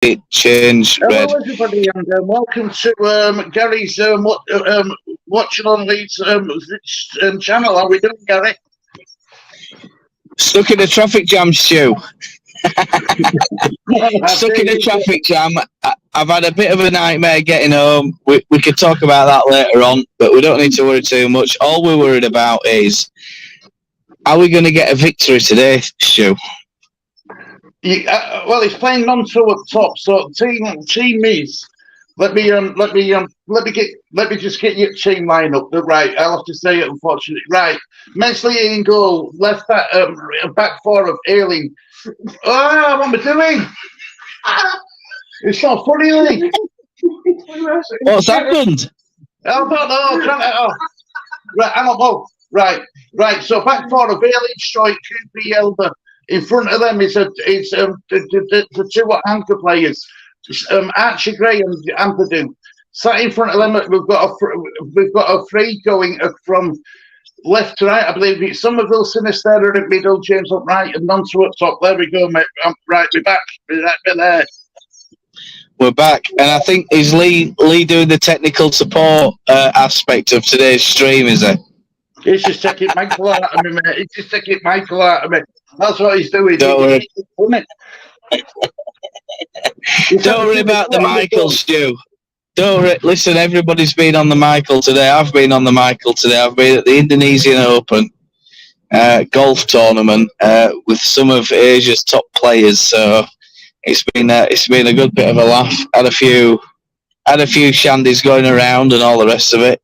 it change red. Hello, everybody, and welcome to Gary's Watch Along Leeds channel. How are we doing, Gary? Stuck in a traffic jam, Stu. Stuck in a traffic jam. I've had a bit of a nightmare getting home. We could talk about that later on, but we don't need to worry too much. All we're worried about is, are we going to get a victory today, Stu? Well, he's playing non-throw up top, so team is. Let me just get your team line up. Right, I'll have to say it. Unfortunately, right. Mensley in goal, left back four of Ailing. Oh, what am I doing? It's not funny, Lee. What's happened? I don't know. Right, I'm on. Right. So back four of Ailing, Stroy, Cooper, Elba. In front of them is the two anchor players, Archie Gray and Ampadu. Sat in front of them, we've got a free going from left to right. I believe it's Somerville, Sinister at middle, James up right, and Nonso up top. There we go, mate. Right, we're back. We're there. We're back, and I think is Lee doing the technical support aspect of today's stream, is he? He's just taking Michael out of me, mate. He's just taking Michael out of me. That's what he's doing. Don't worry. Don't worry about the Michael, Stu. Don't worry. Listen, everybody's been on the Michael today. I've been on the Michael today. I've been at the Indonesian Open golf tournament with some of Asia's top players. So it's been a good bit of a laugh. Had a few shandies going around and all the rest of it.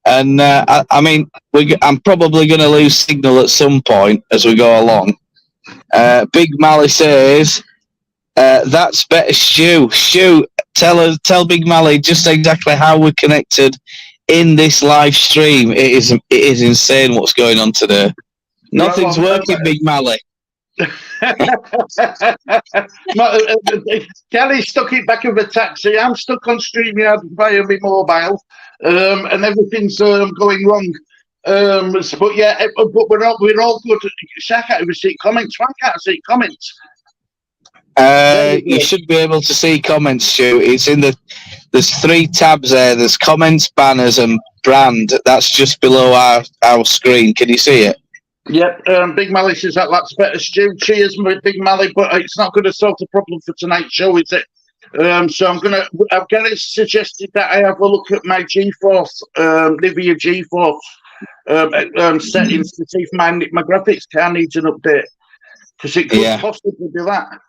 And I mean, I'm probably going to lose signal at some point as we go along. Big Mally says, "That's better, Stu. Stu, tell Big Mally just exactly how we're connected in this live stream. It is insane what's going on today. Nothing's working, Big Mally." Gary's stuck in back of a taxi. I'm stuck on StreamYard via my mobile, and everything's going wrong. But we're all good. I can't even see comments. I can't see comments. You should be able to see comments, Stu. It's in there's three tabs there. There's comments, banners, and brand. That's just below our screen. Can you see it? Yep, Big Mally says that's better, Stu. Cheers, Big Mally, but it's not going to solve the problem for tonight's show, is it? So I've got it suggested that I have a look at my GeForce, Nvidia GeForce settings to see if my graphics card needs an update, because it could possibly be that.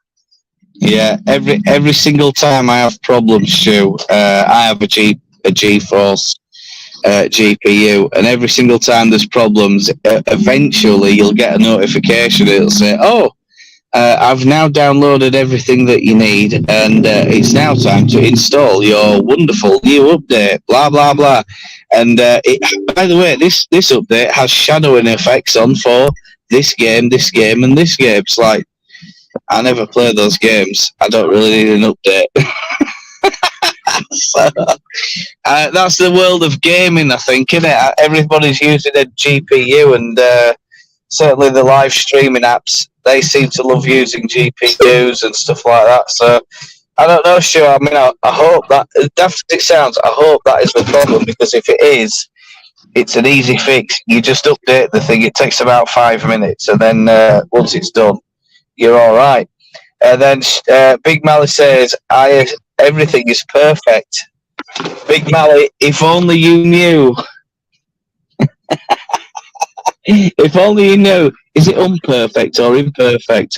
Yeah, every single time I have problems, Stu, I have a GeForce GPU, and every single time there's problems, eventually you'll get a notification. It'll say, I've now downloaded everything that you need, and it's now time to install your wonderful new update, blah blah blah. And by the way, this update has shadowing effects on for this game, and this game. It's like, I never play those games. I don't really need an update. So, that's the world of gaming, I think, isn't it? Everybody's using a GPU, and certainly the live streaming apps, they seem to love using GPUs and stuff like that. So I don't know, Stu. I mean, I hope that, daft as it sounds, I hope that is the problem, because if it is, it's an easy fix. You just update the thing. It takes about 5 minutes, and then once it's done, you're all right. And then Big Mally says, everything is perfect. Big Mally, if only you knew. If only you knew. Is it unperfect or imperfect?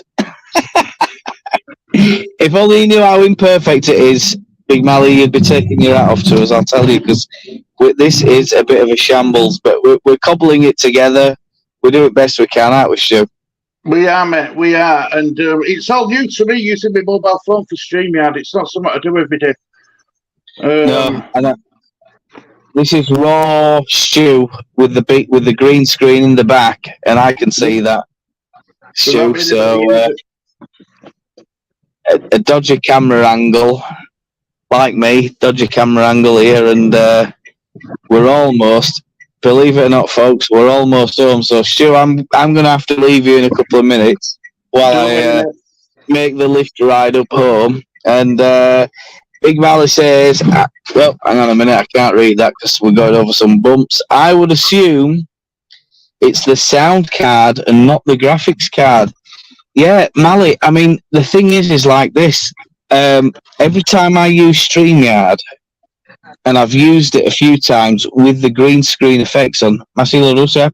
If only you knew how imperfect it is, Big Mally, you'd be taking your hat off to us, I'll tell you, because this is a bit of a shambles, but we're cobbling it together. We do it best we can, aren't we, Stu? We are, mate. We are, and it's all new to me using my mobile phone for StreamYard. It's not something I do every day. No, I know. This is raw Stu with the green screen in the back, and I can see that, Stu. So a dodgy camera angle, like me, dodgy camera angle here, and we're almost. Believe it or not, folks, we're almost home. So, Stu, I'm going to have to leave you in a couple of minutes while I make the lift ride up home. And Big Mally says, well, hang on a minute, I can't read that because we're going over some bumps. I would assume it's the sound card and not the graphics card. Yeah, Mally, I mean, the thing is like this. Every time I use StreamYard, and I've used it a few times with the green screen effects on, Masilo Rusa,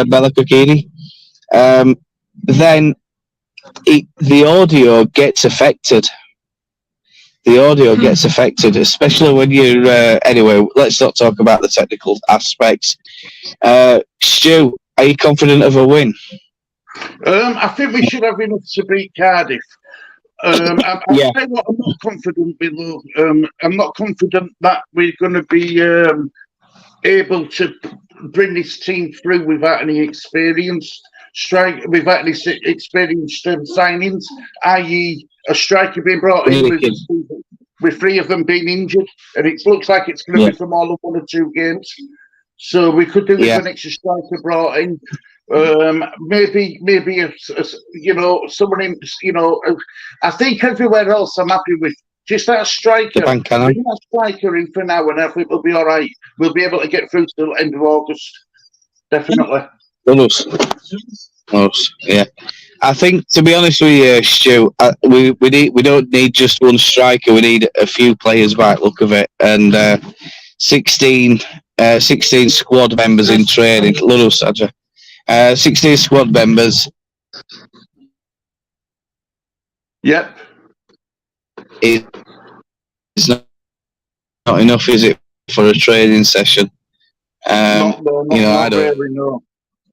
Bella Kokiri, then the audio gets affected. The audio gets affected, especially when you're. Anyway, let's not talk about the technical aspects. Stu, are you confident of a win? I think we should have enough to beat Cardiff. I'll tell you what, I'm not confident below. I'm not confident that we're going to be able to bring this team through without any experienced without any experienced signings, i.e., a striker being brought in with 3 of them being injured, and it looks like it's going to be from all of 1 or 2 games. So we could do with an extra striker brought in. Maybe someone in, I think everywhere else I'm happy with. Just that striker. Bring that striker in for now, and I think we'll be all right. We'll be able to get through to the end of August. Definitely. Close. Yeah. I think, to be honest with you, Stu, we don't need just 1 striker. We need a few players by the look of it, and 16 squad members in training. 16 squad members. Yep. It's not enough, is it, for a training session? I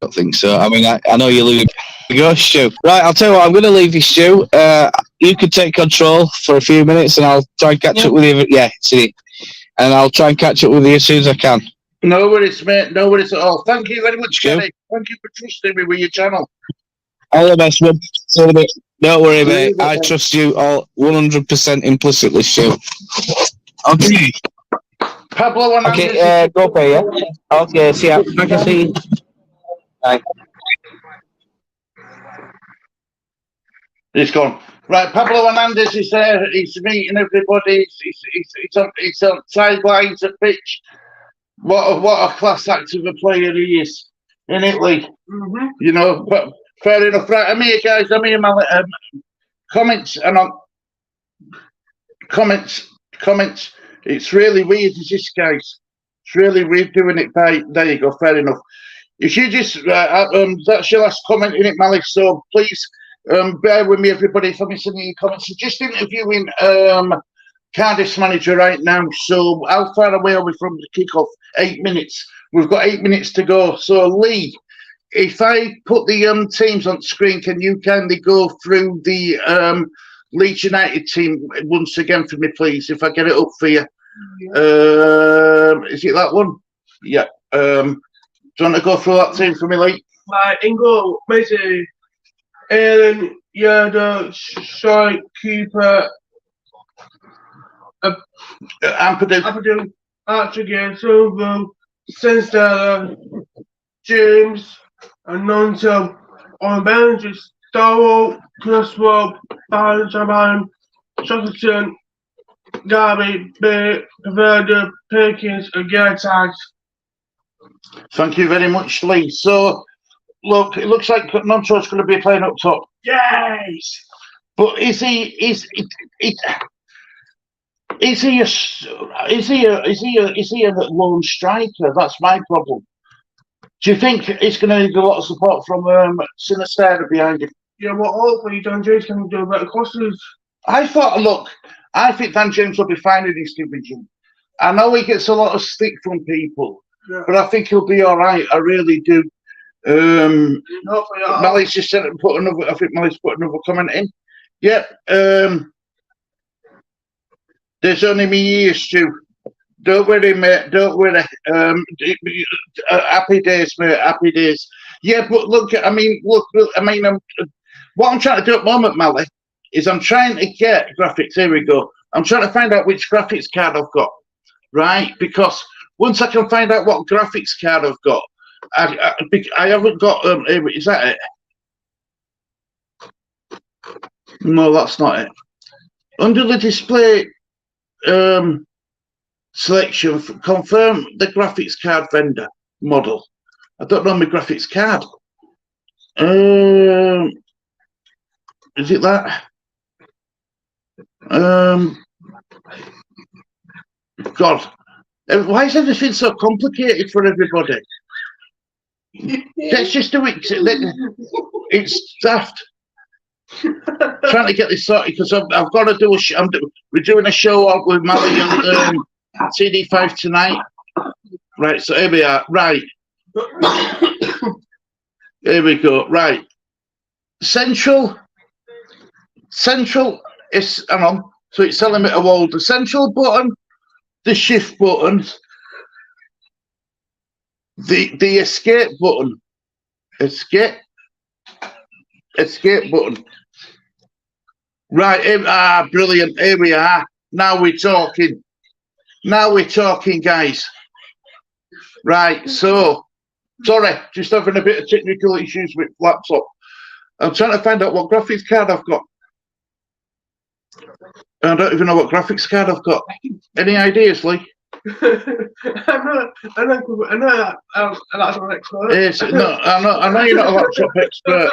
don't think so. I mean, I know you're losing. Go, Stu. Right, I'll tell you what, I'm going to leave you, Stu. You can take control for a few minutes and I'll try and catch up with you. Yeah, see. And I'll try and catch up with you as soon as I can. No worries, mate. No worries at all. Thank you very much, Kenny. Thank you for trusting me with your channel. All the best, man. Don't worry, mate. I trust you all 100% implicitly, Stu. Okay. Pablo and okay, go pay, yeah? Okay, see ya. I can see you. Bye. He's gone. Right, Pablo Hernandez is there. He's meeting everybody. He's on sidelines at pitch. What a class act of a player he is, in Italy. Mm-hmm. But fair enough. Right, I'm here, guys. I'm here, Mally. Comments and on comments. It's really weird, is this, guys? It's really weird doing it by. There you go. Fair enough. If you just that's your last comment in it, Mally. So please bear with me, everybody, if I'm missing any comments. So just interviewing Cardiff's manager right now. So how far away are we from the kickoff? 8 minutes. We've got 8 minutes to go. So Lee, if I put the teams on screen, can you kindly go through the Leeds United team once again for me, please? If I get it up for you. Is it that one? Yeah. Do you want to go through that team for me, Lee? Right, in goal, Messi, Aaron, Yerda, strike, keeper, Ampadu, Archer, Silva, Senstella, James, and Nonto. On bench is Starwell, Cresswell, Jaban, Shackleton, Garby, Bay, Verda, Perkins, and Gertag. Thank you very much, Lee. So, look, it looks like Nonto's going to be playing up top. Yes! But is he a lone striker? That's my problem. Do you think he's going to need a lot of support from Sinisterra behind him? Yeah, well, hopefully Dan James can do better crosses. I think Dan James will be fine in this division. I know he gets a lot of stick from people, but I think he'll be all right. I really do. Mally's just said and put another. I think Mally's put another comment in. Yep. There's only me here, Stu. Don't worry, mate. Don't worry. Happy days, mate. Happy days. Yeah, but look. What I'm trying to do at the moment, Mally, is I'm trying to get graphics. Here we go. I'm trying to find out which graphics card I've got, right? Because once I can find out what graphics card I've got, I haven't got. Is that it? No, that's not it. Under the display selection, confirm the graphics card vendor model. I don't know my graphics card. Is it that? God, why is everything so complicated for everybody? Let's just do it. It's daft. Trying to get this sorted because I've got to do we're doing a show out with Mally and CD5 tonight. Right, so here we are. Right. Here we go. Right. Central is, hang on, so it's telling me to hold the central button, the shift button, the escape button, escape button. Right, brilliant. Here we are. Now we're talking. Guys. Right, so, sorry, just having a bit of technical issues with laptop. I'm trying to find out what graphics card I've got. I don't even know what graphics card I've got. Any ideas, Lee? I know that's an expert. Yes, no, I know you're not a laptop expert.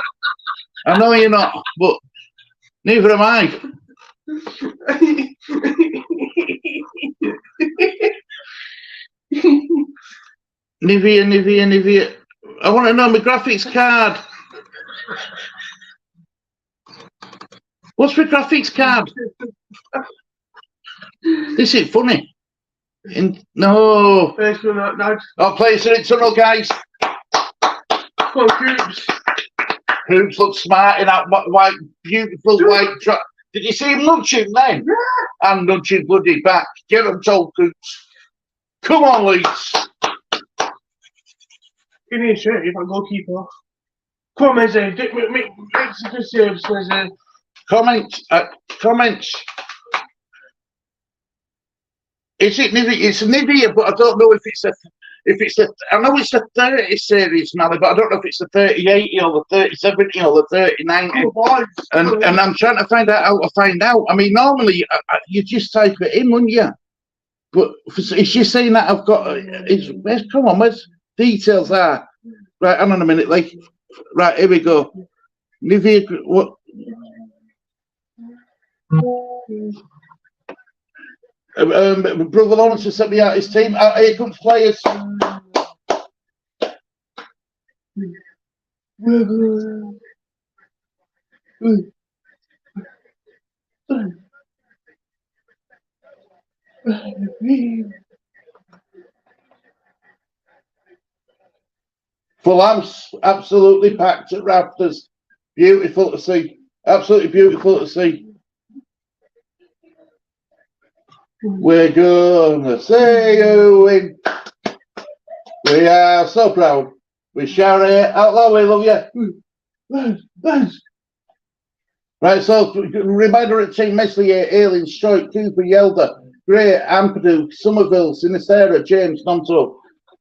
I know you're not, but neither am I. Nivea. I want to know my graphics card. What's my graphics card? This is funny. No. I'll play it in tunnel, guys. Come on, Hoops. Hoops looks smart in that white, beautiful white truck. Did you see him nudging then? Yeah. I'm nudging bloody back. Get him told, Hoops. Come on, Leeds. You need a shirt if I goalkeeper. Come on, Mezzy. Make some good saves, Mezzy. Comments. Is it Nivea? It's Nivea, but I don't know if it's I know it's the 30 series, Mally, but I don't know if it's the 3080 or the 3070 or the 3090. Oh, and I'm trying to find out how to find out. I mean, normally you just type it in, wouldn't you? But it's just saying that I've got. Where's details are? Right, hang on a minute, like. Right, here we go. Nivea, what? Brother Lawrence has sent me out his team. Here comes players. Full house, absolutely packed at rafters. Beautiful to see. Absolutely beautiful to see. We're gonna say you win. We are so proud. We shout it out loud. We love you. Right, so reminder of team: Meslier, Ailing, Stroik, Cooper, Yelder, Gray, Ampadu, Somerville, Sinistera, James, Nonto,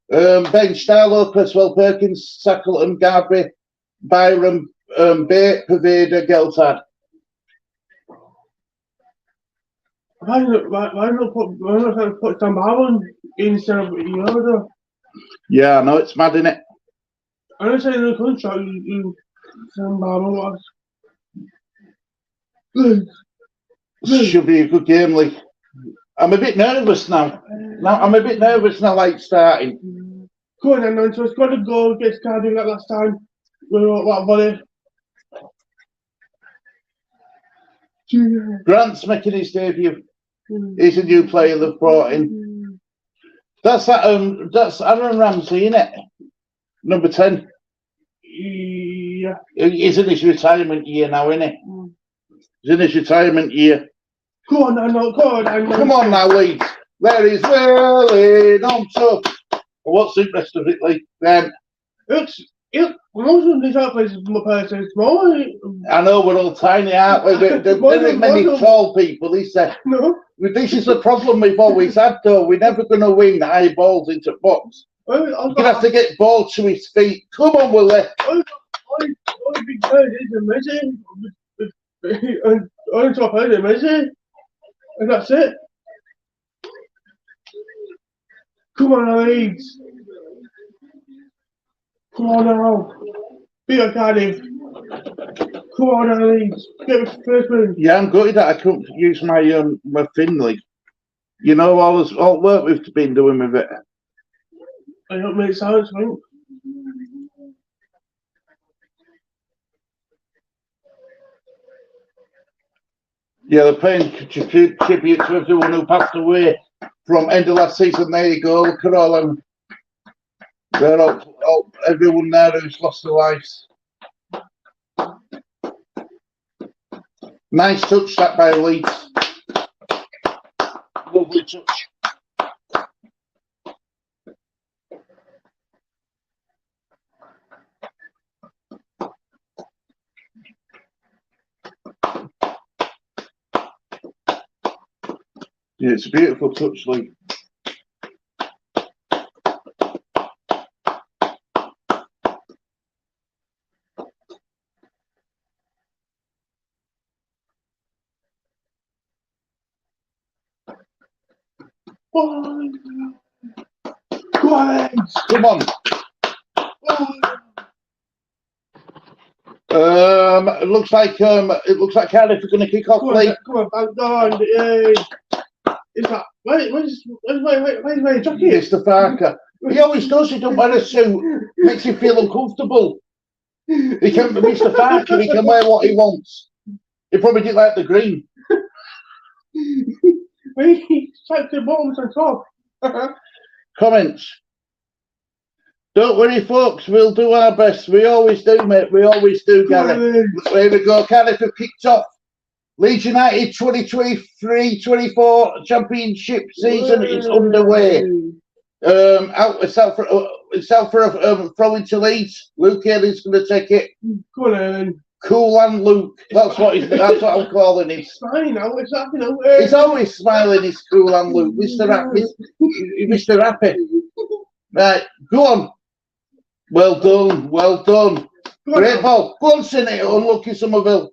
Ben, Starlow, Cresswell, Perkins, Sackleton, Garby, Byram, Bate, Pervader, Geltard. Why not put Sam Barron instead of Yoda? Yeah, I know, it's mad, innit? I don't say in the contract Sam Barron was. Should be a good game, Lee. I'm a bit nervous now. Like starting. Go on then, man. So it's got to go against Cardiff like last time. What volley? Grant's making his debut. He's a new player they've brought in. That's Aaron Ramsey, innit? Number 10. Yeah. He's in his retirement year now, innit? He's in his retirement year. Go on, Come on now, Leeds. There is Willie on top. What's the rest of it, Lee? Most of these outplays are small. I know, we're all tiny, aren't we? There aren't many tall people, he said. No. This is the problem we've always had, though. We're never going to win high balls into box. You're going to have to get ball to his feet. Come on, Willie. Only big bird is amazing. Only top head amazing. And that's it. Come on, Leeds. Come on now. Beat a Cardiff. Come on, Leeds. Get the first win. Yeah, I'm gutted that I couldn't use my my Finley. You know, all the work we've been doing with it. I don't make sense, mate. Yeah, they're paying tribute to everyone who passed away from end of last season. There you go. Look at all them. They're all everyone there who's lost their lives. Nice touch that by Leeds. Lovely touch. Yeah, it's a beautiful touch, Lee. Oh, come on, Leeds. Come on. It looks like Cardiff are going to kick off late. Come on, back down. Yay. Is that where's my jacket? Mr. Parker. He always does. He don't wear a suit. Makes him feel uncomfortable. Mr. Parker. He can wear what he wants. He probably didn't like the green. He's like the bottom to top. Comments. Don't worry, folks. We'll do our best. We always do, mate. We always do, Gary. Here we go. Cardiff have kicked off. Leeds United 2023-24 championship season is underway. It's out for a throw into Leeds. Luke Haley's going to take it. Go on, Cool and Luke. That's what I'm calling him. It's fine now. It's happy now. He's always smiling. He's Cool and Luke. Mr. Happy. Right, go on. Well done. Well done. Great ball. Go on, Sinnott. Unlucky Somerville.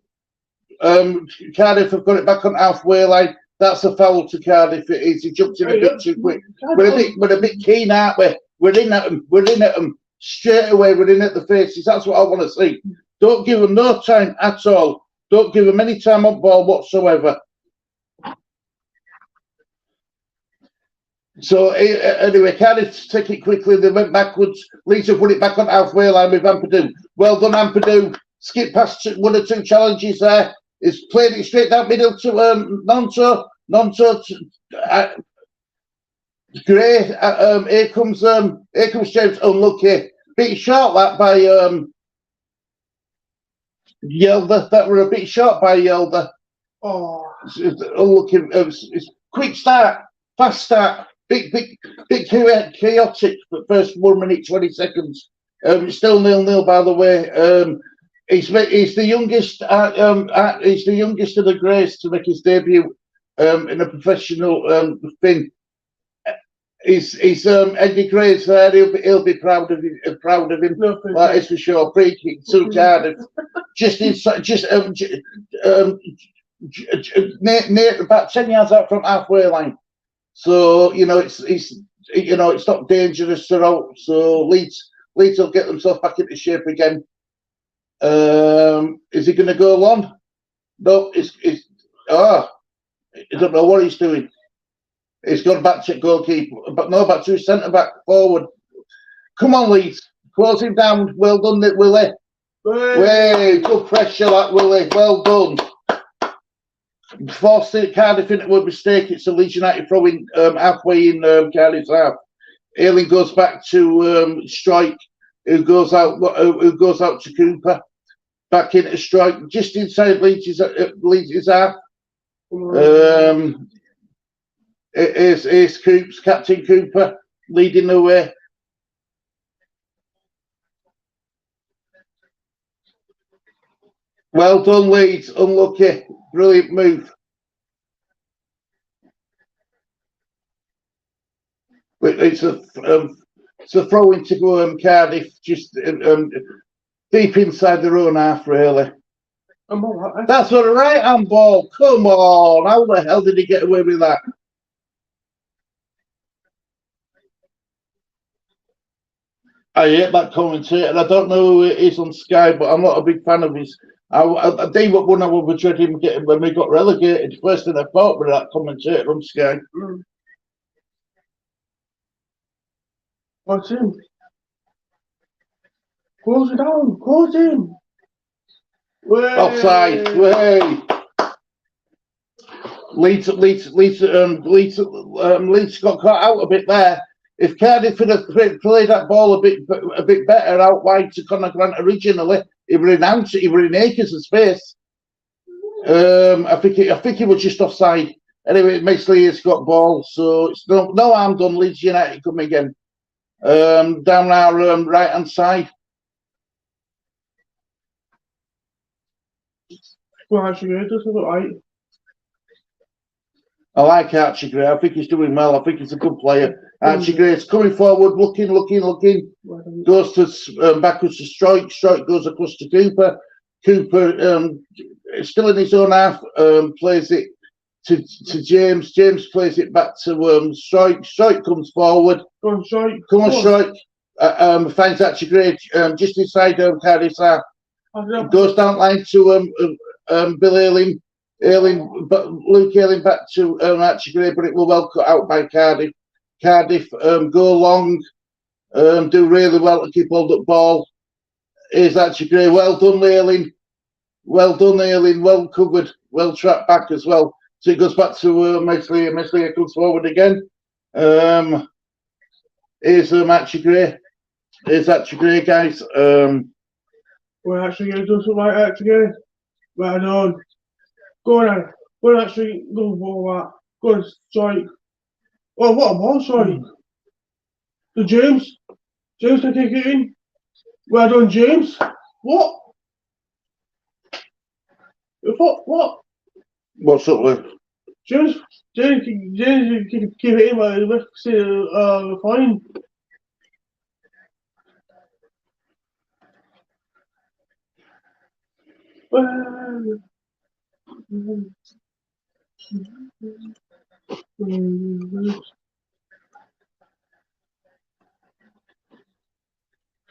Cardiff have got it back on halfway line. That's a foul to Cardiff. It is. He jumped in a bit too quick. We're a bit keen, aren't we? We're in at them. We're in at them straight away. We're in at the faces. That's what I want to see. Don't give them no time at all. Don't give them any time on ball whatsoever. So anyway, Cardiff take it quickly. They went backwards. Leeds have put it back on halfway line with Ampadu. Well done, Ampadu. Skip past one or two challenges there. He's played it straight down middle to Nonto. Gray. Here comes James. Unlucky. Bit short that by Yelder. That were a bit short by Yelder. Oh, Unlucky. It's quick start, fast start. Big chaotic for the first 1 minute 20 seconds. Still 0-0 by the way. He's the youngest. He's the youngest of the Greys to make his debut in a professional thing. He's Eddie Gray's there. He'll be proud of him. no, That is for sure. Free kick to Cardiff. Near about 10 yards out from halfway line. So it's not dangerous at all. So Leeds will get themselves back into shape again. Is he going to go long? No, I don't know what he's doing. He's gone back to goalkeeper, but no, back to his centre back forward. Come on, Leeds, close him down. Well done, Willie. Way good pressure, that Willie. Well done. Forced Cardiff into a mistake. It's a Leeds United throwing halfway in Cardiff's half. Ayling goes back to Strike, who goes out to Cooper. Back into Strike, just inside Leeds' half. Here's Coops, Captain Cooper, leading the way. Well done, Leeds. Unlucky. Brilliant move. It's a throw in to go Cardiff, just deep inside their own half, really. I'm all right. That's a right hand ball. Come on. How the hell did he get away with that? I hate that commentator. I don't know who it is on Sky, but I'm not a big fan of his. I think what one I was dreading him getting when we got relegated. First thing I thought with that commentator on Sky. What's him? Close it down. Close him. Offside. Way. Leeds got caught out a bit there. If Cardiff had played that ball a bit better out wide to Conor Grant originally, he were in acres of space. I think he was just offside. Anyway, Mesley has got ball, so it's no harm done. Leeds United come again. Down our right hand side. Well, actually, it doesn't look right. I like Archie Gray. I think he's doing well. I think he's a good player. Archie Gray's coming forward, looking. Goes to backwards to Strike. Strike goes across to Cooper. Cooper still in his own half. Plays it to James. James plays it back to Strike. Strike comes forward. Go on, Strike. Come on, Strike. Finds Archie Gray just inside Cardiff's half. Goes down line to Bill Ayling. Luke Ayling back to Archie Gray, but it will well cut out by Cardiff. Cardiff go long, do really well to keep hold of the ball. Here's Archie Gray. Well done, Ayling. Well done, Ayling. Well covered. Well trapped back as well. So it goes back to Mesley. Mesley comes forward again. Here's Archie Gray. Here's Archie Gray, guys. Well, actually, it doesn't like Archie Gray. Right on. Go on, Aaron. Go on, actually, go for that. Go on, Strike. Oh, what a ball, sorry. To James. James can take it in. Well done, James. What? What? What's up with? James can keep it in, but the ref say fine.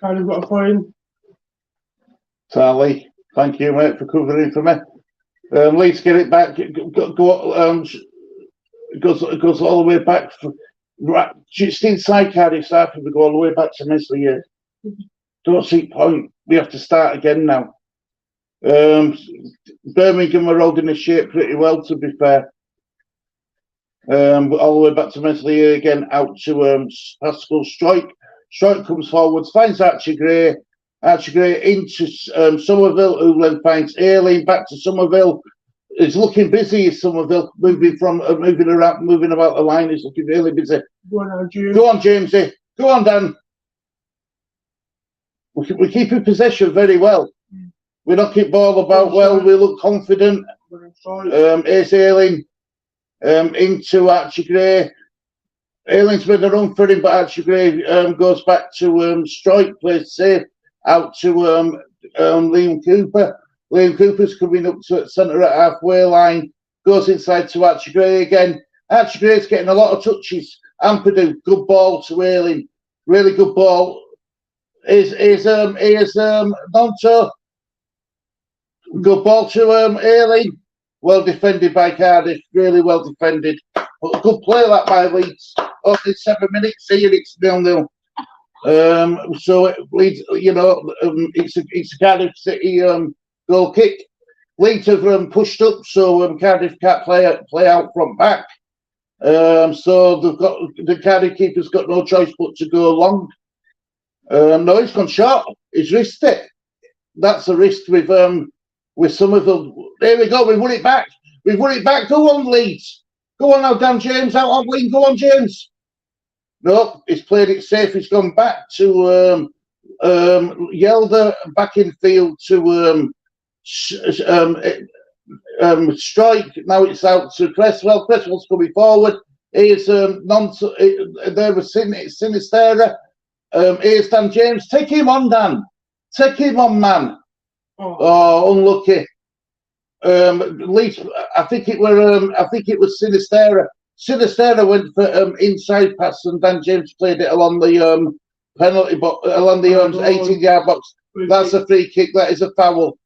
Kind of got a fine. Sally, thank you, mate, for covering for me. Leeds get it back. Goes all the way back. Right, just inside Cardiff, if we go all the way back to Mesley here. Don't see point. We have to start again now. Birmingham are holding the shape pretty well, to be fair. But all the way back to Mesley here again, out to Pascal Strike. Strike comes forwards, finds Archie Gray. Archie Gray into Somerville, who then finds Ayling back to Somerville. He's looking busy, Somerville, moving around, moving about the line. He's looking really busy. Go on, James. Go on, Jamesy. Go on, Dan. We keep in possession very well. We knock it ball about well. We look confident. Here's Ayling into Archie Gray. Ayling's made a run for him, but Archie Gray goes back to Strike, plays safe, out to Liam Cooper. Liam Cooper's coming up to centre at halfway line, goes inside to Archie Gray again. Archie Gray's getting a lot of touches. Ampadu, good ball to Ayling, really good ball. Here's Nonto. Good ball to Ayling. Well defended by Cardiff, really well defended. But a good play that by Leeds. Only 7 minutes here, it's 0-0. So Leeds, it's a Cardiff City goal kick. Leeds have pushed up, so Cardiff can't play out front back. So the Cardiff keeper's got no choice but to go long. No, he's gone short. He's risked it. That's a risk with Somerville. There we go. We won it back. We've won it back. Go on, Leeds. Go on now, Dan James. Out on Leeds. Go on, James. No, he's played it safe. He's gone back to Yelder, back in field to Strike. Now it's out to Cresswell. Cresswell's coming forward. Here's there was Sinistera. Here's Dan James. Take him on, Dan. Take him on, man. Oh, unlucky. Leeds, I think it was Sinistera. Sinistera went for inside pass, and Dan James played it along the penalty box, along the 18-yard box. That's a free kick. That is a foul.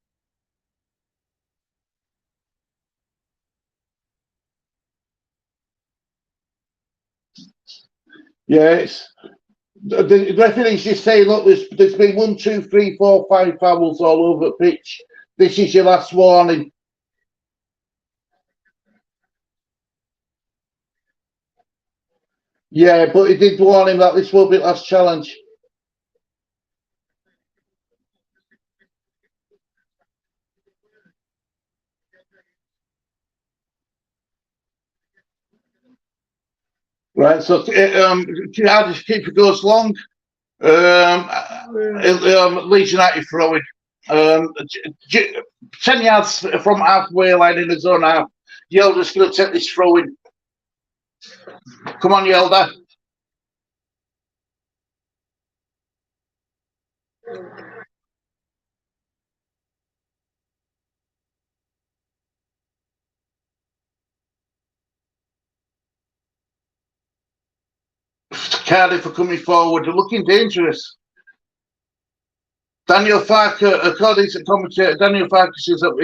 Yes. The referee's just saying, look, there's been 1, 2, 3, 4, 5 fouls all over the pitch. This is your last warning. Yeah, but he did warn him that this will be last challenge. Right, so Cardiff keeper goes long. Leeds United throwing. 10 yards from halfway line in his own half. Yelder's going to take this throw in. Come on, Yelder. Cardiff are coming forward. They're looking dangerous. Daniel Farker, according to the commentator, Daniel Farker says that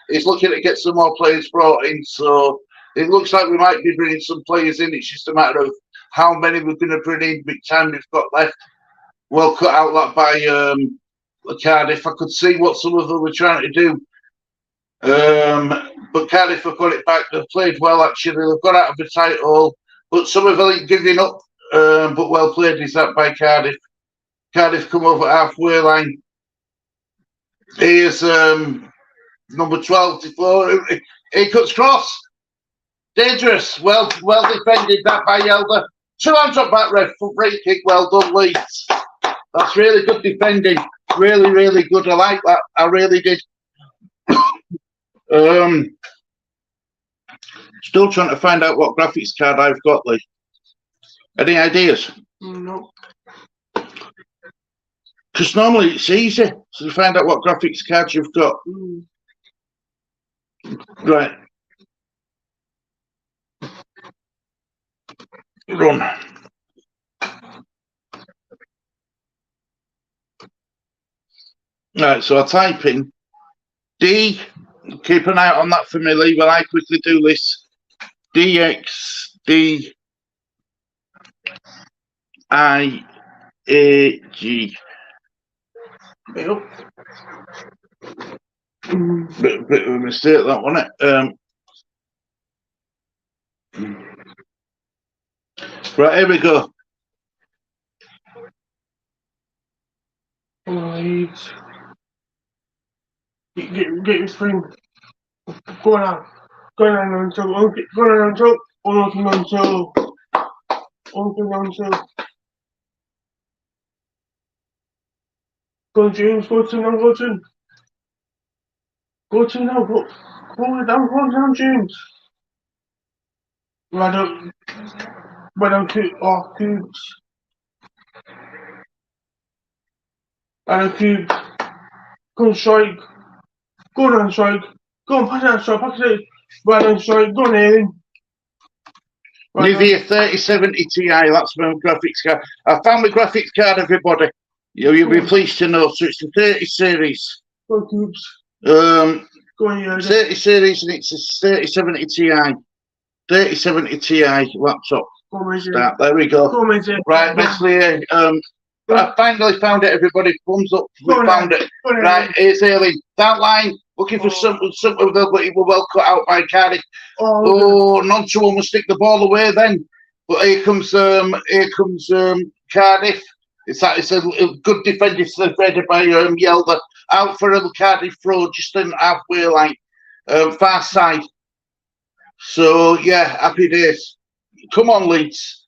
he's looking to get some more players brought in. So it looks like we might be bringing some players in. It's just a matter of how many we're going to bring in, big time we've got left. Well cut out that by Cardiff. I could see what some of them were trying to do. But Cardiff have got it back. They've played well, actually. They've got out of the tight hole. But some of them giving up. But well played is that by Cardiff. Cardiff come over halfway line. Here's number 12 before. He cuts cross. Dangerous. Well defended that by Yelder. 2 hands up back, ref, for free kick. Well done, Leeds. That's really good defending. Really, really good. I like that. I really did. Still trying to find out what graphics card I've got, Lee. Any ideas? No. Because normally it's easy to find out what graphics card you've got. Right. Run. Right, so I type in D. Keep an eye out on that for me, Lee, while I quickly do this. DXD IAG. Bit of a mistake, that wasn't it? Right, here we go. Right. Get your spring. Go on until. Go James, go to now, go to now, go down, James. Right down cubes. Cube. Go and strike. Go down, strike. Go and pass it, pass it. Right down, strike. Go on, Aileen. Nivea 3070 Ti, that's my graphics card. I found my graphics card, everybody. You'll be pleased to know. So it's the 30 series. Go cubes. Go on, 30 series, and it's a 3070 Ti. 3070 Ti laptop. Start. There we go. Right, basically, I finally found it, everybody. Thumbs up. We found it. Right, here's Aileen. That line, looking for something of that, but it was well cut out by Cardiff. Nonchalant will stick the ball away then. But here comes Cardiff. It's a good defensive defended by Yelder. Out for a Cardiff throw just in halfway line, far side. So yeah, happy days. Come on, Leeds.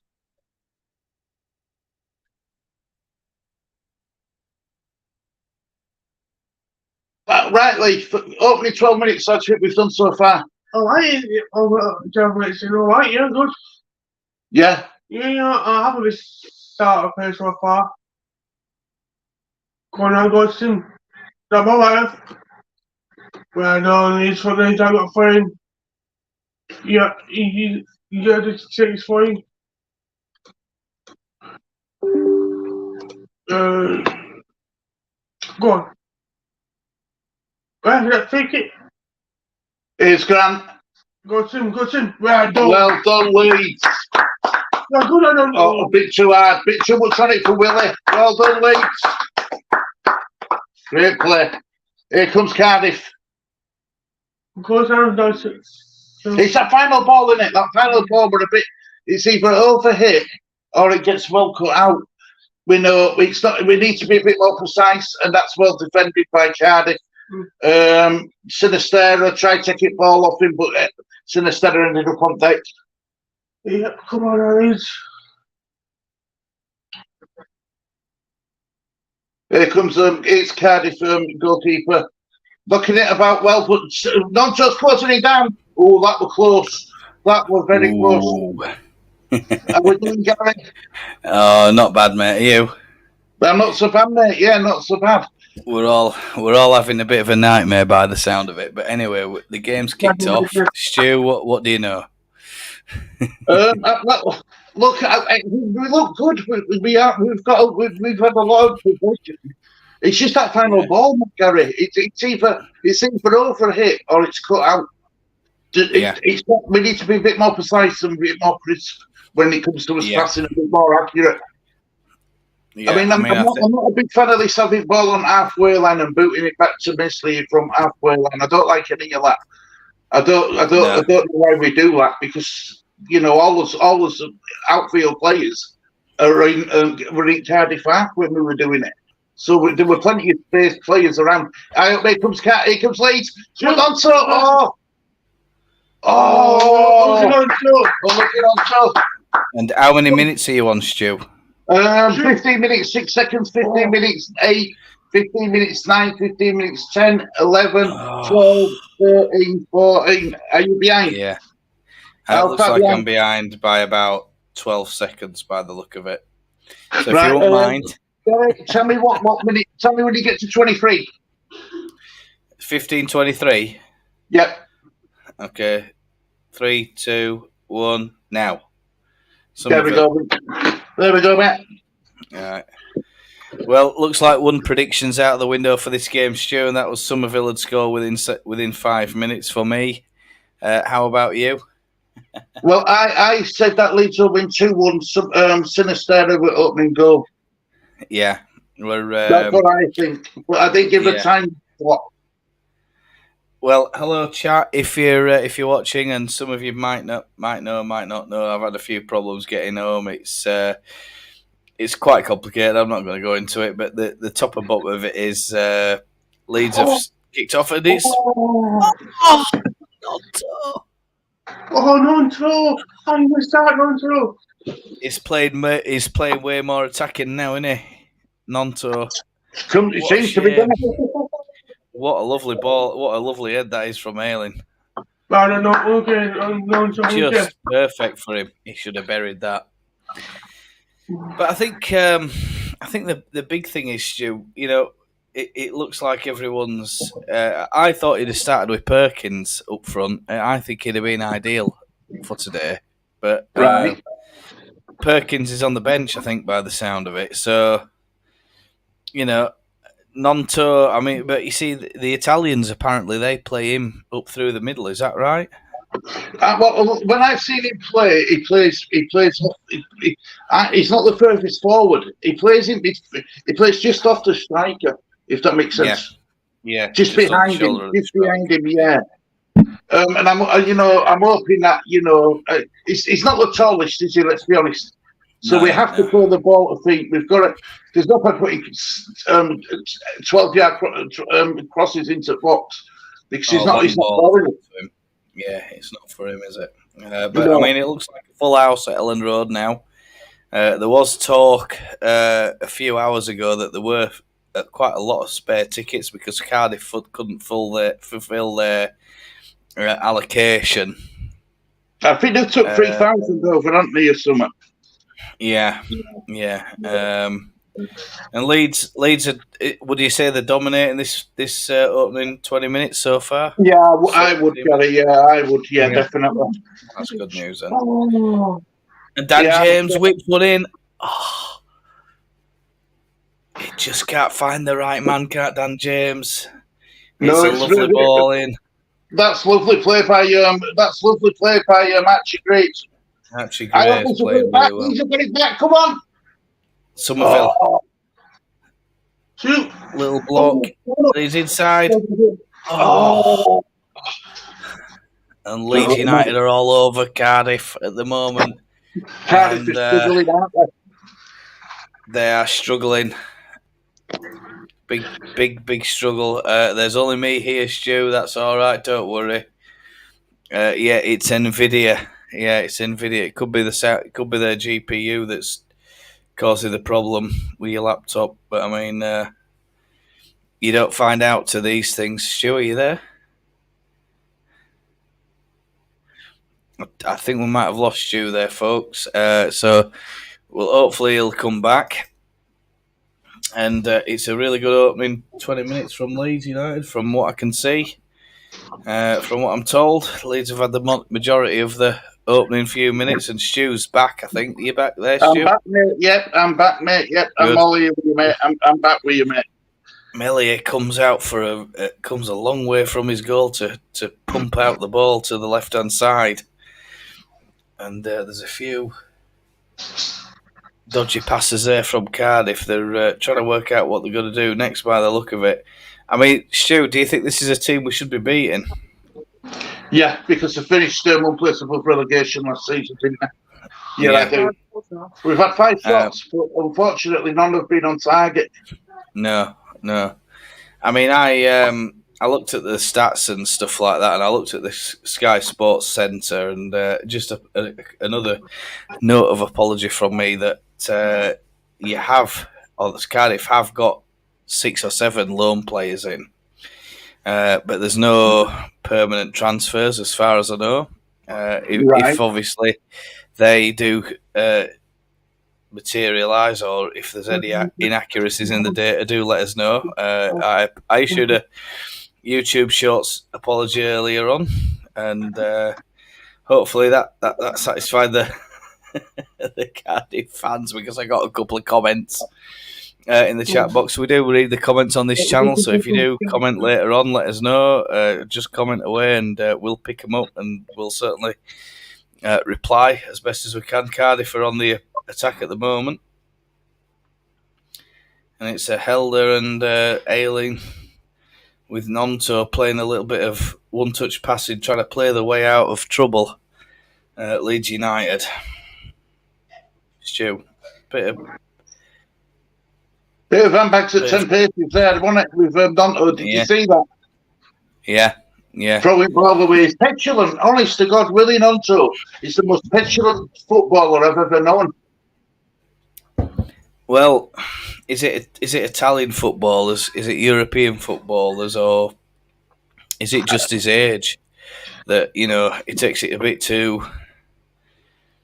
Right, Lee. Opening 12 minutes. That's what we've done so far. Alright, 12 minutes is alright. Yeah, good. Yeah. Yeah, I'm happy with start of play so far. Go on, go to him. Right on, he's for the I got a friend. Yeah, you got to take his phone. Go on. Right, take it. Here's Grant. Go to him. Right, done. Well done, Leeds. No, good on him. Oh, a bit too hard, bit too much on it for Willie. Well done, Leeds. Great play. Here comes Cardiff. Goes down, does it. It's that final ball, isn't it? That final ball, but a bit. It's either overhit or it gets well cut out. We know it's not. We need to be a bit more precise, and that's well defended by Cardiff. Sinistera tried to take it ball off him, but Sinistera ended up on deck. Yeah, come on, Leeds. Here comes it's Cardiff goalkeeper. Looking at about well, but not just closing it down. Oh, that was close. That was very close. Are we doing, Gary? Oh, not bad, mate. Are you? I'm not so bad, mate. Yeah, not so bad. We're all having a bit of a nightmare by the sound of it. But anyway, the game's kicked off. Stu, what do you know? Look, we look good. We've had a lot of possession. It's just that final ball, Gary. It's either over hit or it's cut out. We need to be a bit more precise and a bit more crisp when it comes to us passing, a bit more accurate. Yeah, I'm not a big fan of this having ball on halfway line and booting it back to Misley from halfway line. I don't like any of that. I don't know why we do that, because all those outfield players were in Cardiff half when we were doing it. So there were plenty of space players around. Here comes Leeds. Look on top. Looking on top. And how many minutes are you on, Stu? 15 minutes, 6 seconds, 15 minutes, 8, 15 minutes, 9, 15 minutes, 10, 11, 12, 13, 14. Are you behind? Yeah. It looks like I'm behind by about 12 seconds by the look of it. So if you won't mind. Tell me what minute. Tell me when you get to 23. 15:23. Yep. Okay. 3, 2, 1. Now. There we go, mate. All right. Well, looks like one prediction's out of the window for this game, Stu, and that was Somerville would score within 5 minutes for me. How about you? Well, I said that Leeds will win 2-1. Sinistera with opening goal. Yeah, that's what I think. But I didn't give a time. What? Well, hello, chat. If you're watching, and some of you might not know, I've had a few problems getting home. It's quite complicated. I'm not going to go into it, but the top and bottom of it is Leeds have kicked off, and it's Nonto! How you start, Nonto? He's playing way more attacking now, isn't he? Nonto. It seems to be done. What a lovely ball! What a lovely head that is from Ayling. I don't know. Okay, Nonto. Just perfect for him. He should have buried that. But I think the big thing is, Stu. It looks like everyone's. I thought he'd have started with Perkins up front. I think he'd have been ideal for today, but Perkins is on the bench, I think, by the sound of it. So, Nonto. I mean, but you see, the Italians apparently they play him up through the middle. Is that right? Well, when I've seen him play, he plays. He's not the furthest forward. He plays just off the striker, if that makes sense. Yeah. Just behind him. Yeah. And I'm hoping that he's not the tallest, is he? Let's be honest. So we have to throw the ball to feet. We've got to. There's no point putting 12-yard crosses into the box because he's not following it. Yeah, it's not for him, is it? But I mean, it looks like a full house at Ellen Road now. There was talk a few hours ago that there were quite a lot of spare tickets because Cardiff couldn't fulfil their allocation. I think they took 3,000 over, haven't they, or something? Yeah. And Leeds, would you say they're dominating this opening 20 minutes so far? Yeah, I would, Gary. Yeah, I would. Yeah, definitely. That's good news then. Oh. And Dan Yeah, James whips one in. Oh, he just can't find the right man, can't Dan James? It's a lovely really, ball in. That's lovely play by Archie Graves. Actually, great playing very well. He's got it back. Come on, Somerville. Oh. Shoot. Little block. He's inside. Oh. And Leeds United are all over Cardiff at the moment. Cardiff is struggling, aren't they? They are struggling. Big struggle. There's only me here, Stu. That's all right. Don't worry. Yeah, it's Nvidia. Yeah, it's Nvidia. It could be their GPU that's causing the problem with your laptop. But I mean, you don't find out to these things. Stu, are you there? I think we might have lost Stu there, folks. So, well, hopefully he'll come back. And it's a really good opening 20 minutes from Leeds United, from what I can see. From what I'm told, Leeds have had the majority of the opening few minutes, and Stu's back, I think. Are you back there, Stu? I'm back, mate. Yep, I'm back, mate. Yep, I'm all here with you, mate. I'm back with you, mate. Melia comes out comes a long way from his goal to pump out the ball to the left-hand side. And there's a few dodgy passes there from Cardiff. They're trying to work out what they're going to do next by the look of it. I mean, Stu, do you think this is a team we should be beating? Yeah, because they finished one place above relegation last season, didn't they? Yeah, I do. We've had 5 shots, but unfortunately none have been on target. No. I mean, I looked at the stats and stuff like that, and I looked at the Sky Sports Centre, and just another note of apology from me that Cardiff have got 6 or 7 loan players in, but there's no permanent transfers as far as I know. If obviously they do materialise, or if there's any inaccuracies in the data, do let us know. I issued a YouTube Shorts apology earlier on, and hopefully that satisfied the the Cardiff fans, because I got a couple of comments in the chat box. We do read the comments on this channel, so if you do comment later on, let us know. Just comment away, and we'll pick them up, and we'll certainly reply as best as we can. Cardiff are on the attack at the moment, and it's a Helder and Ayling with Nonto playing a little bit of one-touch passing, trying to play the way out of trouble. Leeds United. Stu, bit of handbags at 10 paces there, wasn't it? With Nonto. Did you see that? Yeah. Throwing ball the way. He's petulant. Honest to God, Willie Nonto is the most petulant footballer I've ever known. Well, is it Italian footballers? Is it European footballers, or is it just his age that he takes it a bit too?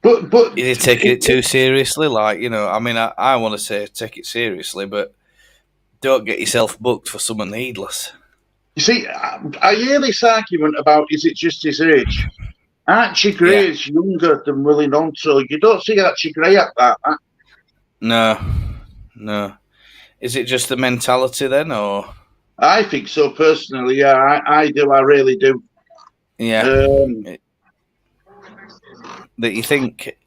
But is he taking it too seriously? Like I mean, I want to say take it seriously, but don't get yourself booked for something needless. You see, I hear this argument about is it just his age? Archie Gray is younger than Willie Nonto. You don't see Archie Gray at that. No. Is it just the mentality then, or? I think so personally. Yeah, I do. I really do. Yeah. That you think,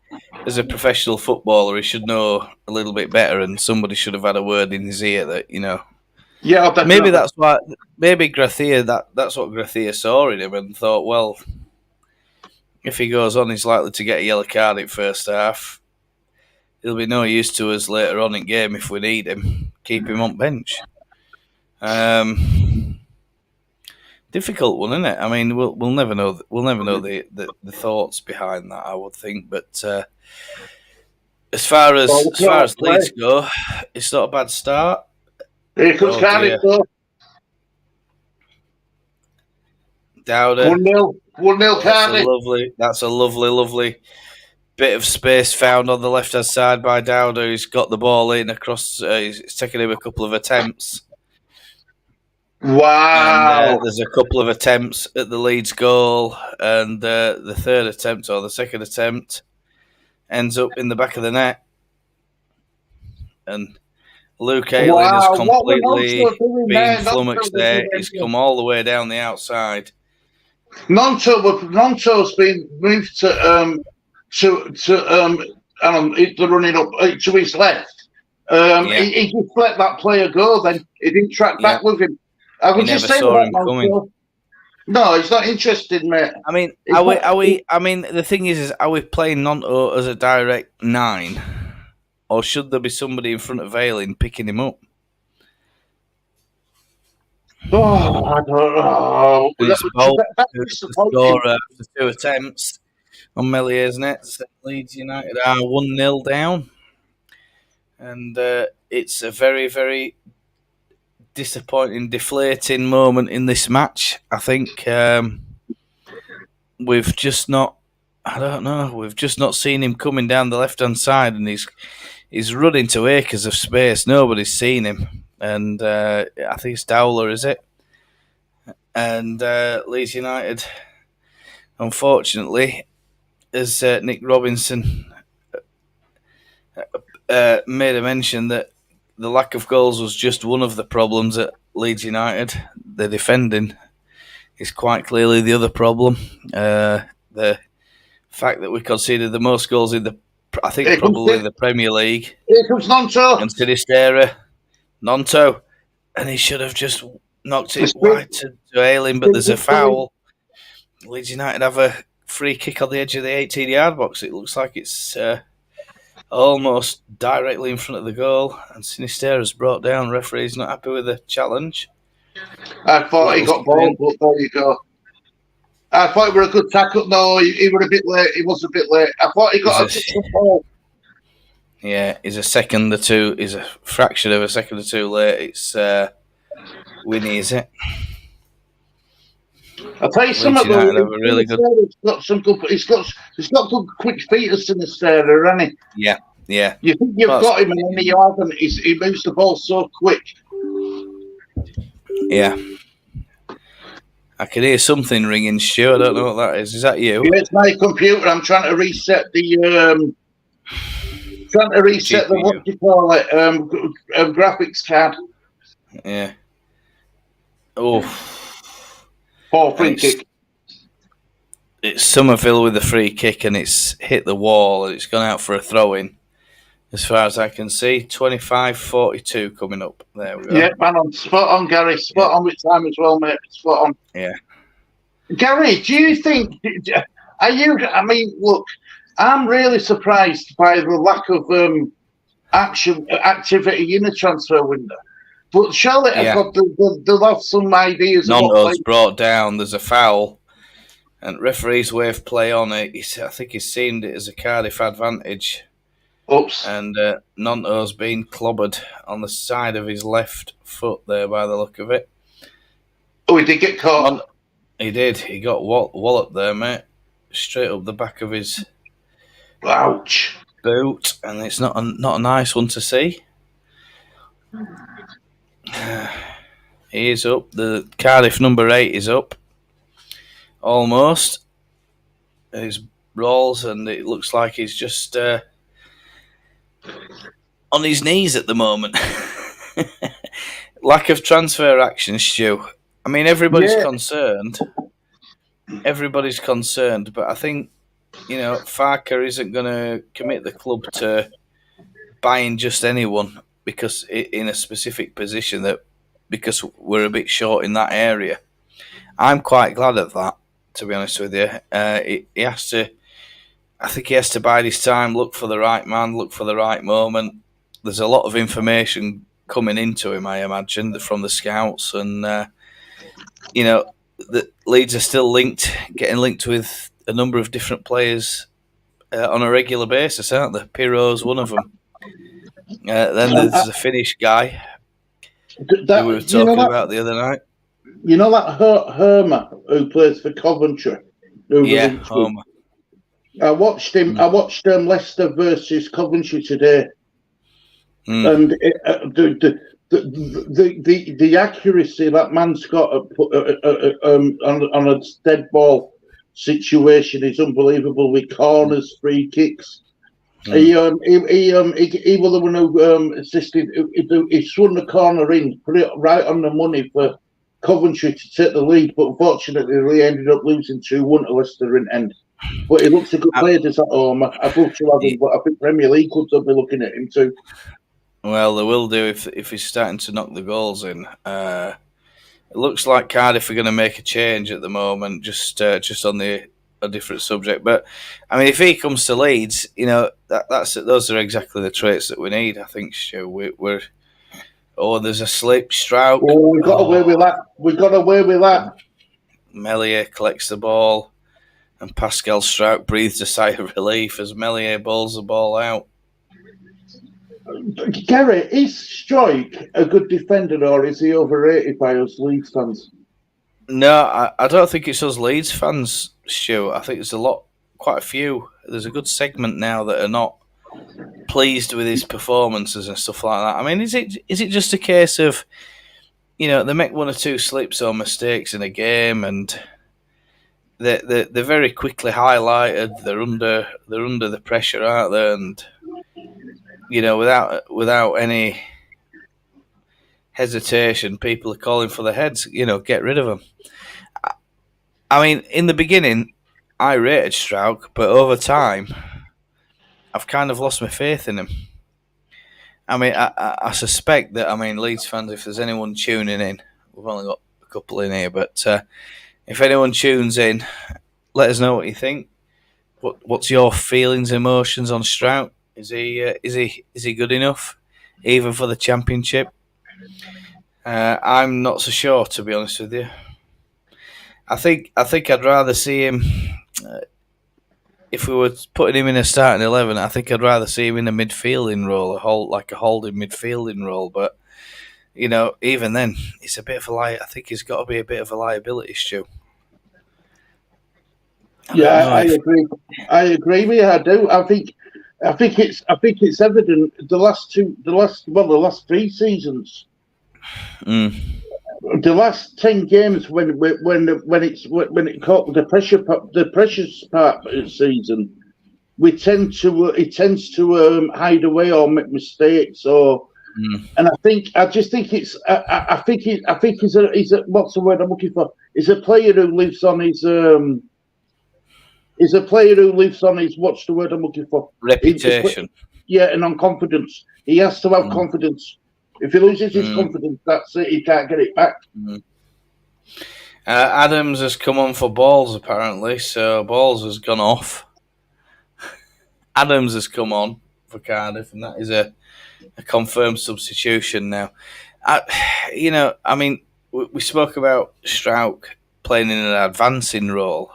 as a professional footballer, he should know a little bit better, and somebody should have had a word in his ear that Yeah, definitely. Maybe that's why. Maybe Grathia. That's what Grathia saw in him and thought, well, if he goes on, he's likely to get a yellow card in first half. He'll be no use to us later on in game if we need him. Keep him on bench. Difficult one, isn't it? I mean, we'll never know. We'll never know the thoughts behind that, I would think. But as far as Leeds go, it's not a bad start. Here comes Cardiff. Dowder. 1-0 Cardiff. That's a lovely Bit of space found on the left-hand side by Dowder. He's got the ball in across. It's taken him a couple of attempts. Wow. And there's a couple of attempts at the Leeds goal, and the third attempt or the second attempt ends up in the back of the net. And Luke Ayling has completely been flummoxed there. He's come all the way down the outside. Nonto's been moved to they're running up to his left. He just let that player go. Then he didn't track back with him. I was just saying saw him coming. No, he's not interested, mate. I mean, are we? I mean, the thing is are we playing Nonto as a direct 9, or should there be somebody in front of Ayling picking him up? Oh, I don't know. It's both the 2 attempts on Mellier's nets. Leeds United are 1-0 down, and it's a very, very disappointing, deflating moment in this match. I think we've just not. I don't know. We've just not seen him coming down the left-hand side, and he's running to acres of space. Nobody's seen him, and I think it's Dowler, is it? And Leeds United, unfortunately, as Nick Robinson made a mention that the lack of goals was just one of the problems at Leeds United. The defending is quite clearly the other problem. The fact that we conceded the most goals in the Premier League. Here comes Nonto. And Sinistera, Nonto, and he should have just knocked it wide to Ayling, but there's a foul. Leeds United have a free kick on the edge of the 18-yard box. It looks like it's almost directly in front of the goal, and Sinistera's brought down. Referee's not happy with the challenge. I thought he got ball, but there you go. I thought it was a good tackle. No, he was a bit late. He was a bit late. I thought he got a ball. Yeah, he's a second or two. He's a fraction of a second or two late. It's Winnie, is it? I'll tell you something. Have a really good. He's got some good. He's got good quick feet as Sinistera, hasn't he? Yeah. You think you've got him, and then you haven't. He moves the ball so quick. Yeah. I can hear something ringing, Stu. I don't know what that is. Is that you? Yeah, it's my computer. I'm trying to reset the. GPU. What do you call it? Graphics card. Yeah. Oh. Free kick. It's Somerville with the free kick, and it's hit the wall, and it's gone out for a throw-in. As far as I can see, 25-42 coming up. There we go. Yeah, man, spot on, Gary. Spot on with time as well, mate. Spot on. Yeah. Gary, do you think? Are you? I mean, look, I'm really surprised by the lack of activity in the transfer window. But Charlotte have got they'll have some ideas. Nonto's brought down. There's a foul, and referee's wave play on it. I think he's seen it as a Cardiff advantage. Oops. And Nonto's been clobbered on the side of his left foot there, by the look of it. Oh, he did get caught. He did. He got walloped there, mate. Straight up the back of his ouch boot, and it's not a nice one to see. He is up. The Cardiff number 8 is up. Almost. His rolls, and it looks like he's just on his knees at the moment. Lack of transfer action, Stu. I mean, everybody's concerned. Everybody's concerned, but I think, Farker isn't going to commit the club to buying just anyone because in a specific position because we're a bit short in that area. I'm quite glad of that, to be honest with you. He has to. I think he has to bide his time, look for the right man, look for the right moment. There's a lot of information coming into him, I imagine, from the scouts. And, the Leeds are still getting linked with a number of different players on a regular basis, aren't they? Piro's one of them. Then there's the Finnish guy who we were talking about the other night. You know that Hermer who plays for Coventry? Homer. I watched him. I watched Leicester versus Coventry today, Mm. and the accuracy that man's got on a dead ball situation is unbelievable. With corners, free kicks. He was the one who assisted. He swung the corner in, put it right on the money for Coventry to take the lead, but unfortunately, they ended up losing 2-1 to Leicester in end. But he looks a good player at home. I'd love to have him, but I think Premier League clubs will be looking at him too. Well, they will do if he's starting to knock the goals in. It looks like Cardiff are going to make a change at the moment, just on a different subject. But I mean, if he comes to Leeds, those are exactly the traits that we need. I think, Stu. We're there's a slip, Strouk. Oh, we got away with that. We got away with that. Meslier collects the ball, and Pascal Strouk breathes a sigh of relief as Meslier bowls the ball out. Gary, is Strike a good defender, or is he overrated by us Leeds fans? No, I don't think it's us Leeds fans, Stu. I think there's quite a few. There's a good segment now that are not pleased with his performances and stuff like that. I mean, is it just a case of, they make one or two slips or mistakes in a game and they're very quickly highlighted. They're under the pressure, aren't they? And without any hesitation, people are calling for the heads. Get rid of them. I mean, in the beginning, I rated Strouk, but over time, I've kind of lost my faith in him. I mean, I suspect that, Leeds fans, if there's anyone tuning in, we've only got a couple in here, but if anyone tunes in, let us know what you think. What's your feelings, emotions on Strouk? Is he good enough, even for the Championship? I'm not so sure, to be honest with you. I think I'd rather see him. If we were putting him in a starting 11, I think I'd rather see him in a midfielding role, a holding midfielding role. But even then, it's a bit of a lie. I think he's got to be a bit of a liability, Stu. I agree. I agree with you. I do. I think it's evident the last 3 seasons. The last 10 games when it caught the pressure part of the season, it tends to hide away or make mistakes and I just think he's a what's the word I'm looking for? He's a player who lives on his what's the word I'm looking for? Reputation. And on confidence. He has to have confidence. If he loses his confidence, that's it. He can't get it back. Adams has come on for Balls, apparently, so Balls has gone off. Adams has come on for Cardiff, and that is a confirmed substitution now. We spoke about Strouk playing in an advancing role,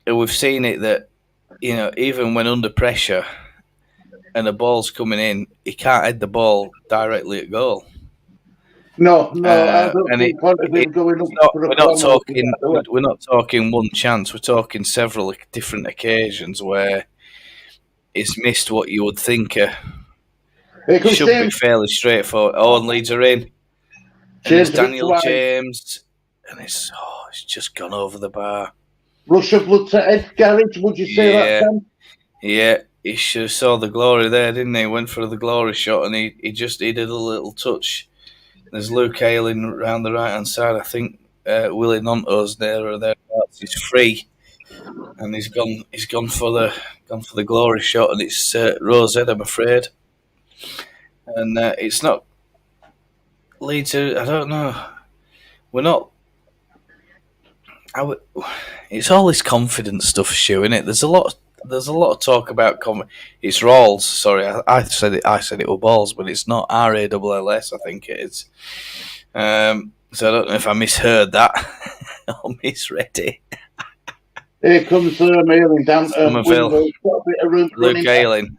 and we've seen it that, even when under pressure and the ball's coming in, he can't head the ball directly at goal. No, I don't think we're not talking one chance. We're talking several different occasions where it's missed what you would think should be fairly straightforward. And Leeds are in. And it's Daniel James, and it's just gone over the bar. Rush of blood to Ed Garage, would you say that, Sam? Yeah. He should have saw the glory there, didn't he? Went for the glory shot, and he did a little touch. There's Luke Ayling around the right hand side. I think Willie Nonto's there or thereabouts. He's free, and he's gone for the glory shot, and it's Rose Ed, I'm afraid. And it's not Leeds. I don't know. We're not. It's all this confidence stuff, Stu, isn't it? There's a lot of talk about it's Rawls. Sorry, I said it were Balls, but it's not RALLS. I think it is. So I don't know if I misheard that or misread it. Here comes Ayling down. Luke Ayling.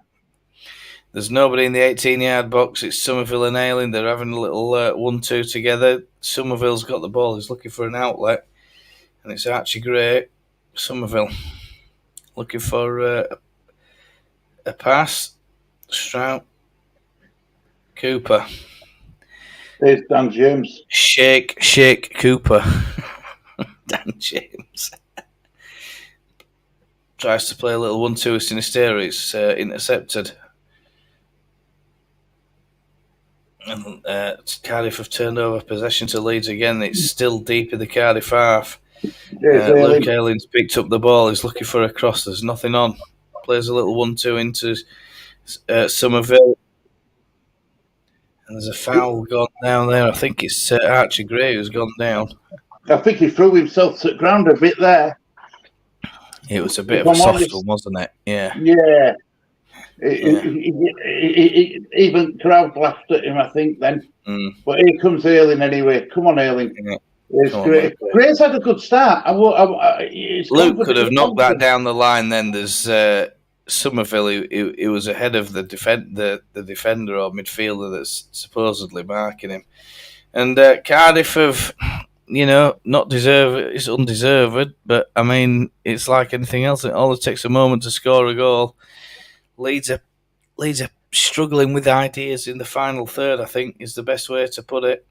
There's nobody in the 18-yard box. It's Somerville and Ayling. They're having a little 1-2 together. Somerville's got the ball. He's looking for an outlet, and it's Archie Gray. Somerville. looking for a pass. Strout. Cooper. There's Dan James. Shake Cooper. Dan James. Tries to play a little 1-2 with Sinisterra. It's intercepted. And Cardiff have turned over possession to Leeds again. It's still deep in the Cardiff half. Luke Ayling's picked up the ball. He's looking for a cross. There's nothing on. Plays a little 1-2 into Somerville. And there's a foul gone down there. I think it's Archie Gray who's gone down. I think he threw himself to the ground a bit there. It was a bit of a soft one, wasn't it? Yeah. Yeah. Even crowd laughed at him, I think, then. But here comes Ayling anyway. Come on, Ayling. Yeah. It's great. Gray's had a good start. Luke could have knocked that down the line then. There's Somerville, he was ahead of the defender or midfielder that's supposedly marking him. And Cardiff have, not deserve it. It's undeserved, but I mean, it's like anything else. It all takes a moment to score a goal. Leeds are struggling with ideas in the final third, I think, is the best way to put it.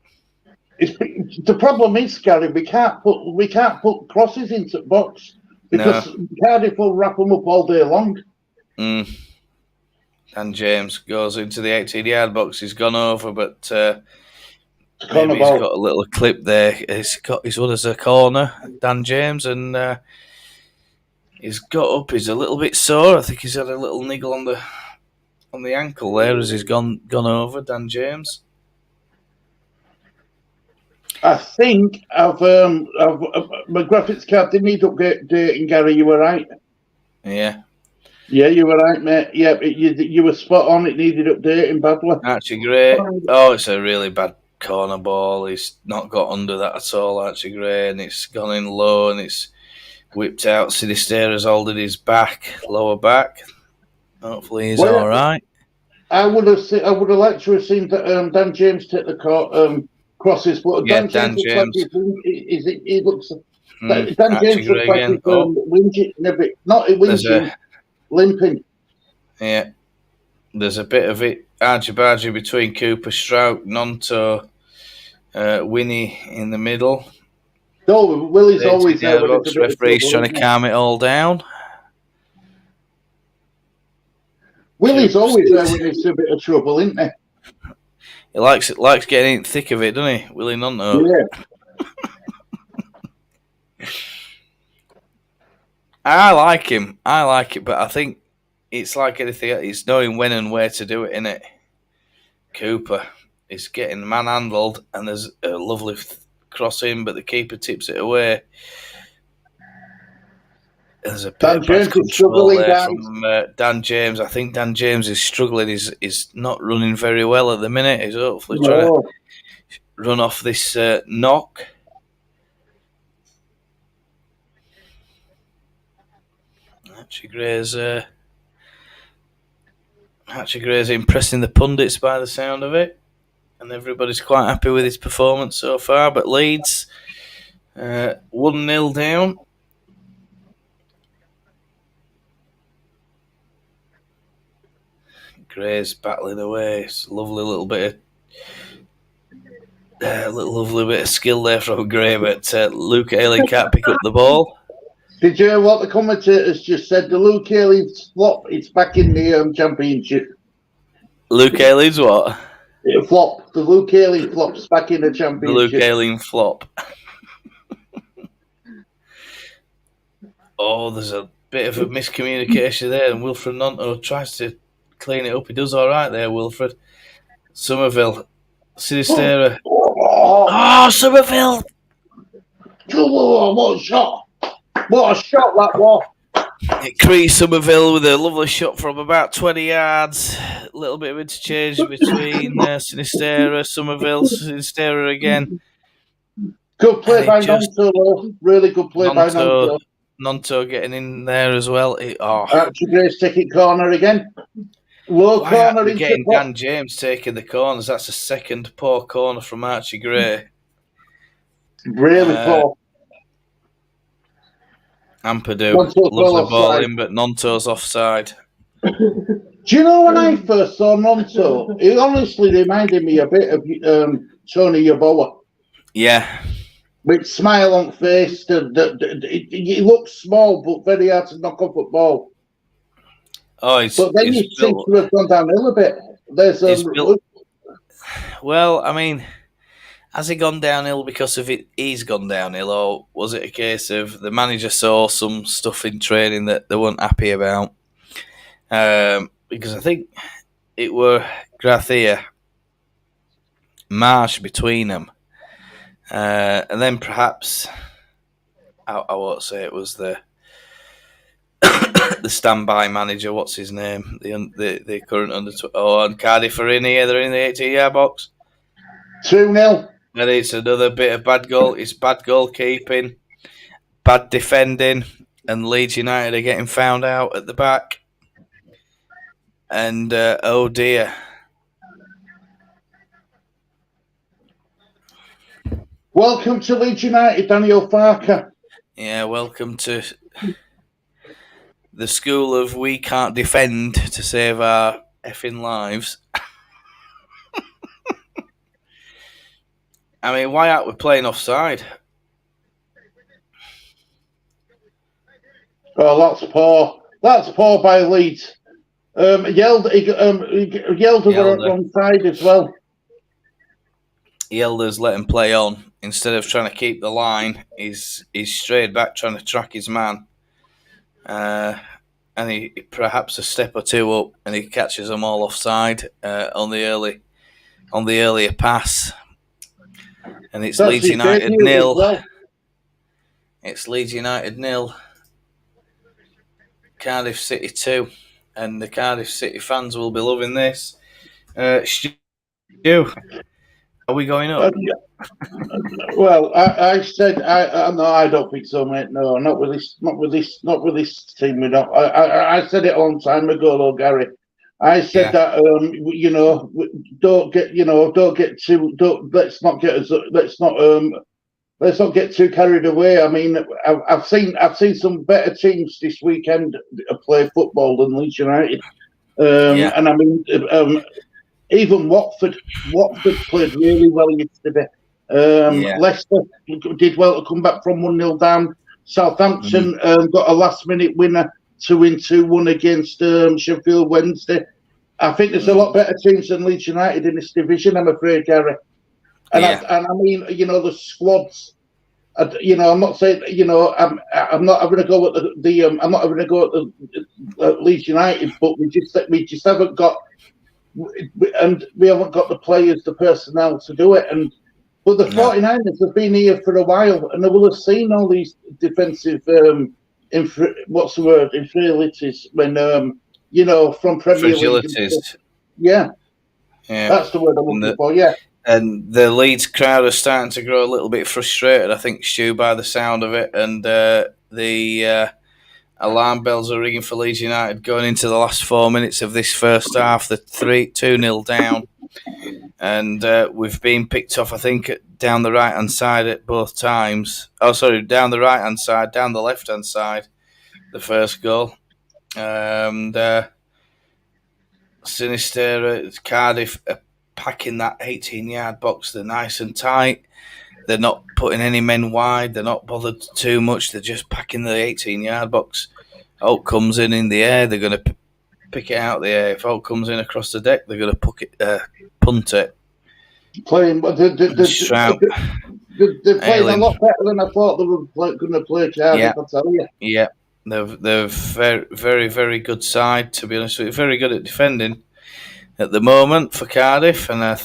The problem is, Gary, we can't put crosses into the box because Cardiff will wrap them up all day long. And James goes into the 18-yard box. He's gone over, but maybe he's got a little clip there. He's won as a corner, Dan James, and he's got up. He's a little bit sore. I think he's had a little niggle on the ankle there as he's gone over, Dan James. I think my graphics card didn't need updating, Gary. You were right. Yeah. Yeah, you were right, mate. Yeah, you were spot on. It needed updating badly. Archie Gray. Oh, it's a really bad corner ball. He's not got under that at all, Archie Gray, and it's gone in low and it's whipped out. Sinisterra's holding his lower back. Hopefully he's all right. I would have liked to have seen Dan James take the crosses, but Dan James looks like Dan James looks like he's whinging a bit, not whinging, limping. Yeah, there's a bit of it argy-bargy between Cooper, Strout, Nonto, Winnie in the middle. No, Willie's always there. Referee's trying to calm it all down. Willie's always there when it's a bit of trouble, isn't he? He likes getting in the thick of it, doesn't he, Willie Nonto? Yeah. I like him. But I think it's like anything else. It's knowing when and where to do it, innit? Cooper is getting manhandled, and there's a lovely cross in, but the keeper tips it away. There's a bit of bad control there from Dan James. I think Dan James is struggling. He's not running very well at the minute. He's hopefully trying to run off this knock. Archie Gray's impressing the pundits by the sound of it, and everybody's quite happy with his performance so far. But Leeds 1-0 down. Gray's battling away. It's a lovely little bit of skill there from Gray, but Luke Ayling can't pick up the ball. Did you hear what the commentators just said? The Luke Ayling flop, it's back in the championship. Luke Ayling's what? Flop. The Luke Ayling flop's back in the championship. The Luke Ayling flop. Oh, there's a bit of a miscommunication there, and Wilfred Nonto tries to clean it up. He does all right there, Wilfred. Somerville. Sinisterra. Oh, Somerville! Oh, what a shot! What a shot that was! It creased Somerville with a lovely shot from about 20 yards. A little bit of interchange between Sinisterra, Somerville, Sinisterra again. Good play by Nonto. Really good play by Nonto. Nonto getting in there as well. Archie Gray's taking corner again. Low corner into getting Dan James taking the corners. That's a second poor corner from Archie Gray. Really poor. Ampadu Ronto's loves well the ball offside. in, but Nonto's offside. Do you know when I first saw Ronto, he honestly reminded me a bit of Tony Yeboah. Yeah. With smile on face. He looks small, but very hard to knock off a ball. Oh, But then he seems to have gone downhill a bit. There's well, I mean, has he gone downhill because of it? He's gone downhill, or was it a case of the manager saw some stuff in training that they weren't happy about? Because I think it were Grathia, Marsh between them, and then perhaps I won't say it was the the standby manager. What's his name? The current under and Cardiff are in here. They're in the 18-yard box. 2-0. And it's another bit of bad goal. It's bad goalkeeping, bad defending, and Leeds United are getting found out at the back. And oh dear. Welcome to Leeds United, Daniel Farker. Yeah, welcome to the school of we can't defend to save our effing lives. I mean, why aren't we playing offside? Oh, that's poor. That's poor by Leeds. Yelder were on side as well. Yelder's let him play on. Instead of trying to keep the line, he's strayed back trying to track his man. And he perhaps a step or two up, and he catches them all offside on the earlier pass. And it's Leeds United 0. Well. It's Leeds United 0. Cardiff City 2. And the Cardiff City fans will be loving this. Stu, are we going up? Well, I said no, I don't think so, mate. No, not with this team. We're not. I said it a long time ago, though, Gary. I said that let's not get too carried away. I mean, I've seen some better teams this weekend play football than Leeds United, and I mean, even Watford played really well yesterday. Leicester did well to come back from 1-0 down. Southampton got a last-minute winner to win 2-1 against Sheffield Wednesday. I think there's a lot better teams than Leeds United in this division, I'm afraid, Gary. And I mean, the squads. I'm not saying, I'm not having a go at I'm not having a go at the Leeds United, but we just haven't got, and we haven't got the players, the personnel to do it. But the 49ers have been here for a while, and they will have seen all these defensive inferiorities when from Premier League. Yeah, that's the word I'm looking for. Yeah. And the Leeds crowd are starting to grow a little bit frustrated, I think, Stu, by the sound of it. And the alarm bells are ringing for Leeds United going into the last 4 minutes of this first half. The 2-0 down. And we've been picked off, I think, down the right-hand side at both times. Oh, sorry, down the right-hand side, down the left-hand side, the first goal. And Sinister, Cardiff are packing that 18-yard box. They're nice and tight. They're not putting any men wide. They're not bothered too much. They're just packing the 18-yard box. Oak comes in the air. They're going to pick it out the air. If Oak comes in across the deck, they're going to punt it. Playing, they're playing a lot better than I thought they were going to play. Cardiff, I'll tell you. Yeah, they're very, very, very good side. To be honest with you, very good at defending at the moment for Cardiff. And I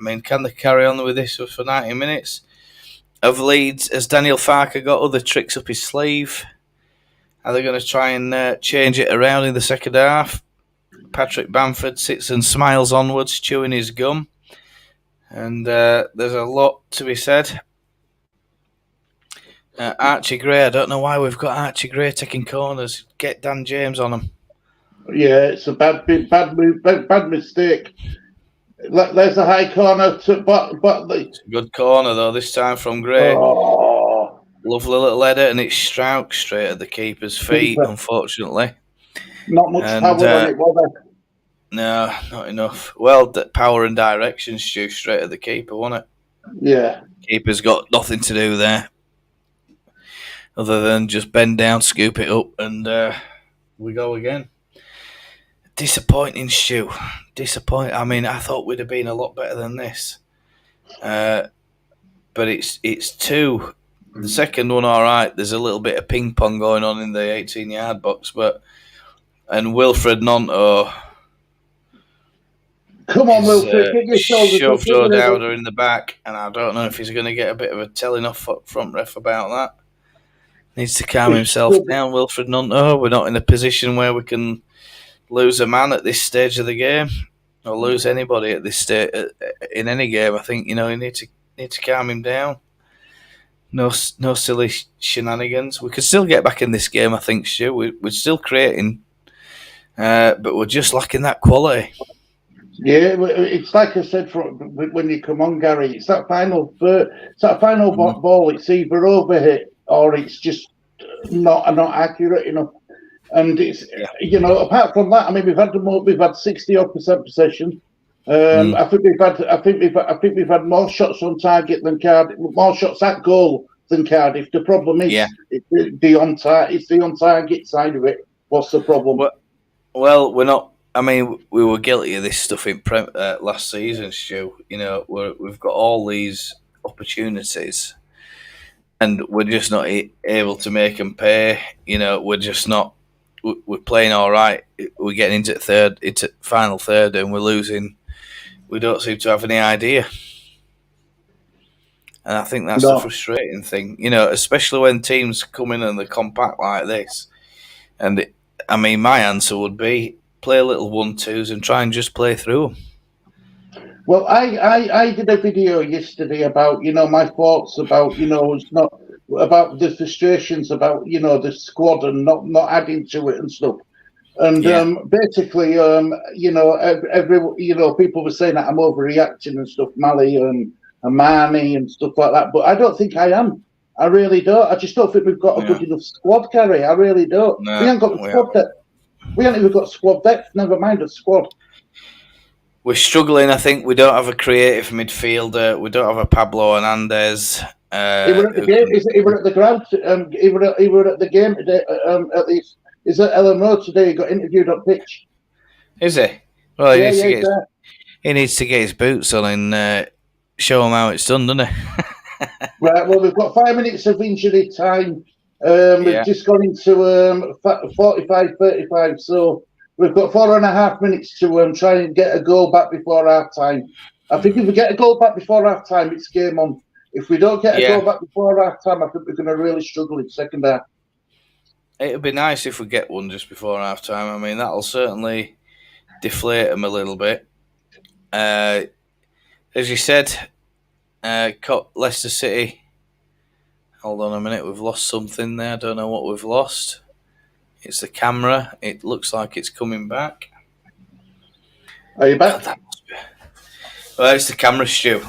mean, can they carry on with this for 90 minutes? Of Leeds, has Daniel Farker got other tricks up his sleeve? Are they going to try and change it around in the second half? Patrick Bamford sits and smiles onwards, chewing his gum. And there's a lot to be said. Archie Gray, I don't know why we've got Archie Gray taking corners. Get Dan James on him. Yeah, it's a bad move, bad mistake. There's a high corner. It's a good corner, though, this time from Gray. Oh, Lovely little header, and it's Strauch straight at the keeper's feet, unfortunately. Not much power on it, was there? No, not enough. Well, power and direction, Stu, straight at the keeper, wasn't it? Yeah. Keeper's got nothing to do there other than just bend down, scoop it up, and we go again. Disappointing, Stu. Disappointing. I mean, I thought we'd have been a lot better than this. But it's two. The second one, all right. There's a little bit of ping pong going on in the 18-yard box, and Wilfred Nonto. Come on, Wilfred, get your shoulders up. Shoved O'Dowda in the back, and I don't know if he's going to get a bit of a telling off front ref about that. Needs to calm himself down, Wilfred Nonto. We're not in a position where we can lose a man at this stage of the game, or lose anybody at this stage in any game. I think you need to calm him down. No silly shenanigans. We could still get back in this game. I think, Stu. We're still creating, but we're just lacking that quality. Yeah, it's like I said when you come on, Gary. It's that final ball. It's either overhit or it's just not accurate enough. And it's apart from that, I mean, we've had 60% possession. I think we've had more shots on target than Cardiff, more shots at goal than Cardiff. The problem is it's the on target side of it. What's the problem? Well, we're not. I mean, we were guilty of this stuff in last season, Stu. We've got all these opportunities, and we're just not able to make them pay. We're just not. We're playing all right. We're getting into final third, and we're losing. We don't seem to have any idea, and I think that's the frustrating thing. Especially when teams come in and they're compact like this. And my answer would be play a little 1-2s and try and just play through them. Well, I did a video yesterday about my thoughts about it's not about the frustrations about the squad and not adding to it and stuff. And basically, people were saying that I'm overreacting and stuff, Mali and Marnie and stuff like that. But I don't think I am. I really don't. I just don't think we've got a good enough squad, Gary. I really don't. No, we haven't got the squad depth. We haven't even got squad depth. Never mind a squad. We're struggling. I think we don't have a creative midfielder. We don't have a Pablo Hernandez. He were at the game. He were at the ground. He were at the game today. At least, is at Ellen Road today. He got interviewed on pitch. Is he? Well, he needs to get his boots on and show him how it's done, doesn't he? Right. Well, we've got 5 minutes of injury time. We've just gone into 45-35. So we've got 4.5 minutes to try and get a goal back before half time. I think if we get a goal back before half time, it's game on. If we don't get a goal back before half time, I think we're going to really struggle in second half. It would be nice if we get one just before half time. I mean, that'll certainly deflate them a little bit. As you said, Leicester City. Hold on a minute, we've lost something there. I don't know what we've lost. It's the camera. It looks like it's coming back. Are you back? Well, it's the camera, Stu.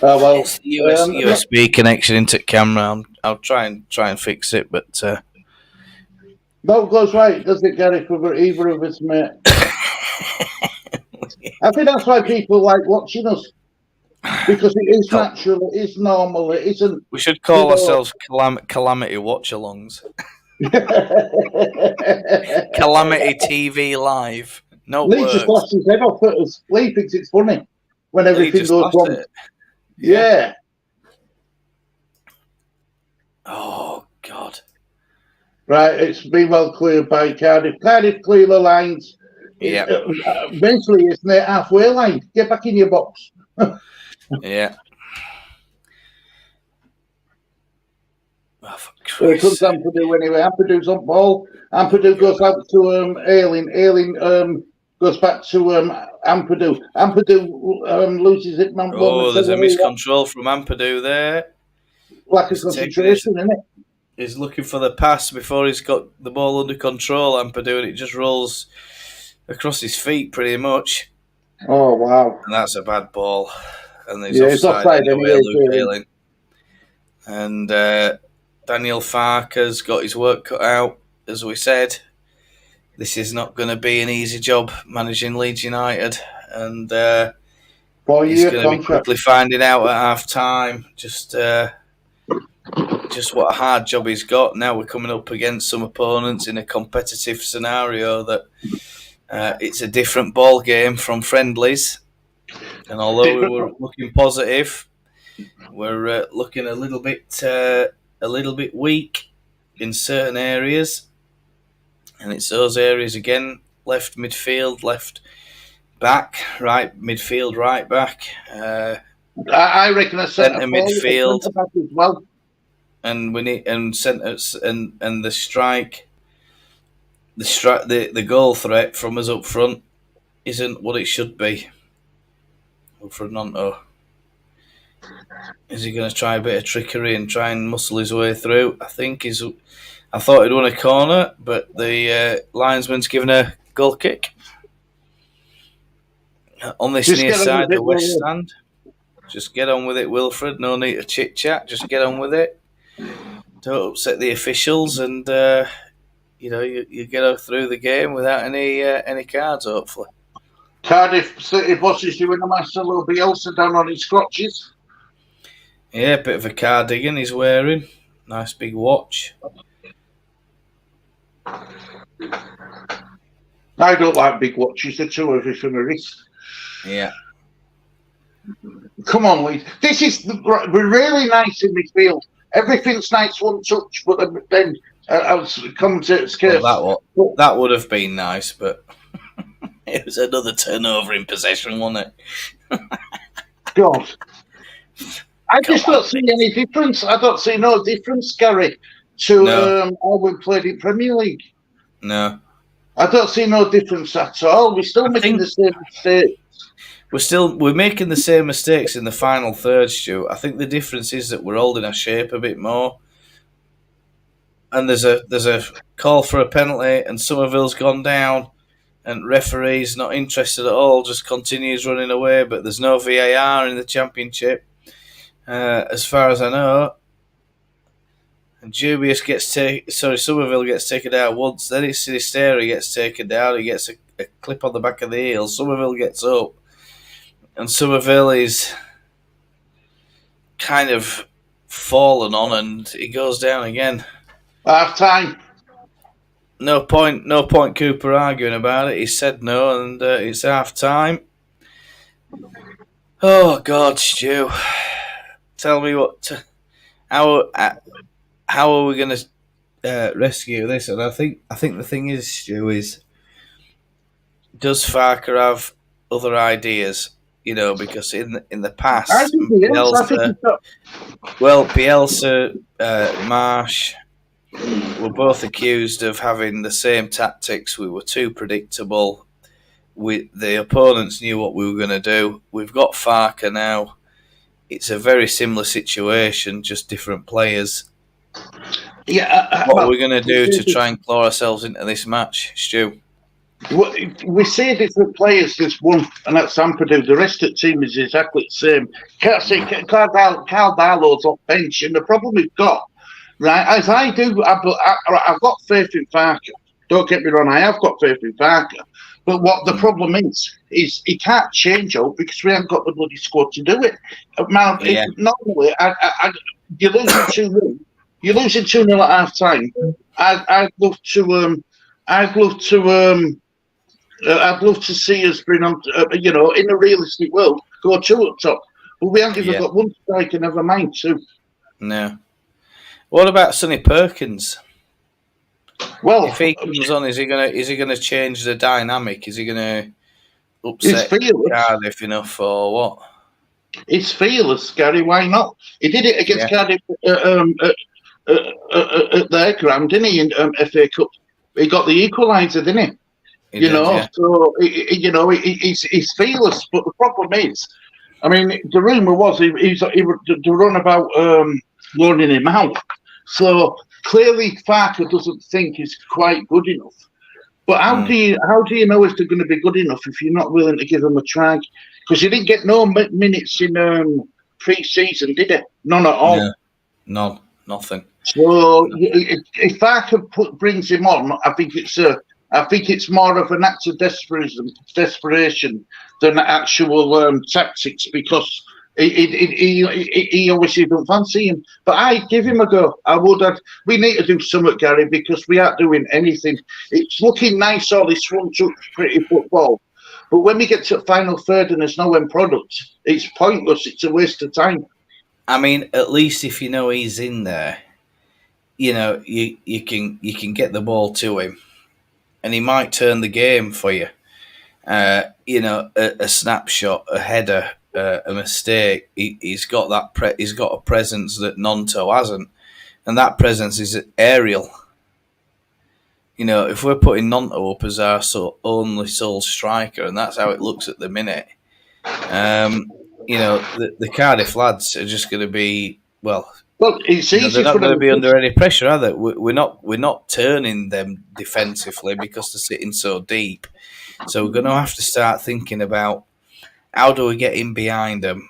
Oh well, it's the USB connection into the camera. I'll try and fix it, but no goes right, does it, Gary? For either of us, mate. I think that's why people like watching us. Because it is natural, it is normal, it isn't. We should call ourselves Calamity Watch Alongs. Calamity TV Live. No Lee just lost his head off at us. Lee thinks it's funny when everything goes wrong. Yeah. Oh, God. Right, it's been well cleared by Cardiff. Cardiff clear the lines. Yeah. Eventually, it's near halfway line. Get back in your box. Yeah. Oh, Here comes Ampadu anyway. Ampadu's on ball. Ampadu goes out to Ayling. Ayling goes back to Ampadu. Ampadu loses it. There's a miscontrol from Ampadu there. Lack of concentration, isn't it? He's looking for the pass before he's got the ball under control, Ampadu, and it just rolls across his feet pretty much. Oh, wow. And that's a bad ball. And there's offside anyway, Luke Ayling. and Daniel Farker's got his work cut out. As we said, this is not going to be an easy job managing Leeds United, and he's 4-year going to be contract. quickly finding out at half time just what a hard job he's got. Now we're coming up against some opponents in a competitive scenario that it's a different ball game from friendlies, and although we were looking positive, we're looking a little bit weak in certain areas, and it's those areas again: left midfield, left back, right midfield, right back. I reckon a centre midfield back as well. And we need centres and the strike, the goal threat from us up front isn't what it should be. Fernando, is he going to try a bit of trickery and try and muscle his way through? I thought he'd won a corner, but the linesman's given a goal kick on this near side of the west stand. Just get on with it, Wilfred. No need to chit chat. Just get on with it. Don't upset the officials, and you get through the game without any cards. Hopefully, Cardiff City Watch is doing a Marcelo Bielsa down on his crotches. Yeah, a bit of a cardigan he's wearing. Nice big watch. I don't like big watches. They're too heavy for my wrist. Yeah. Come on, Lee. We're really nice in midfield. Everything's nice one touch, but then commentators curse. Well, that would have been nice, but it was another turnover in possession, wasn't it? God. I just don't see any difference. I don't see no difference, Gary, to how we played in Premier League. No. I don't see no difference at all. We're still making the same mistakes. We're making the same mistakes in the final third, Stu. I think the difference is that we're holding our shape a bit more. And there's a call for a penalty, and Somerville's gone down, and referee's not interested at all, just continues running away. But there's no VAR in the Championship, as far as I know. And Somerville gets taken out once. Then it's Sinisterra gets taken down. He gets a clip on the back of the heel. Somerville gets up. And Somerville is kind of fallen on, and he goes down again. Half time. No point Cooper arguing about it. He said no, and it's half time. Oh God, Stu, tell me how are we going to rescue this? And I think the thing is, Stu, is does Farker have other ideas? Because in the past, Bielsa, Marsh were both accused of having the same tactics. We were too predictable. The opponents knew what we were going to do. We've got Farker now. It's a very similar situation, just different players. Yeah. What are we going to do to try and claw ourselves into this match, Stu? We see different players. There's one, and that's Ampadu. The rest of the team is exactly the same. Can't say Carl Darlow's off bench, and the problem we've got, right, as I do, I've got faith in Farker. Don't get me wrong, I have got faith in Farker. But what the problem is he can't change out because we haven't got the bloody squad to do it. Normally, you're losing 2-0. You're losing 2-0 at half time. I'd love to see us bring on, in a realistic world, go 2 up top. But we haven't even got one striker, never mind 2. No. What about Sonny Perkins? Well, if he comes on, is he gonna change the dynamic? Is he gonna upset Cardiff enough or what? It's fearless, Gary. Why not? He did it against Cardiff at their ground, didn't he? In FA Cup, he got the equaliser, didn't he? So he's fearless. But the problem is, I mean, the rumour was he would run about loaning him out. So clearly, Farker doesn't think he's quite good enough. But how do you know if they're going to be good enough if you're not willing to give them a try? Because he didn't get no minutes in pre-season, did he? None at all. None. Nothing. So if I could brings him on, I think it's more of an act of desperation than actual tactics, because he obviously don't fancy him. But I give him a go. I would. We need to do something, Gary, because we aren't doing anything. It's looking nice, all this one-two pretty football, but when we get to the final third and there's no end product, it's pointless. It's a waste of time. I mean, at least if you know he's in there, you know you can get the ball to him, and he might turn the game for you. You know, a snapshot, a header, a mistake. He's got that. He's got a presence that Nonto hasn't, and that presence is aerial. You know, if we're putting Nonto up as our only sole striker, and that's how it looks at the minute, you know, the Cardiff lads are just going to be it's easy. They're not going to be under any pressure, are they? We're not turning them defensively because they're sitting so deep. So we're going to have to start thinking about how do we get in behind them?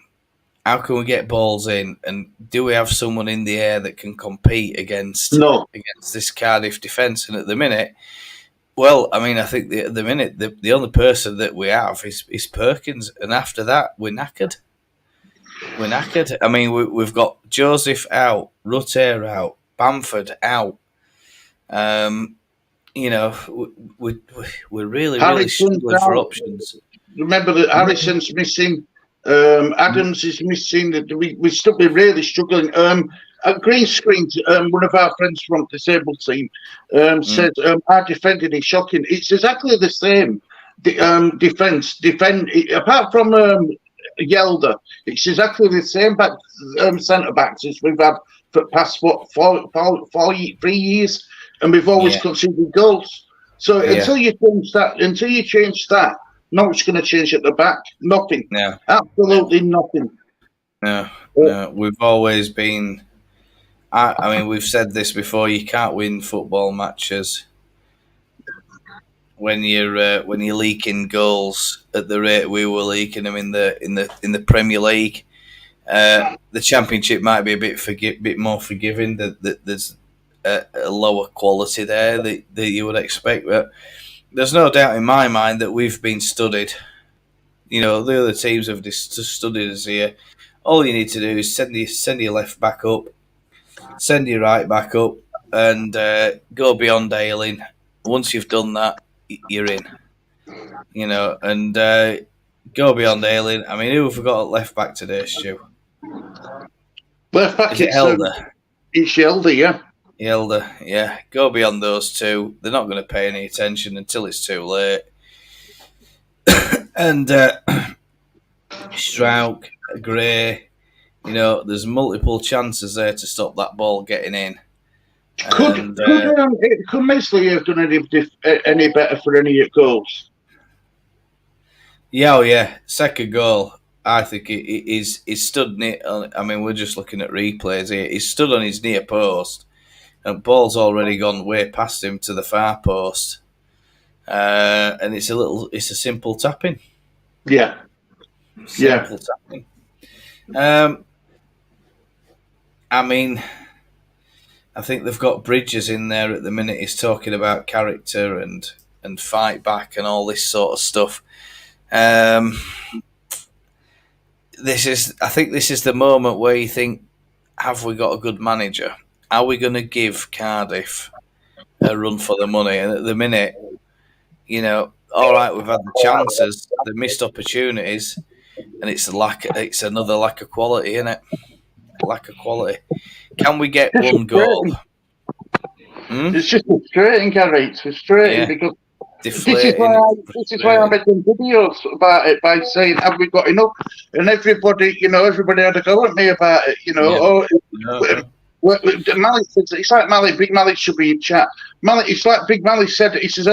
How can we get balls in? And do we have someone in the air that can compete against this Cardiff defence? And at the minute, well, I mean, I think at the minute the only person that we have is Perkins, and after that we're knackered. We're knackered. I mean, we've got Joseph out, Rutter out, Bamford out. You know, we're really struggling for options. Remember that Harrison's missing. Adams is missing. We're still really struggling. Green Screen, one of our friends from the disabled team, said our defending is shocking. It's exactly the same defence. Apart from Yelder, it's exactly the same centre backs as we've had for the past 3 years, and we've always conceded goals. So until you change that, nothing's going to change at the back. Nothing. No. Absolutely nothing. No. We've always been. I mean, we've said this before. You can't win football matches when you're leaking goals at the rate we were leaking them in the Premier League. The Championship might be a bit more forgiving. There's a lower quality there that you would expect, but there's no doubt in my mind that we've been studied. You know, the other teams have studied us here. All you need to do is send your left back up, send your right back up, and go beyond Ayling. Once you've done that, you're in. You know, and go beyond Ayling. I mean, who have we got at left back today, Stu? Left back is it Elder? It's Elder, yeah. Elder, yeah. Go beyond those two. They're not going to pay any attention until it's too late. And Strauch, Gray, you know, there's multiple chances there to stop that ball getting in. Could Mesley have done any better for any goals? Yeah. Second goal, I think he's stood near. I mean, we're just looking at replays here. He's stood on his near post, and ball's already gone way past him to the far post. And it's a simple tapping. Yeah. Simple tapping. I mean, I think they've got Bridges in there at the minute. He's talking about character and fight back and all this sort of stuff. I think this is the moment where you think, have we got a good manager? Are we going to give Cardiff a run for the money? And at the minute, you know, all right, we've had the chances, the missed opportunities, and it's another lack of quality, isn't it? Lack of quality. Can we get one goal? It's just frustrating, Gary. It's frustrating because this is why I'm making videos about it, by saying, have we got enough? And everybody had a go at me about it. You know, Malik says, it's like Big Malik should be in chat. It's like Big Malik said. He said,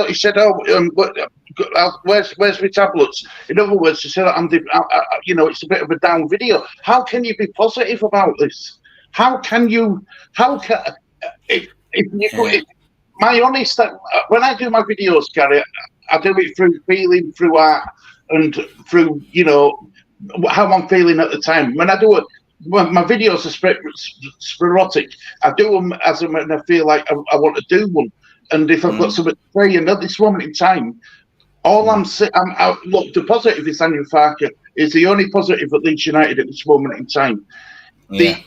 where's my tablets? In other words, he said, it's a bit of a down video. How can you be positive about this? My honest, when I do my videos, Gary, I do it through feeling, through art, and through, how I'm feeling at the time. When I do well, my videos are sporadic. I do them as and when I feel like I want to do one, and if I've got something to say. And at this moment in time, all I'm out. Look, the positive is Daniel Farker is the only positive at Leeds United at this moment in time. Yeah.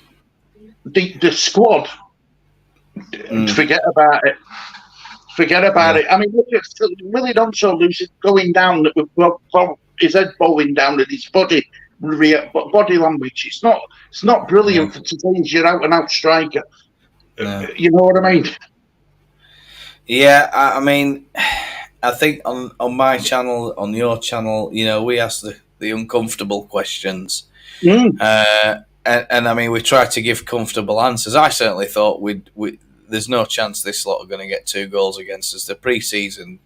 The squad, forget about it. Forget about it. I mean, look at Willie Donso losing, going down with his head bowing down and his body language. It's not brilliant for today's you're out and out striker. No. You know what I mean? Yeah, I mean, I think on my channel, on your channel, you know, we ask the uncomfortable questions. And I mean, we try to give comfortable answers. I certainly thought there's no chance this lot are going to get 2 goals against us. The pre-season,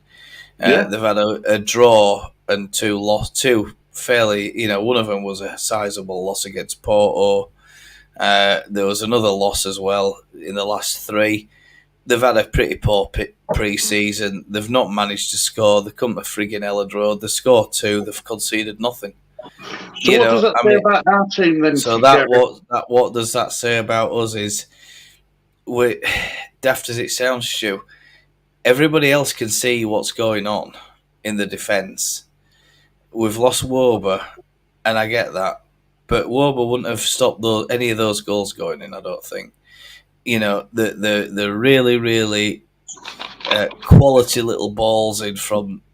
they've had a draw and 2 fairly, you know, one of them was a sizable loss against Porto. There was another loss as well in the last 3. They've had a pretty poor pre-season. They've not managed to score. They come to frigging Ellard Road. They scored 2. They've conceded nothing. So what does that say about our team then? So what does that say about us is, we, daft as it sounds, Stu, everybody else can see what's going on in the defence. We've lost Wober, and I get that, but Wober wouldn't have stopped any of those goals going in, I don't think. You know, the really, really quality little balls in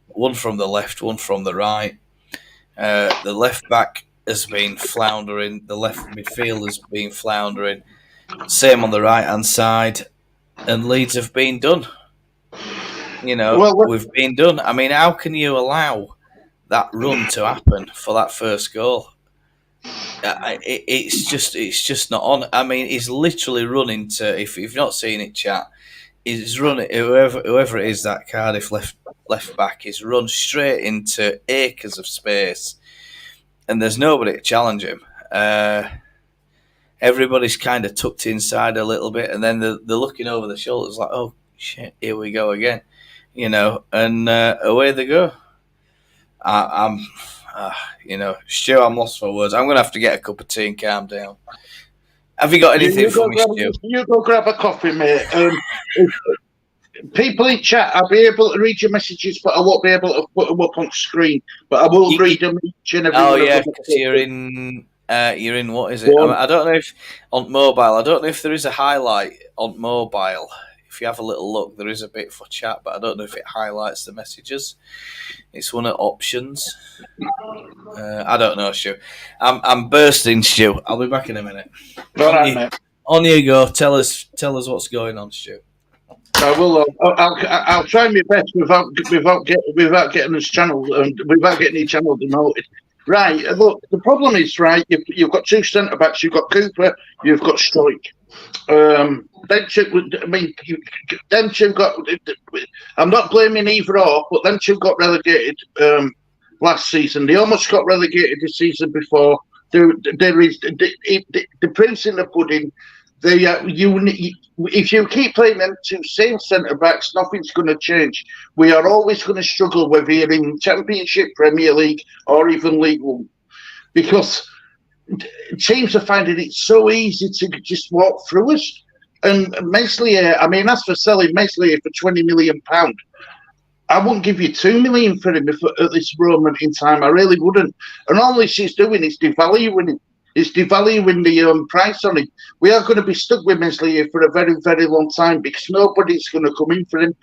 one from the left, one from the right. The left back has been floundering. The left midfield has been floundering. Same on the right hand side, and Leeds have been done. You know, we've been done. I mean, how can you allow that run to happen for that first goal? It's just not on. I mean, he's literally running to. If you've not seen it, chat, he's running. Whoever it is, that Cardiff left back is run straight into acres of space, and there's nobody to challenge him. Everybody's kind of tucked inside a little bit, and then they're looking over the shoulders like, "Oh shit, here we go again," you know, and away they go. You know, Stu, I'm lost for words. I'm going to have to get a cup of tea and calm down. Have you got anything for me, Stu? You go grab a coffee, mate. People in chat, I'll be able to read your messages, but I won't be able to put them up on screen. But I will read them each and every one. Oh, yeah, because you're in, what is it? I don't know if, on mobile, I don't know if there is a highlight on mobile. If you have a little look, there is a bit for chat, but I don't know if it highlights the messages. It's one of options. I don't know, Stu. I'm bursting, Stu. I'll be back in a minute. All right, mate. On you go. Tell us what's going on, Stu. I will. I'll try my best without getting this channel without getting the channel demoted. Right. Look, the problem is, right. You've got 2 centre backs. You've got Cooper. You've got Stoic. Them two got. I'm not blaming either or, but them 2 got relegated last season. They almost got relegated the season before. There is the prince in the pudding. If you keep playing them 2 same centre backs, nothing's going to change. We are always going to struggle whether you're in Championship, Premier League, or even League One, because teams are finding it so easy to just walk through us. And Meslier, I mean, as for selling Meslier for £20 million, I wouldn't give you £2 million for him at this moment in time. I really wouldn't. And all this is doing is devaluing him. It's devaluing the price on him. We are going to be stuck with Meslier for a very, very long time because nobody's going to come in for him.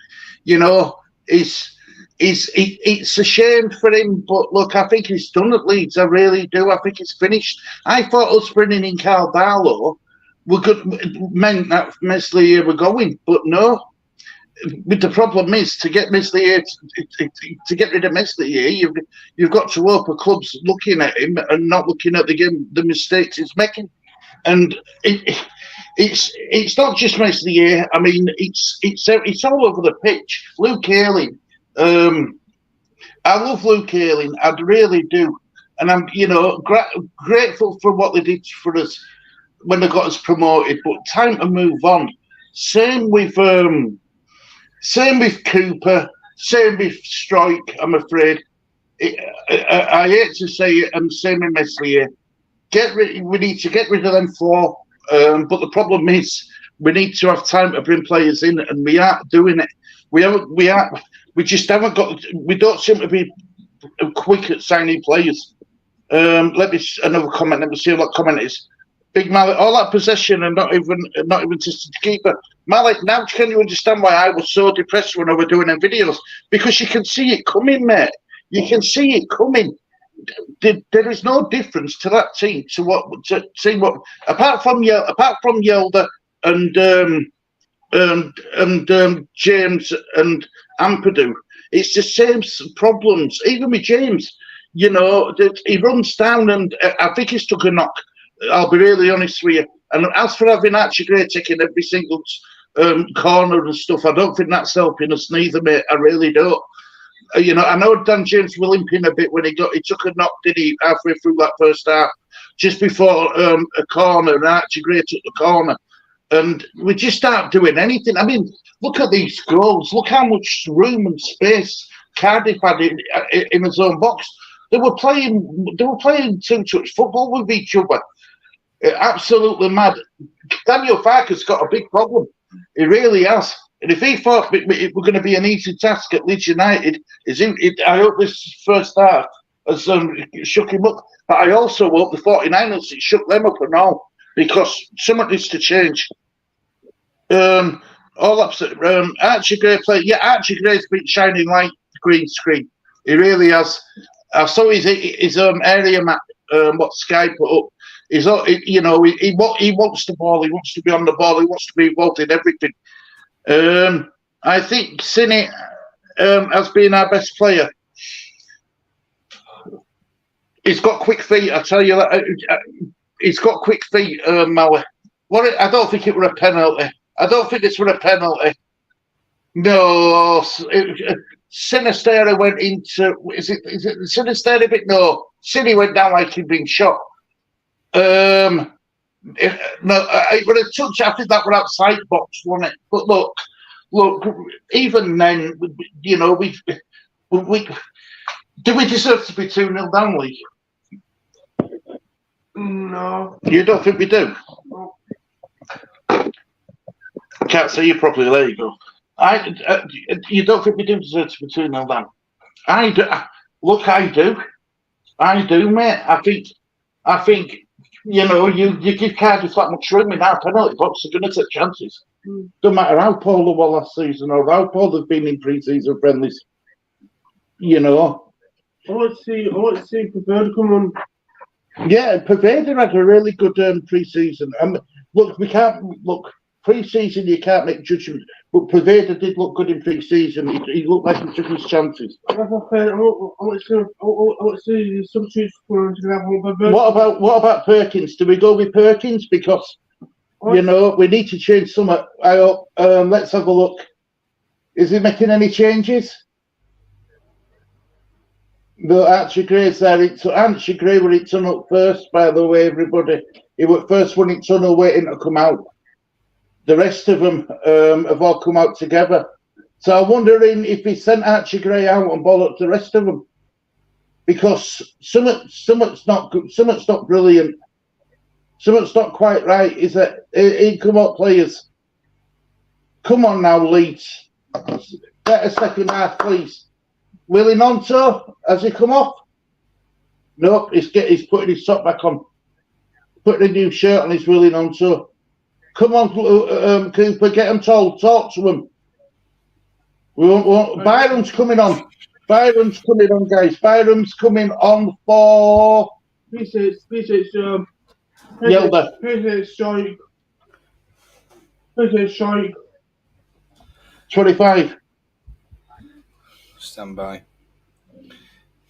You know, it's a shame for him, but look, I think he's done at Leeds. I really do. I think he's finished. I thought us bringing in Carl Darlow meant that Meslier were going, but no. But the problem is to get Meslier to get rid of Meslier, you've got to hope a club's looking at him and not looking at the mistakes he's making. And it's not just Meslier. I mean, it's all over the pitch. Luke Ayling. I love Luke Ayling. I really do, and I'm grateful for what they did for us when they got us promoted. But time to move on. Same with Cooper. Same with Strike. I'm afraid. I hate to say it. And same with Meslier. We need to get rid of them four. But the problem is, we need to have time to bring players in, and we aren't doing it. We haven't. We just haven't got. We don't seem to be quick at signing players. Let me another comment. Let me see what comment is. Big Malik, all that possession and not even just the keeper. Malik, now can you understand why I was so depressed when I was doing them videos? Because you can see it coming, mate. You can see it coming. There is no difference to that team apart from Yelder and James and Ampadu. It's the same problems. Even with James, he runs down, and I think he's took a knock. I'll be really honest with you. And as for having Archie Gray taking every single corner and stuff, I don't think that's helping us neither, mate. I really don't. I know Dan James was limping a bit when he took a knock, did he, halfway through that first half, just before a corner, and Archie Gray took the corner. And we just aren't doing anything. I mean, look at these goals. Look how much room and space Cardiff had in his own box. They were playing two-touch football with each other. Absolutely mad. Daniel Farker's got a big problem. He really has. And if he thought it was going to be an easy task at Leeds United, I hope this first half has shook him up. But I also hope the 49ers shook them up and all, because something needs to change. All upset. Archie Gray played. Yeah, Archie Gray's been shining like green screen. He really has. I saw his area map. What Sky put up. He wants the ball. He wants to be on the ball. He wants to be involved in everything. I think Cine has been our best player. He's got quick feet. I tell you that. He's got quick feet, Mally. I don't think it was a penalty. I don't think this was a penalty. No, Sinistera went into. Is it Sinistera bit? No, Cine went down like he'd been shot. It would have touched. I think that was outside box, wasn't it? But look. Even then, we do we deserve to be 2-0 down, Lee? No. You don't think we do? No. Can't see you properly. There you go. You don't think we do deserve to be 2-0 down? I do. Look, I do. I do, mate. I think. You give Cardiff that much room in our penalty box, they're going to take chances. Don't matter how poor they were last season or how poor they've been in pre-season friendlies. I want to see Pavard come on. Yeah, Pavard had a really good pre-season. Look, pre-season you can't make judgments, but Pavard did look good in pre-season. He looked like he took his chances. I want to see the substitutes for Pavard. What about Perkins? Do we go with Perkins? Because we need to change some. Let's have a look. Is he making any changes? No, Archie Gray's there. Archie Gray were it tunnel first, by the way, everybody. He was first one in tunnel waiting to come out. The rest of them have all come out together. So I'm wondering if he sent Archie Gray out and bollocked the rest of them. Because something's not good, something's not brilliant. Something's not quite right, is it? Come on, players. Come on now, Leeds. Better second half, please. Willie Nonto, has he come off? Nope, he's putting his sock back on. Putting a new shirt on his Willie Nonto. Come on, Cooper, get him told. Talk to him. Byron's coming on. Byron's coming on, guys. Byron's coming on for... Yelder. Strike. 25. Stand by.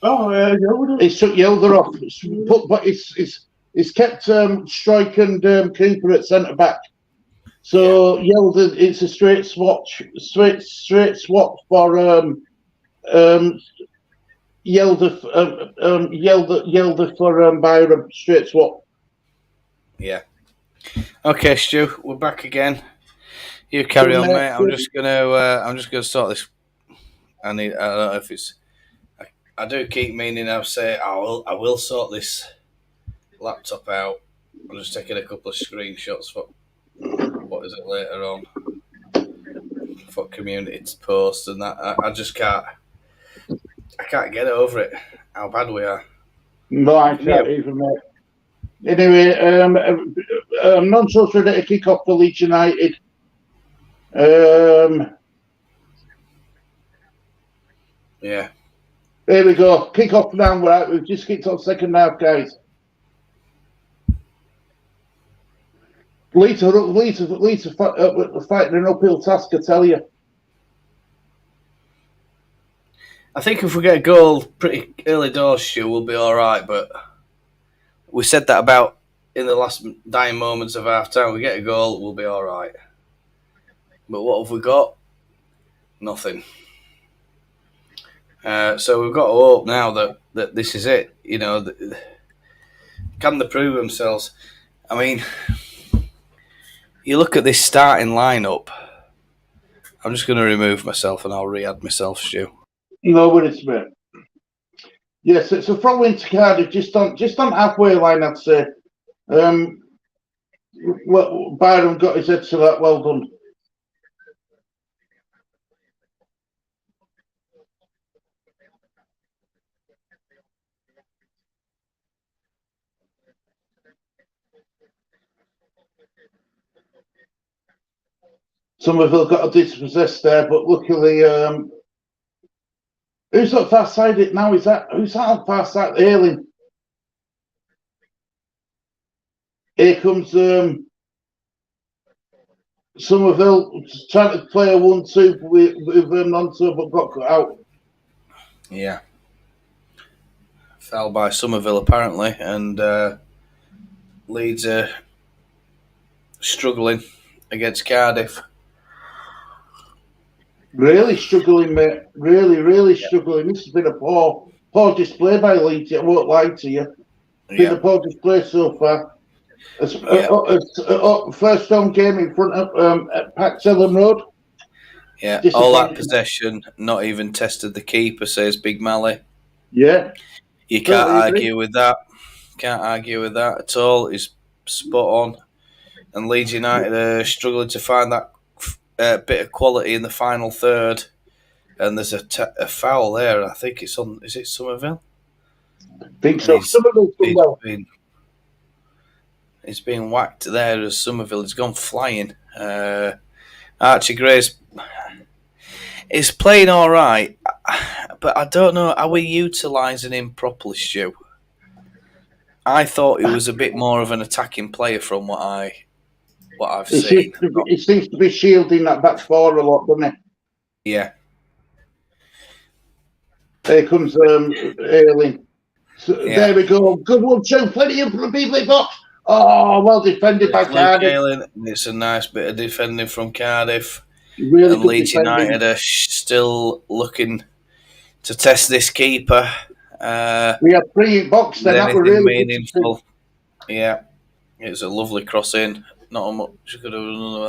Oh, yeah, Yelder. He's took Yelder off. But it's kept Strike and Cooper at centre-back. So Yelder, it's a straight swap for Yelder for Byron. Straight swap. Yeah. Okay, Stu, we're back again. You carry on, mate. I'm just gonna sort this. I don't know if it's. I do keep meaning I'll say I will sort this laptop out. I'm just taking a couple of screenshots for what is it later on for community to post and that. I just can't. I can't get over it. How bad we are. No, I can't even, mate. Anyway, not so sure that a kick off for Leeds United. Yeah. There we go. Kick off now. Right, we've just kicked off second half, guys. Leeds are fighting an uphill task, I tell you. I think if we get a goal pretty early doors, Stu, we'll be all right. But we said that about in the last dying moments of half time. We get a goal, we'll be all right. But what have we got? Nothing. So we've got to hope now that this is it. You know, can they prove themselves? I mean, you look at this starting lineup. I'm just going to remove myself and I'll re-add myself, Stu. No worries, mate. Yes, it's a throw into Cardiff, just on halfway line, I'd say. Well, Byron got his head to that. Well done. Somerville got a dispossessed there, but luckily, who's on far side it now? Who's that on far side? Ailing. Here comes Somerville trying to play a 1-2 with Nonto, but got cut out. Yeah. Fell by Somerville, apparently, and Leeds are struggling against Cardiff. Really struggling, mate. Really struggling. This has been a poor display by Leeds. I won't lie to you. It's been a poor display so far. First home game in front of Paxellum Road. Yeah, all that possession, not even tested the keeper, says Big Mally. Yeah. You can't argue with that. Can't argue with that at all. It's spot on. And Leeds United are struggling to find that bit of quality in the final third. And there's a foul there. I think it's on. Is it Somerville? I think so. Somerville's done well. It's been whacked there as Somerville has gone flying. Archie Gray's is playing all right, but I don't know. Are we utilising him properly, Stu? I thought he was a bit more of an attacking player from what I've seen. He seems to be shielding that back four a lot, doesn't he? Yeah. Here comes Ailing. So, yeah. There we go. Good 1-2. Plenty of people in box. Oh, well defended by Cardiff. It's a nice bit of defending from Cardiff. Really and Leeds United are still looking to test this keeper. We have 3 in box then. That were really meaningful. Yeah, it's a lovely cross in. Not much you could have done with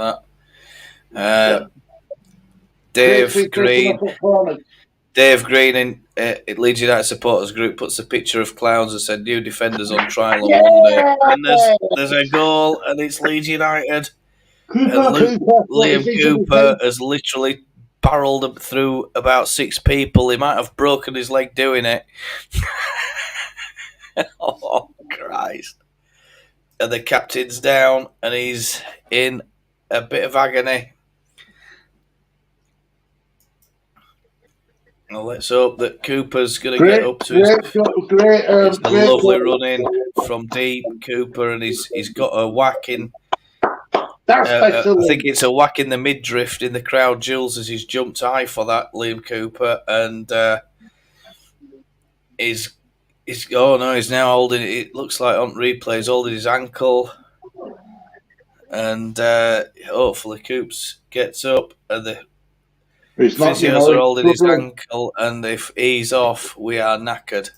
that. Dave Green in Leeds United supporters group puts a picture of clowns and said new defenders on trial on Monday. And there's a goal and it's Leeds United. Liam Cooper has literally barreled through about 6 people. He might have broken his leg doing it. Oh, Christ. And the captain's down and he's in a bit of agony. Well, let's hope that Cooper's going to get up to his... It's a lovely run in from deep, Cooper, and he's got a whack in... I think it's a whack in the midriff in the crowd, Jules, as he's jumped high for that, Liam Cooper, and he's now holding it looks like on replay, he's holding his ankle, and hopefully Coops gets up, and the physios are holding his ankle, and if he's off, we are knackered.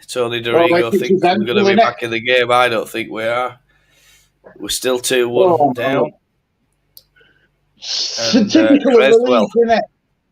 Tony Dorigo thinks we're going to be back in the game. I don't think we are. We're still 2-1 down. And, typical of the Leeds, isn't it?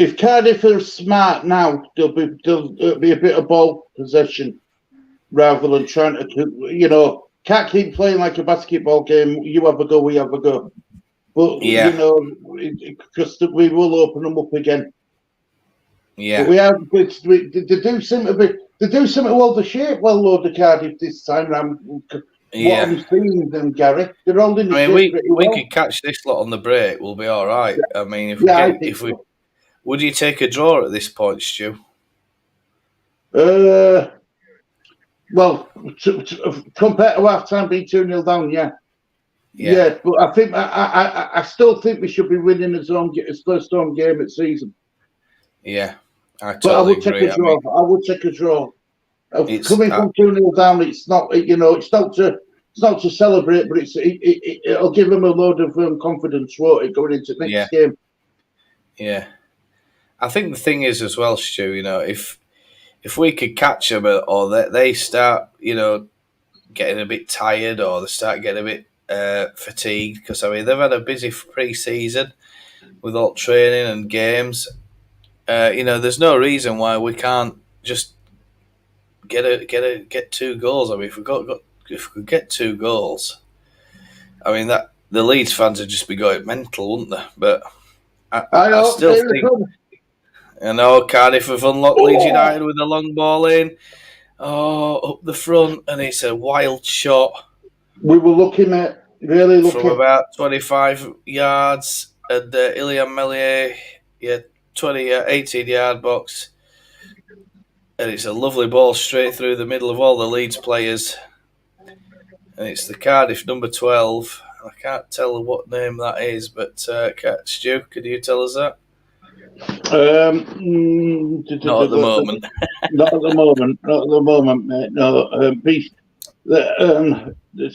if Cardiff are smart now, there'll be a bit of ball possession rather than trying to, can't keep playing like a basketball game. You have a go, we have a go. But, because we will open them up again. Yeah. But they do seem to be, they do seem to hold the shape well, Lord of Cardiff this time round. What I'm seeing them, Gary, they're holding the shape pretty well. We could catch this lot on the break. We'll be all right. I mean, would you take a draw at this point, Stu? Well, compared to half time being 2-0 down, yeah. But I think I still think we should be winning his first home game at season. Yeah, I totally agree. I would take a draw. Coming from 2-0 down, it's not to celebrate, but it'll give them a load of confidence, won't it, going into the next game? Yeah, I think the thing is as well, Stu. If we could catch them, or they start, getting a bit tired, or they start getting a bit fatigued, because they've had a busy pre-season with all training and games. There's no reason why we can't just get 2 goals. I mean, if we could get 2 goals, I mean that the Leeds fans would just be going mental, wouldn't they? But I still think. I know Cardiff have unlocked Leeds United with a long ball in, up the front, and it's a wild shot. We were looking at from about 25 yards, and Ilian Melier, 18-yard box, and it's a lovely ball straight through the middle of all the Leeds players, and it's the Cardiff number 12. I can't tell what name that is, but Stu, could you tell us that? Not at the moment. Not at the moment, mate. No, Beast.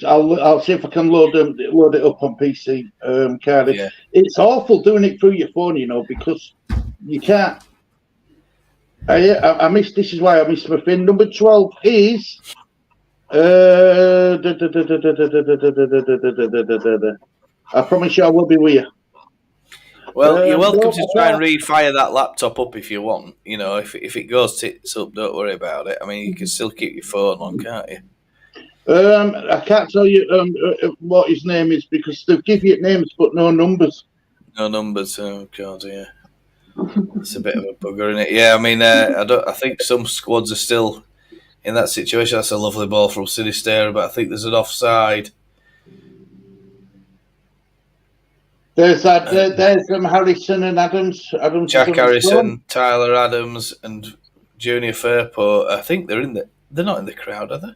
I'll see if I can load it up on PC. Cardiff. Yeah. It's awful doing it through your phone, because you can't. I missed. This is why I missed my thing. Number 12 is. I promise you, I will be with you. Well, you're welcome to try and refire that laptop up if you want. If it goes tits up, don't worry about it. I mean, you can still keep your phone on, can't you? I can't tell you what his name is because they've given you names but no numbers. No numbers. Oh God, yeah. It's a bit of a bugger, isn't it? Yeah, I mean, I think some squads are still in that situation. That's a lovely ball from Sinisterra, but I think there's an offside. There's Harrison and Adams. Jack Harrison, Tyler Adams, and Junior Fairport. I think they're not in the crowd, are they?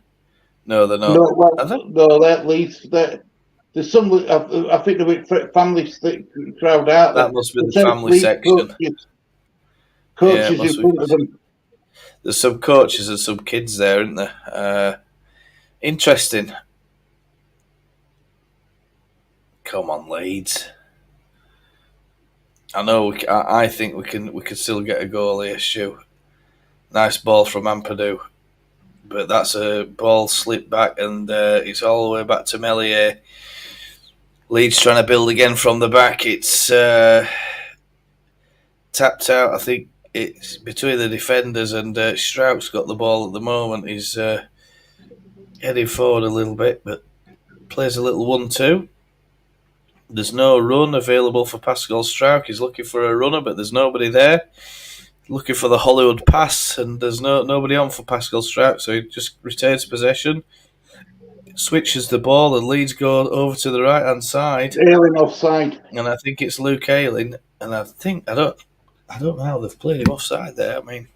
No, they're not. No, that leaves. There's some. I think the family crowd out. That must be the family section. Coaches in front of them. There's some coaches and some kids there, isn't there? Interesting. Come on, Leeds. I know. I think we can still get a goal here, Stu. Nice ball from Ampadu, but that's a ball slipped back, and it's all the way back to Melier. Leeds trying to build again from the back. It's tapped out. I think it's between the defenders, and Strauch's got the ball at the moment. He's heading forward a little bit, but plays a little 1-2. There's no run available for Pascal Strauch. He's looking for a runner, but there's nobody there. Looking for the Hollywood pass, and there's nobody on for Pascal Strauch, so he just retains possession. Switches the ball, and Leeds go over to the right-hand side. Ayling offside. And I think it's Luke Ayling, and I don't know how they've played him offside there. I mean,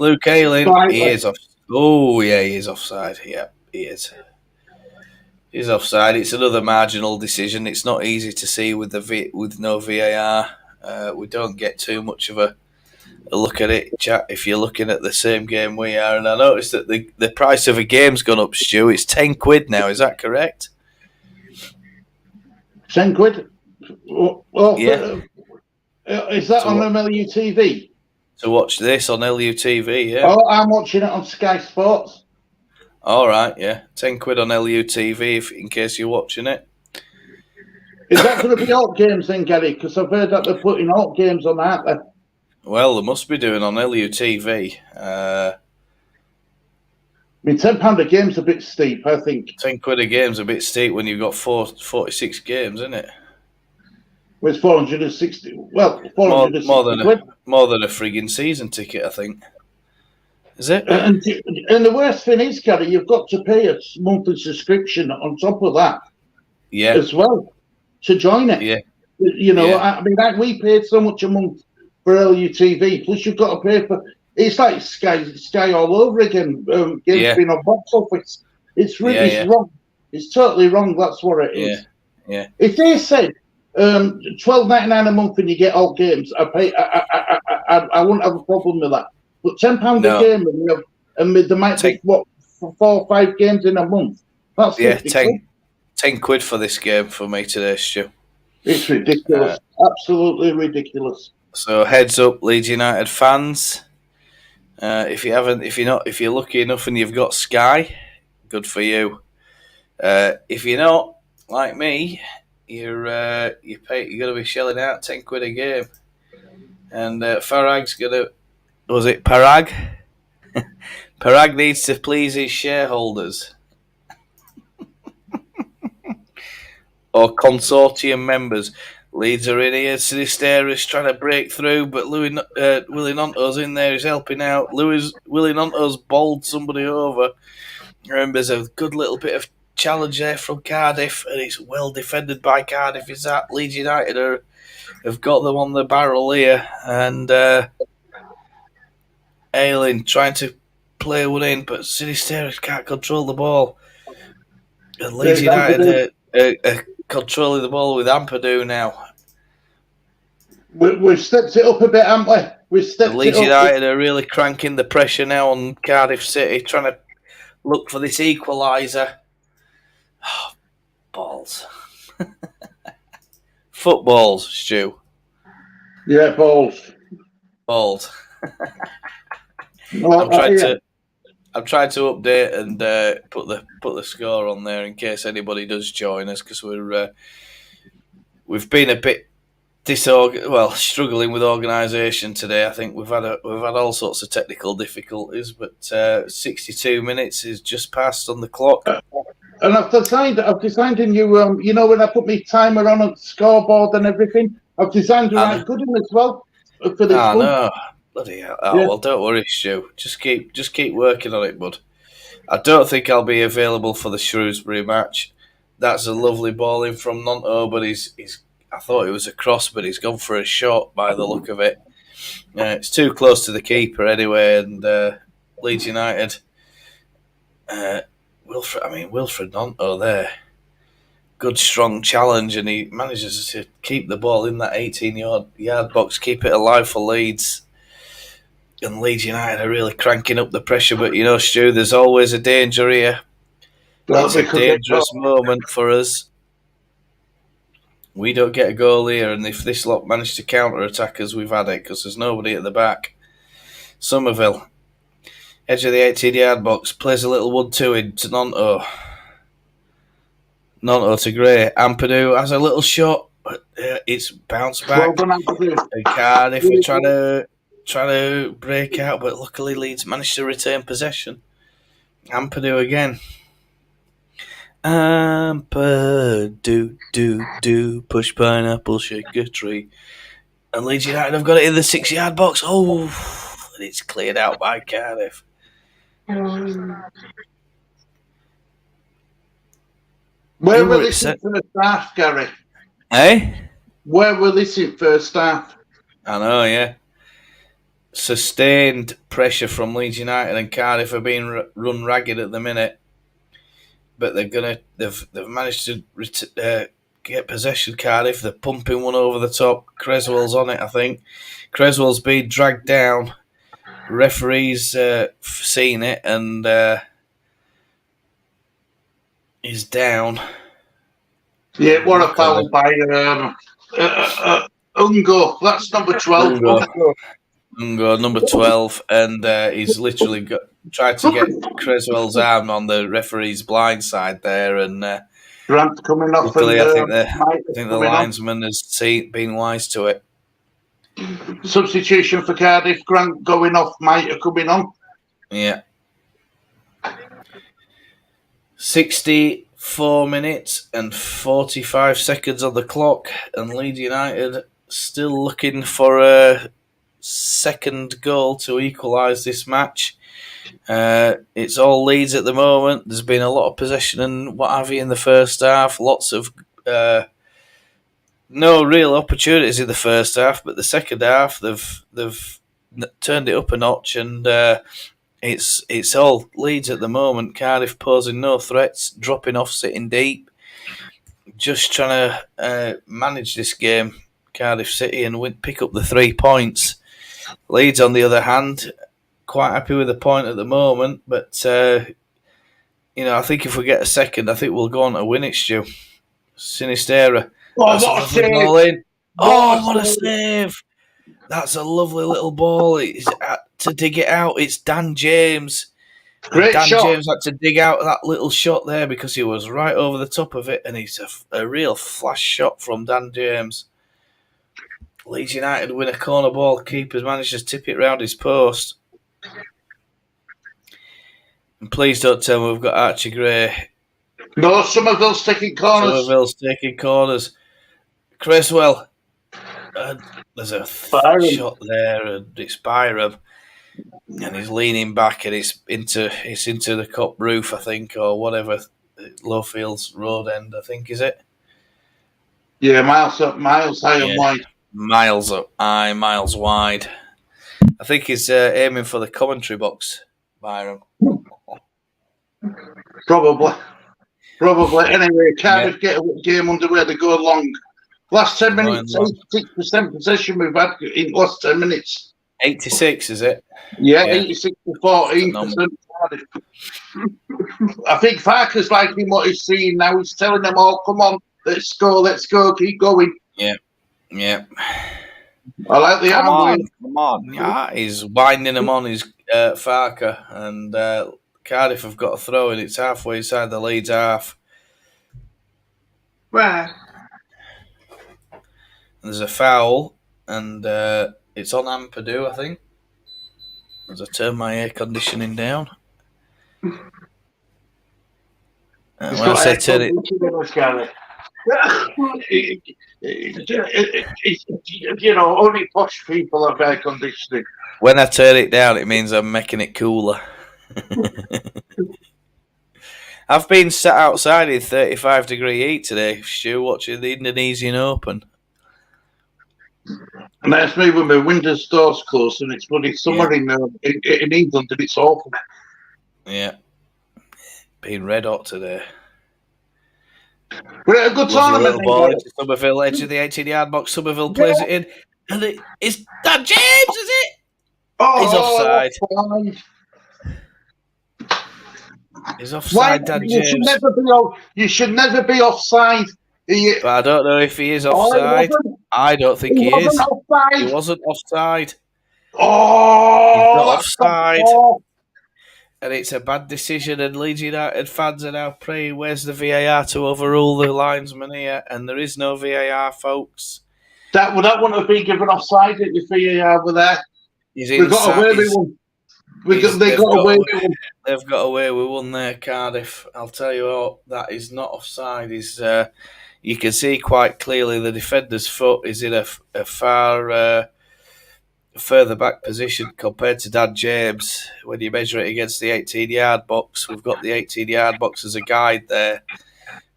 Luke Ayling, he is off. Oh, yeah, he is offside. Yeah, he is. He's offside. It's another marginal decision. It's not easy to see with no VAR. We don't get too much of a look at it, chat, if you're looking at the same game we are. And I noticed that the price of a game's gone up, Stu. It's £10 now. Is that correct? £10? Well, yeah. Is that on LUTV? To watch this on LUTV, yeah. Oh, I'm watching it on Sky Sports. All right, yeah. £10 on LUTV in case you're watching it. Is that going to be alt games then, Gary? Because I've heard that they're putting alt games on, aren't they? Well, they must be doing on LUTV. I mean, £10 a game's a bit steep, I think. £10 a game's a bit steep when you've got 46 games, isn't it? Well, it's 460. Well, 460 more than a frigging season ticket, I think. Is it? And the worst thing is, Gary, you've got to pay a monthly subscription on top of that. Yeah. As well to join it. Yeah. You know, I mean, we paid so much a month for LUTV. Plus, you've got to pay for. It's like Sky all over again. Games being on box office. It's really it's wrong. It's totally wrong. That's what it is. Yeah. If they said $12.99 a month and you get all games, I wouldn't have a problem with that. But £10 a game and there might be 4 or 5 games in a month. That's 10 quid for this game for me today, Stu. It's ridiculous. Absolutely ridiculous. So heads up, Leeds United fans. If you're lucky enough and you've got Sky, good for you. If you're not, like me, you're going to be shelling out £10 a game. And Farag's gonna. Was it Parag? Parag needs to please his shareholders. Or consortium members. Leeds are in here. Sinisterra's trying to break through, but Willie Nonto's in there. He's helping out. Willie Nonto's bowled somebody over. There's a good little bit of challenge there from Cardiff, and it's well defended by Cardiff. Is that Leeds United have got them on the barrel here, and Ayling trying to play one in, but Sinisterra can't control the ball. And Leeds United are controlling the ball with Ampadu now. We've stepped it up a bit, haven't we? Leeds United are really cranking the pressure now on Cardiff City, trying to look for this equaliser. Oh, balls. Footballs, Stu. Yeah, balls. Balls. Well, I'm trying to update and put the score on there in case anybody does join us, because we've been a bit struggling with organisation today. I think we've had all sorts of technical difficulties, but 62 minutes is just passed on the clock. And I've designed a new you know, when I put my timer on the scoreboard and everything, I've designed a right good one as well for this one. No. Bloody hell. Well, don't worry, Stu. Just keep working on it, bud. I don't think I'll be available for the Shrewsbury match. That's a lovely ball in from Nonto, but I thought it was a cross, but he's gone for a shot by the look of it. It's too close to the keeper anyway, and Leeds United. Wilfred Nonto there. Good strong challenge, and he manages to keep the ball in that 18-yard box, keep it alive for Leeds. And Leeds United are really cranking up the pressure, but you know, Stu, there's always a danger here. It's a dangerous moment for us. We don't get a goal here, and if this lot manage to counter-attack us, we've had it, because there's nobody at the back. Somerville, edge of the 18-yard box, plays a little 1-2 into Nonto. Nonto to Gray. Ampadu has a little shot, but it's bounced back. And Cardiff are trying to break out, but luckily Leeds managed to retain possession. Ampadu again. Ampadu, do, push pineapple, shake a tree. And Leeds United have got it in the 6-yard box. Oh, and it's cleared out by Cardiff. Where were this in first half, Gary? Eh? Where were this in first half? I know, yeah. Sustained pressure from Leeds United, and Cardiff are being run ragged at the minute. But they've managed to get possession. Cardiff, they're pumping one over the top. Creswell's on it, I think. Creswell's being dragged down. Referee's seen it, and he's down. Yeah, what a foul by Ungo. That's number 12. Ungo, number 12, and he's literally tried to get Creswell's arm on the referee's blind side there, and Grant coming off, Luckily, and I think Mike the coming on. linesman has been wise to it. Substitution for Cardiff. Grant going off. Mike coming on. Yeah. 64 minutes and 45 seconds on the clock, and Leeds United still looking for a second goal to equalise this match. It's all Leeds at the moment. There's been a lot of possession and what have you in the first half. Lots of no real opportunities in the first half, but the second half they've turned it up a notch, and it's all Leeds at the moment. Cardiff posing no threats, dropping off, sitting deep, just trying to manage this game. Cardiff City and pick up the 3 points. Leeds, on the other hand, quite happy with the point at the moment, but I think if we get a second, I think we'll go on to win it, Stu. Sinistera. Oh, what a save! Ball in. What a save! That's a lovely little ball. To dig it out, it's Dan James. Great Dan shot. James had to dig out that little shot there because he was right over the top of it, and it's a real flash shot from Dan James. Leeds United win a corner ball. Keeper's managed to tip it round his post. And please don't tell me we've got Archie Gray. No, Somerville's taking corners. Somerville's taking corners. Creswell. There's a shot there, and it's Byram. And he's leaning back, and it's into the Cop roof, I think, or whatever. Lowfields Road end, I think, is it? Yeah, miles high and wide. Miles up high, miles wide. I think he's aiming for the commentary box, Byram. Probably. Anyway, Cardiff get a game underway. They go long. Last 10 minutes, 86% possession we've had in the last 10 minutes. 86, is it? Yeah. 86 to 14%. I think Farker's liking what he's seeing now. He's telling them all, come on, let's go, keep going. Yeah. I like the arm. Come on. Yeah, he's winding them on his Farker, and Cardiff have got a throw in. It's halfway inside the Leeds half. Where? There's a foul, and it's on Ampadu, I think. As I turn my air conditioning down. When I say turn it... Only posh people have air conditioning. When I turn it down, it means I'm making it cooler. I've been sat outside in 35-degree heat today, Stu, watching the Indonesian Open. And that's me when my windows doors closed, and it's bloody summer in England, and it's awful. Yeah. Been red hot today. We're at a good tournament. Ball into Somerville, edge of the 18-yard box. Somerville plays it in, and it's Dan James, is it? He's offside. He's offside, Dan James. You should never be offside. But I don't know if he is offside. I don't think he is. Offside. He wasn't offside. He's not offside. And it's a bad decision, and Leeds United fans are now praying, where's the VAR to overrule the linesman here? And there is no VAR, folks. That wouldn't have been given offside if the VAR were there. We got away with one. They got away with one. They've got away with one there, Cardiff. I'll tell you what, that is not offside. You can see quite clearly the defender's foot is in a far further back position compared to Dan James. When you measure it against the 18-yard box, we've got the 18-yard box as a guide there.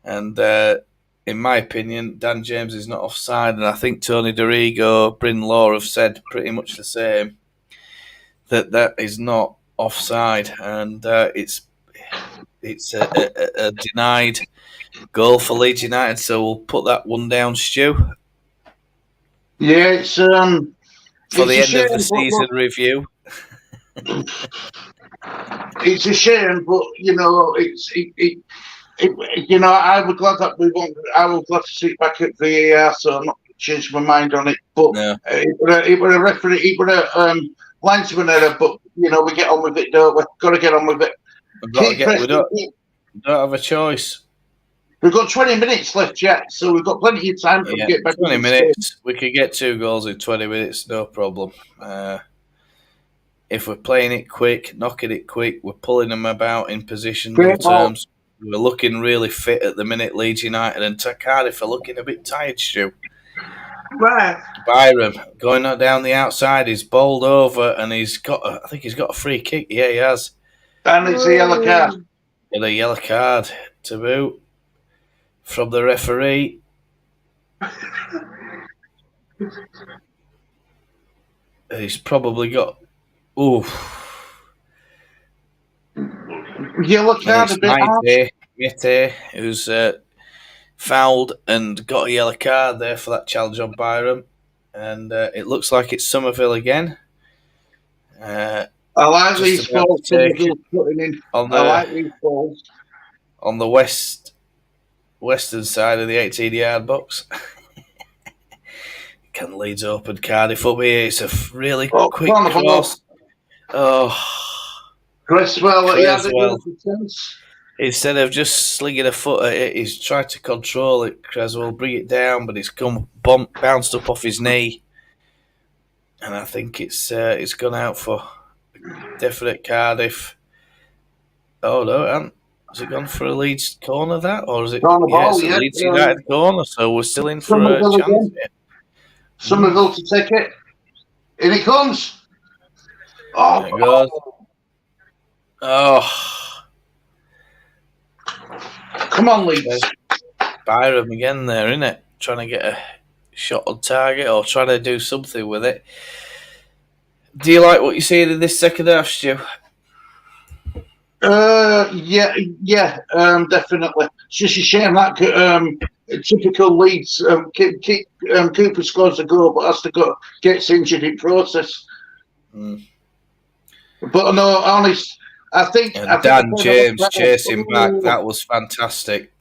And in my opinion, Dan James is not offside. And I think Tony Dorigo, Bryn Law have said pretty much the same, that is not offside. And it's a denied goal for Leeds United, so we'll put that one down, Stu. Yeah, it's for the end of the season review. It's a shame, but I would glad that I would glad to see it back at VAR, so I'm not changed my mind on it. But no. it were a referee, it were a linesman error. But we get on with it, don't we? Got to get on with it. We don't have a choice. We've got 20 minutes left yet, so we've got plenty of time to get back 20 in minutes. We could get 2 goals in 20 minutes, no problem. If we're playing it quick, knocking it quick, we're pulling them about in positional terms. We're looking really fit at the minute, Leeds United, and Cardiff are looking a bit tired, Stu. Right. Byram going down the outside, he's bowled over, and I think he's got a free kick. Yeah, he has. And it's a yellow card. And a yellow card to boot from the referee. He's probably got. Ooh. Yellow card a bit. Mete, who's fouled and got a yellow card there for that challenge on Byram. And it looks like it's Somerville again. I like these balls Somerville's putting in. I like these balls. On the western side of the 18-yard box. Can Leeds open Cardiff up here? It's a really quick cross. Cresswell. Instead of just slinging a foot at it, he's tried to control it. Cresswell bring it down, but it's bounced up off his knee, and I think it's gone out for definite Cardiff. Oh no, has it gone for a Leeds corner? That or is it? It's a Leeds United corner, so we're still in for a chance here. Somerville to take it. In it comes. There it goes. Come on, Leeds. Byram again there, isn't it? Trying to get a shot on target or trying to do something with it. Do you like what you're seeing in this second half, Stu? Yeah, definitely. It's just a shame that typical Leeds Cooper scores a goal, but gets injured in process. But no, honest, I think Dan James chasing back. That was fantastic.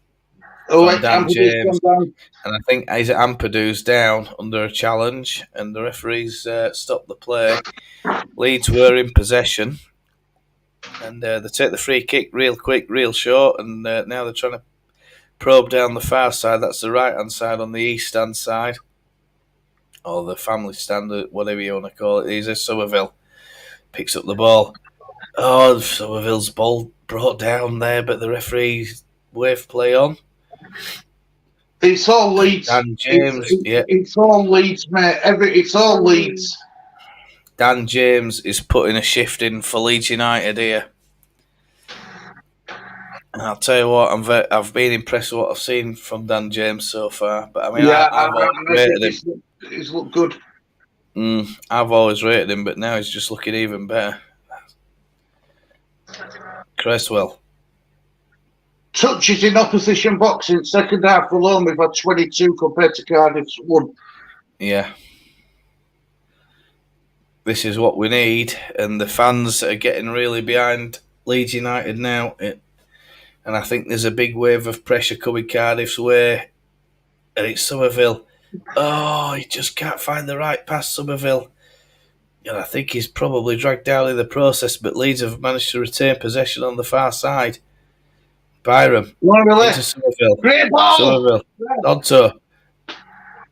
Dan James, and I think Isaac Ampadu's down under a challenge, and the referees stopped the play. Leeds were in possession, and they take the free kick real quick, real short, and now they're trying to probe down the far side. That's the right-hand side on the east-hand side, or the family stand, whatever you want to call it. He's a Somerville. Picks up the ball. Somerville's ball brought down there, but the referee wave play on. It's all Leeds. Dan James, it's all Leeds, mate. It's all Leeds. Dan James is putting a shift in for Leeds United here. And I'll tell you what, I've been impressed with what I've seen from Dan James so far. But I mean, I've always rated him. He's looked good. I've always rated him, but now he's just looking even better. Cresswell. Touches in opposition box in second half alone, we've had 22 compared to Cardiff's 1. Yeah. This is what we need, and the fans are getting really behind Leeds United now. And I think there's a big wave of pressure coming Cardiff's way. And it's Somerville. He just can't find the right pass, Somerville. And I think he's probably dragged down in the process, but Leeds have managed to retain possession on the far side. Byram into Somerville. Great ball! Somerville. Donto.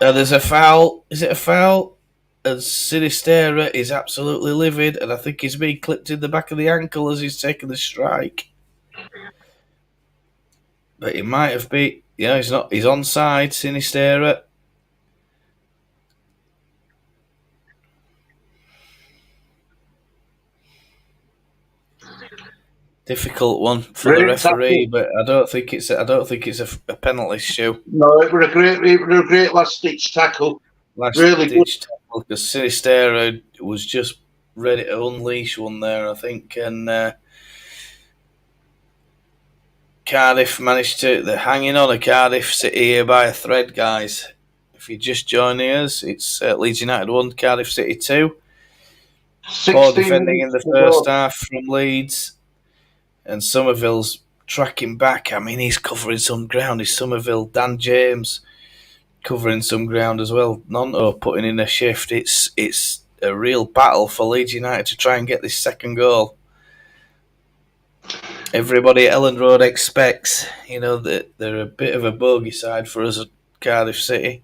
And there's a foul. Is it a foul? And Sinistera is absolutely livid, and I think he's being clipped in the back of the ankle as he's taking the strike. But he might have been. He's not. He's onside, Sinistera. Difficult one for the referee, but I don't think it's a penalty, Stu. No, it was a great last ditch tackle. Really good tackle because Sinistera was just ready to unleash one there, I think, and Cardiff managed to. They're hanging on a Cardiff City here by a thread, guys. If you're just joining us, it's Leeds United 1, Cardiff City 2. Poor defending in the first half from Leeds. And Somerville's tracking back. I mean, he's covering some ground. He's Somerville. Dan James covering some ground as well. Nonto putting in a shift. It's a real battle for Leeds United to try and get this second goal. everybody at Ellen Road expects, that they're a bit of a bogey side for us at Cardiff City.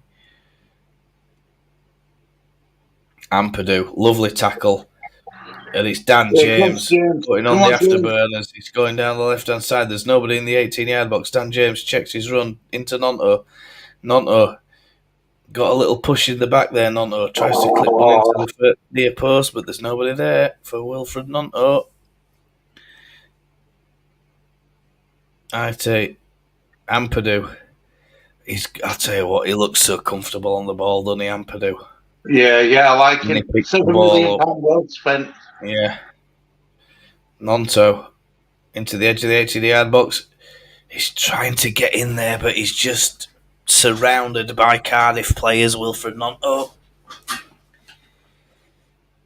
Ampadu, lovely tackle. And it's Dan James putting on the afterburners. He's going down the left-hand side. There's nobody in the 18-yard box. Dan James checks his run into Nonto. Nonto got a little push in the back there. Nonto tries to clip one into the near post, but there's nobody there for Wilfred Nonto. I take Ampadu. I'll tell you what, he looks so comfortable on the ball, doesn't he, Ampadu? Yeah, I like it. £7 million well spent. Yeah. Nonto into the edge of the 18-yard box. He's trying to get in there, but he's just surrounded by Cardiff players, Wilfred Nonto.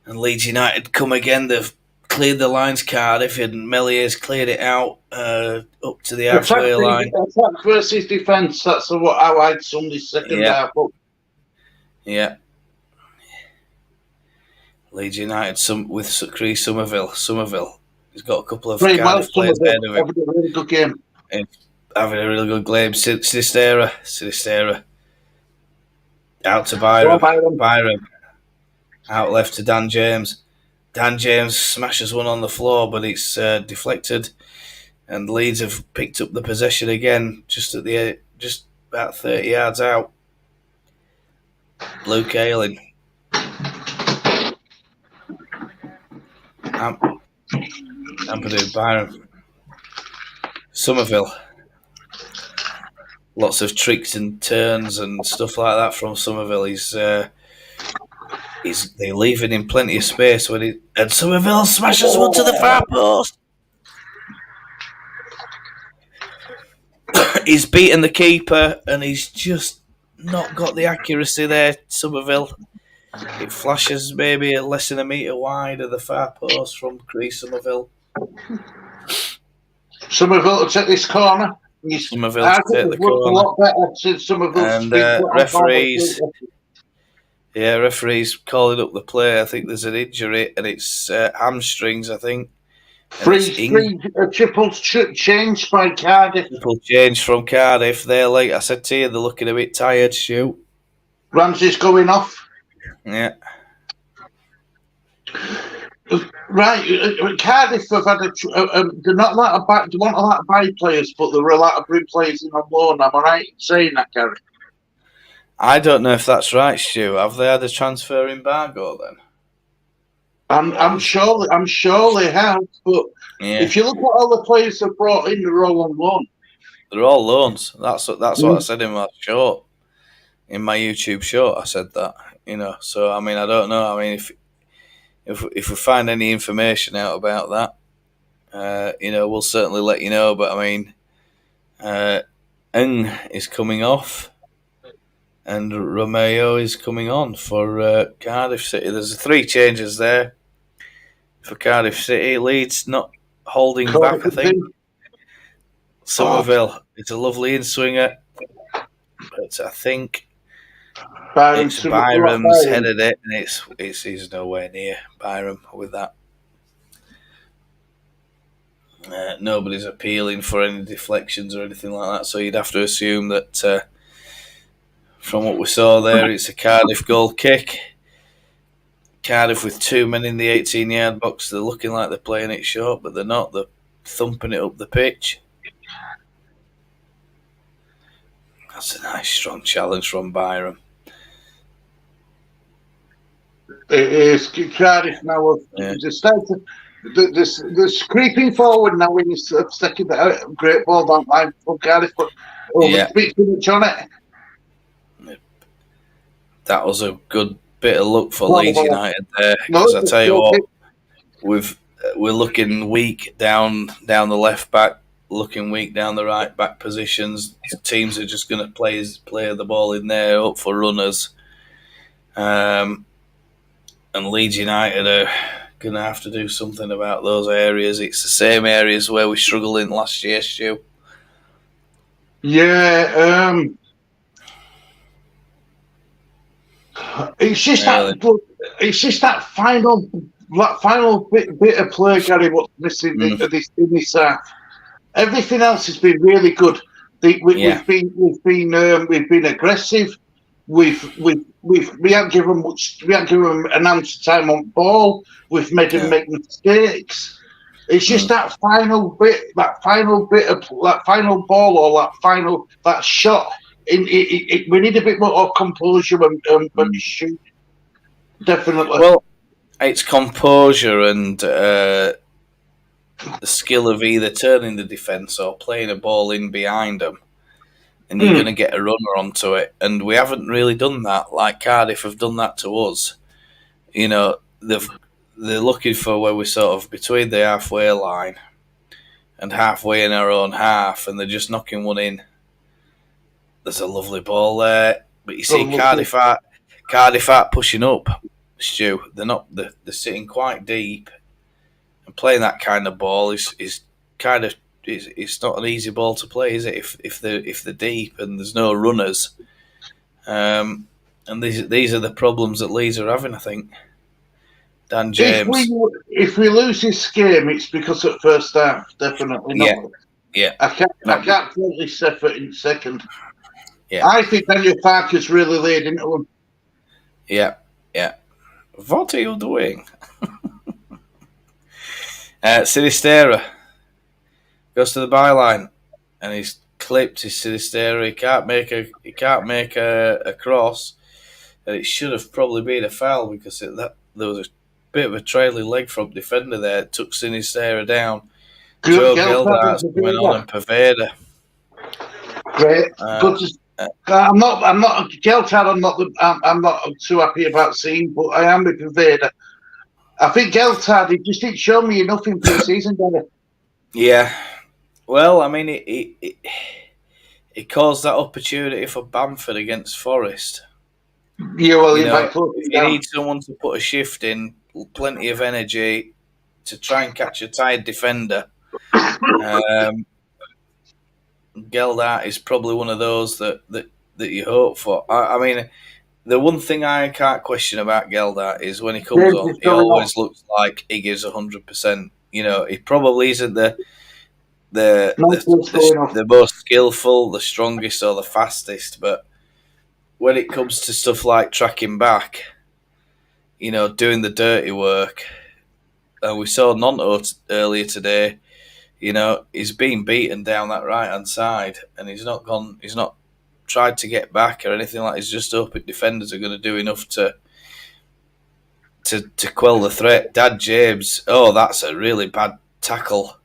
And Leeds United come again. They've cleared the lines, Cardiff, and Mellier's cleared it out up to the halfway line. Attack versus defence, that's how I'd sum this second half up. Yeah. Leeds United with Chris Somerville. He's got a couple of Cardiff players ahead of him. Having a really good game. Having a really good game. Sinistera. Out to Byram. Out left to Dan James. Dan James smashes one on the floor, but it's deflected. And Leeds have picked up the possession again, just about 30 yards out. Luke Ayling. Ampadu, Byram, Somerville. Lots of tricks and turns and stuff like that from Somerville. They're leaving him plenty of space and Somerville smashes one to the far post. He's beaten the keeper and he's just not got the accuracy there, Somerville. It flashes maybe less than a metre wide of the far post from Chris Somerville. Somerville to take this corner. Somerville to take the corner. A lot better since Somerville's referees calling up the play. I think there's an injury and it's hamstrings, I think. Triple change by Cardiff. Triple change from Cardiff. They're like I said to you, they're looking a bit tired. Shoot. Ramsey's going off. Yeah. Right, Cardiff have had they're not allowed to buy. They weren't allowed to buy players, but they were allowed to bring players in on loan. Am I right in saying that, Gary? I don't know if that's right, Stu. Have they had a transfer embargo then? I'm sure they have, but if you look at all the players they've brought in, they're all on loan. They're all loans. That's what I said in my short, in my YouTube short. I said that, So I mean, I don't know. I mean, if we find any information out about that, we'll certainly let you know. But I mean, Ng is coming off, and Romeo is coming on for Cardiff City. There's 3 changes there for Cardiff City. Leeds not holding back, I think. Somerville, it's a lovely in-swinger, but I think it's Byram's headed it, and he's nowhere near Byram with that. Nobody's appealing for any deflections or anything like that, so you'd have to assume that from what we saw there, it's a Cardiff goal kick. Cardiff with 2 men in the 18-yard box. They're looking like they're playing it short, but they're not. They're thumping it up the pitch. That's a nice, strong challenge from Byram. It is Cardiff now. They're creeping forward now when you're sticking that great ball down line from Cardiff, but speak too much on it. That was a good bit of luck for Leeds United there, because I tell you what, we're looking weak down the left back, looking weak down the right back positions. Teams are just going to play the ball in there up for runners, and Leeds United are going to have to do something about those areas. It's the same areas where we struggled in last year, Stu. Yeah, it's just that final bit of play, Gary. What's missing in this half? Everything else has been really good. Yeah. We've been aggressive. We haven't given much. We haven't given them an ounce of time on ball. We've made them make mistakes. It's just that final bit of that final ball or that shot. We need a bit more composure when you shoot. Definitely. Well, it's composure and the skill of either turning the defence or playing a ball in behind them, and you're going to get a runner onto it. And we haven't really done that. Like Cardiff have done that to us. You know, they're looking for where we're sort of between the halfway line and halfway in our own half, and they're just knocking one in. There's a lovely ball there, but you see, Cardiff aren't pushing up, Stu. They're not. They're sitting quite deep, and playing that kind of ball is kind of it's not an easy ball to play, is it? If they're deep and there's no runners, and these are the problems that Leeds are having, I think. Dan James. If we lose this game, it's because at first half, definitely not. Yeah. I can't totally separate in second. Yeah. I think Daniel Parker's really laid into him. Yeah. What are you doing? Sinistera goes to the byline, and he's clipped his Sinistera. He can't make a cross, and it should have probably been a foul because there was a bit of a trailing leg from defender there. It took Sinistera down. Joe Geldart's coming on and Paveda. Great. I'm not Geltard. I'm not too happy about seeing, but I am with Paveda. I think Geltard, he just didn't show me enough in pre-season, did he? Yeah. Well, I mean, it caused that opportunity for Bamford against Forest. Yeah, well, if you need someone to put a shift in, plenty of energy to try and catch a tired defender, Geldart is probably one of those that you hope for. I mean, the one thing I can't question about Geldart is when he comes on, he always looks like he gives 100%. You know, he probably isn't the most skillful, the strongest, or the fastest, but when it comes to stuff like tracking back, you know, doing the dirty work, we saw Nonto earlier today. You know, he's been beaten down that right hand side, and he's not tried to get back or anything like that. He's just hoping defenders are going to do enough to quell the threat. Dad James, that's a really bad tackle.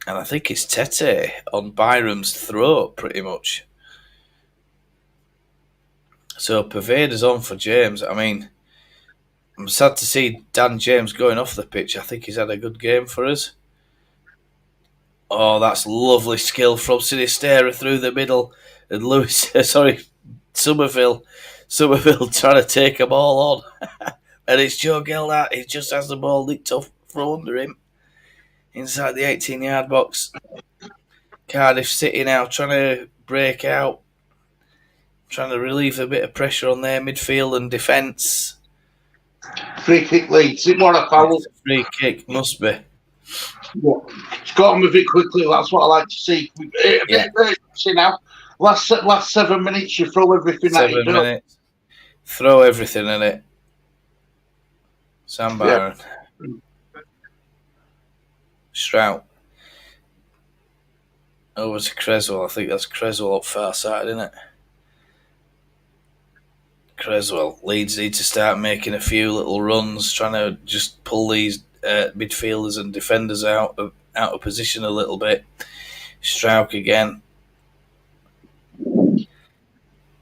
And I think it's Tete on Byram's throat, pretty much. So Paveda's on for James. I mean, I'm sad to see Dan James going off the pitch. I think he's had a good game for us. Oh, that's lovely skill from Sinistera through the middle. And Somerville trying to take them all on. And it's Joe Geldart. He just has the ball nicked off from under him. Inside the 18-yard box. Cardiff City now trying to break out. Trying to relieve a bit of pressure on their midfield and defence. Free kick Leeds. What a foul. Free kick, must be. Yeah. It's got on with it quickly. That's what I like to see. Now, last 7 minutes, you throw everything at it. 7 minutes. Throw everything in it. Sam Byron. Yeah. Strout. Over to Creswell. I think that's Creswell up far side, isn't it? Creswell. Leeds need to start making a few little runs, trying to just pull these midfielders and defenders out of position a little bit. Strauch again.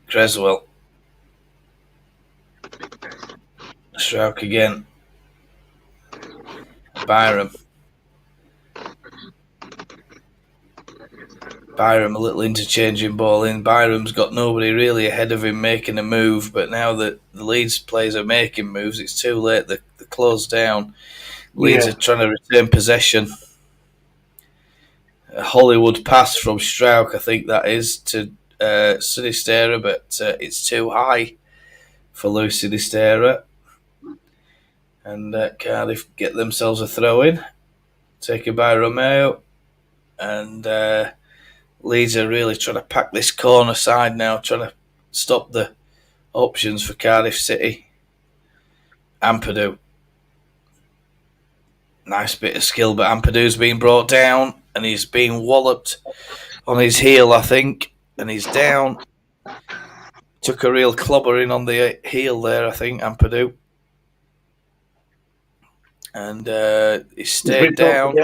Creswell. Strauch again. Byram a little interchanging ball in. Byram's got nobody really ahead of him making a move, but now that the Leeds players are making moves, it's too late. They're closed down. Leeds are trying to retain possession. A Hollywood pass from Strauch, I think that is, to Sinistera, but it's too high for Luis Sinistera. And Cardiff get themselves a throw-in, taken by Romeo. and Leeds are really trying to pack this corner side now, trying to stop the options for Cardiff City. Ampadu. Nice bit of skill, but Ampadu's been brought down and he's been walloped on his heel, I think, and he's down. Took a real clobbering on the heel there, I think, Ampadu. And he stayed down.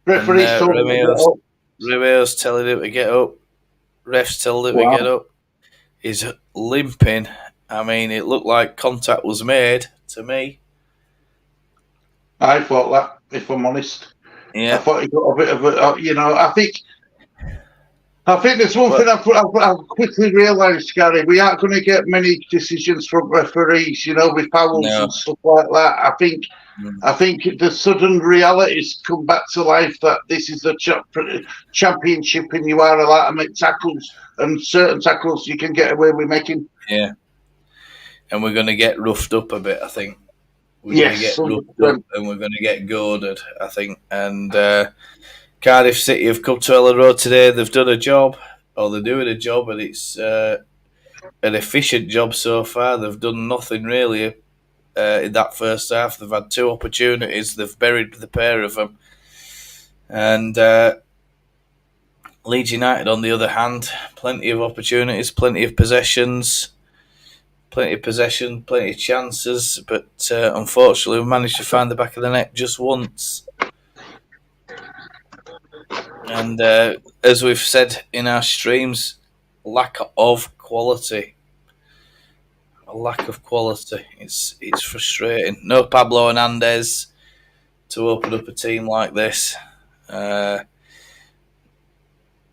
Referee's told him to get up. Remeo's telling him to get up. Refs telling him to get up. He's limping. I mean, it looked like contact was made to me. I thought that, if I'm honest. Yeah. I thought he got a bit of a, I think there's one thing I've quickly realised, Gary. We aren't going to get many decisions from referees, with fouls and stuff like that. I think the sudden realities come back to life that this is a championship and you are allowed to make tackles, and certain tackles you can get away with making. Yeah. And we're going to get roughed up a bit, I think. We're going to get roughed up and we're going to get goaded, I think. And Cardiff City have come to Ellen Road today. They've done a job, or they're doing a job, and it's an efficient job so far. They've done nothing really in that first half. They've had 2 opportunities. They've buried the pair of them. And Leeds United, on the other hand, plenty of opportunities, plenty of possessions. Plenty of chances, but unfortunately we managed to find the back of the net just once. And as we've said in our streams, lack of quality. A lack of quality. It's frustrating. No Pablo Hernandez to open up a team like this. No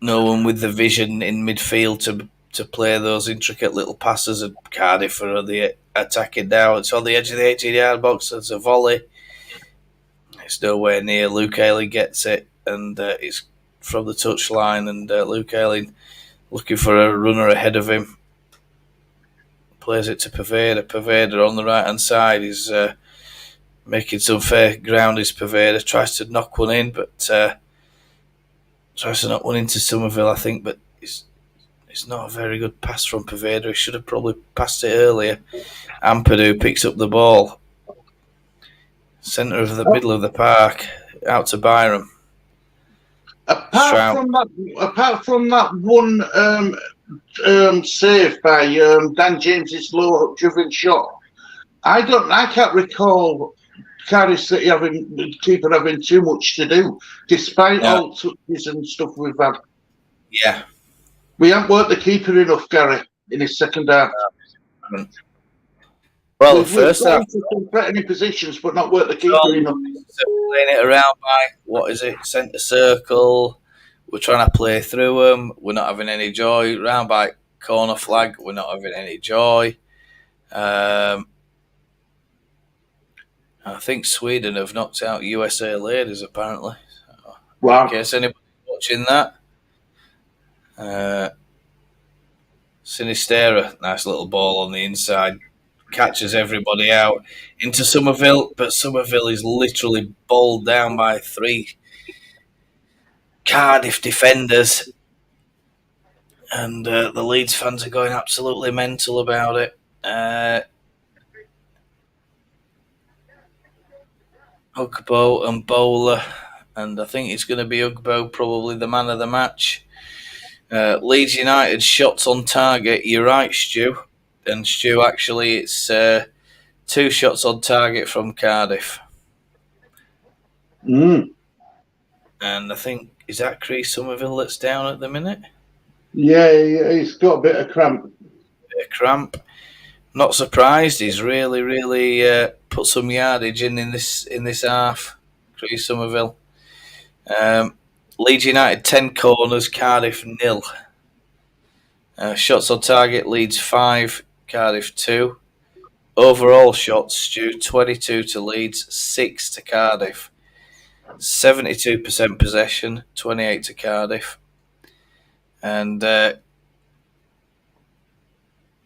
one with the vision in midfield to play those intricate little passes, and Cardiff are on the attacking now. It's on the edge of the 18-yard box. It's a volley. It's nowhere near. Luke Ayling gets it, and it's from the touchline, and Luke Ayling, looking for a runner ahead of him, plays it to Pervader. Pervader on the right-hand side is making some fair ground. Is Pervader tries to knock one in, but tries to knock one into Somerville, I think, but it's not a very good pass from Pervader. He should have probably passed it earlier. Ampadu picks up the ball. Centre of the middle of the park, out to Byram. Apart from that one save by Dan James's low-driven shot, I can't recall Cardiff City keeper having too much to do, despite all touches and stuff we've had. Yeah. We haven't worked the keeper enough, Gary, in his second half. Well, the first half, some threatening positions, but not worked the keeper enough. Playing it around by centre circle. We're trying to play through them. We're not having any joy. Round by corner flag. We're not having any joy. I think Sweden have knocked out USA ladies apparently. Wow! In case anybody's watching that. Sinistera, nice little ball on the inside, catches everybody out into Somerville, but Somerville is literally bowled down by 3 Cardiff defenders, and the Leeds fans are going absolutely mental about it. Ugbo and Bowler, and I think it's going to be Ugbo probably the man of the match. Leeds United shots on target. You're right, Stu. And Stu, actually, it's 2 shots on target from Cardiff. And I think, is that Chris Somerville that's down at the minute? Yeah, he's got a bit of cramp. Not surprised. He's really put some yardage in this half. Chris Somerville. Leeds United 10 corners, Cardiff 0. Shots on target, Leeds 5, Cardiff 2. Overall shots, Stu, 22 to Leeds, 6 to Cardiff. 72% possession, 28 to Cardiff. And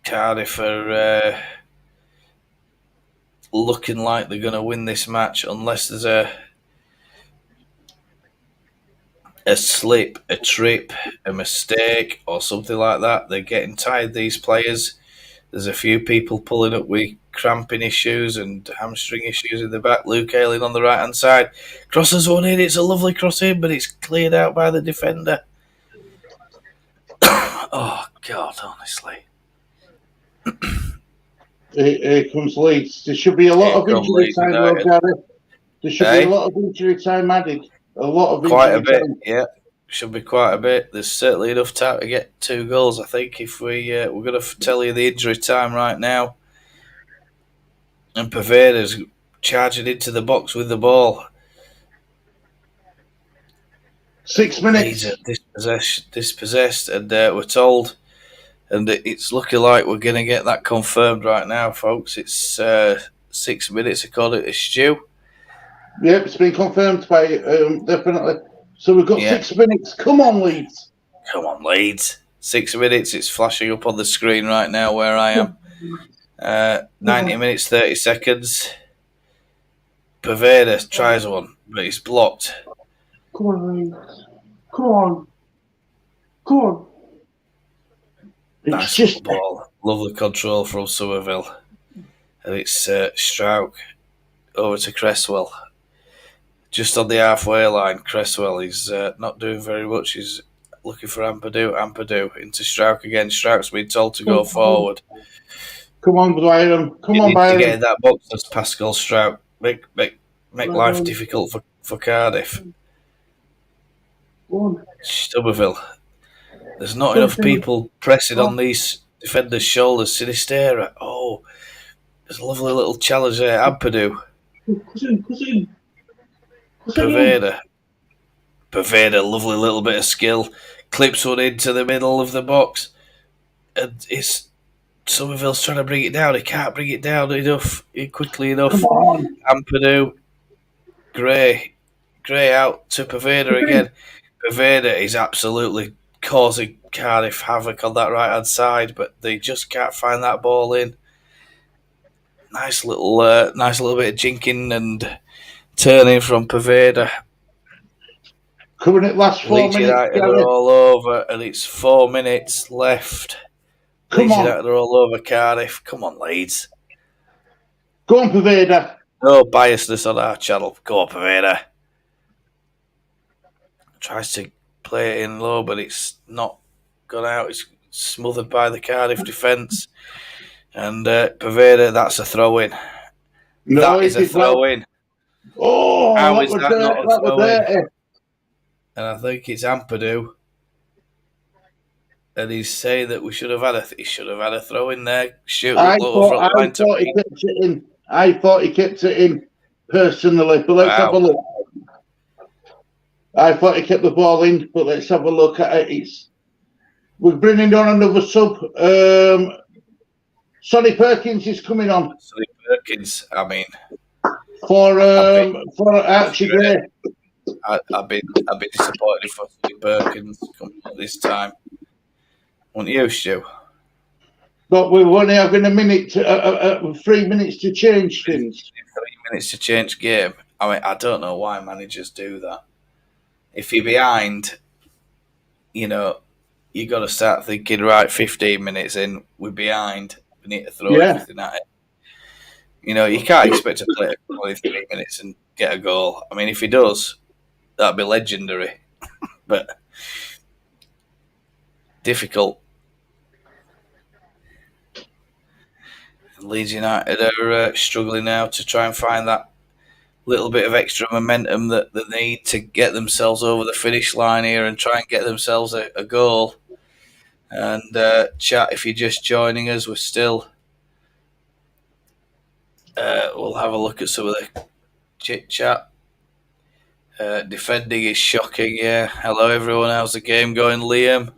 Cardiff are looking like they're going to win this match unless there's a a slip, a trip, a mistake, or something like that, they're getting tired, these players. There's a few people pulling up with cramping issues and hamstring issues in the back. Luke Ayling on the right-hand side. Crosses one in. It's a lovely cross in, but it's cleared out by the defender. Oh, God, honestly. Here comes Leeds. There should be a lot of injury time, though, Gary. There should be a lot of injury time added. A lot of quite a bit, time. yeah. Should be quite a bit. There's certainly enough time to get 2 goals, I think, if we're going to tell you the injury time right now. And Paveda's charging into the box with the ball. 6 minutes. Dispossessed, and we're told, and it's looking like we're going to get that confirmed right now, folks. It's 6 minutes according to Stu. Yep, it's been confirmed by definitely. So we've got 6 minutes. Come on, Leeds. Come on, Leeds. 6 minutes. It's flashing up on the screen right now where I am. 90 minutes, 30 seconds. Paveda tries one, but it's blocked. Come on, Leeds. Come on. Come on. Nice little ball. Lovely control from Somerville. And it's Strauch over to Cresswell. Just on the halfway line, Cresswell is not doing very much. He's looking for Ampadu. Ampadu into Strauch again. Strauch's been told to go forward. Come on, Byron. Come on, Byron. To get in that box, that's Pascal Strauch. Make life difficult for Cardiff. Stubberville. There's not enough people pressing on these defenders' shoulders. Sinistera. Oh, there's a lovely little challenge there. Ampadu. Paveda, lovely little bit of skill. Clips one into the middle of the box. And it's Somerville's trying to bring it down. He can't bring it down quickly enough. Ampadu. Gray out to Paveda again. Paveda is absolutely causing Cardiff havoc on that right-hand side, but they just can't find that ball in. Nice little bit of jinking and turning from Paveda. Coming at last 4 minutes. United are all over, and it's 4 minutes left. Leeds United are all over Cardiff. Come on, Leeds. Go on, Paveda. No biasness on our channel. Go on, Paveda. Tries to play it in low, but it's not gone out. It's smothered by the Cardiff defence. And Paveda, that's a throw-in. No, that is a throw-in. Oh, how is that not a throw-in? And I think it's Ampadu. And he's saying that he should have had a throw-in there. I thought he kept it in. I thought he kept it in personally, but let's have a look. I thought he kept the ball in, but let's have a look at it. We're bringing on another sub. Sonny Perkins is coming on. Sonny Perkins, I mean, for Archie Gray. I've been disappointed if Sonny Perkins coming on this time. Wouldn't you, Stu? But we're only having 3 minutes to change things. 3 minutes to change game. I mean, I don't know why managers do that. If you're behind, you got to start thinking, right, 15 minutes in, we're behind. We need to throw everything at it. You can't expect to play 23 minutes and get a goal. I mean, if he does, that'd be legendary. But difficult. Leeds United are struggling now to try and find that little bit of extra momentum that they need to get themselves over the finish line here and try and get themselves a goal. And chat, if you're just joining us, we're still... we'll have a look at some of the chit-chat. Defending is shocking, yeah. Hello, everyone. How's the game going, Liam?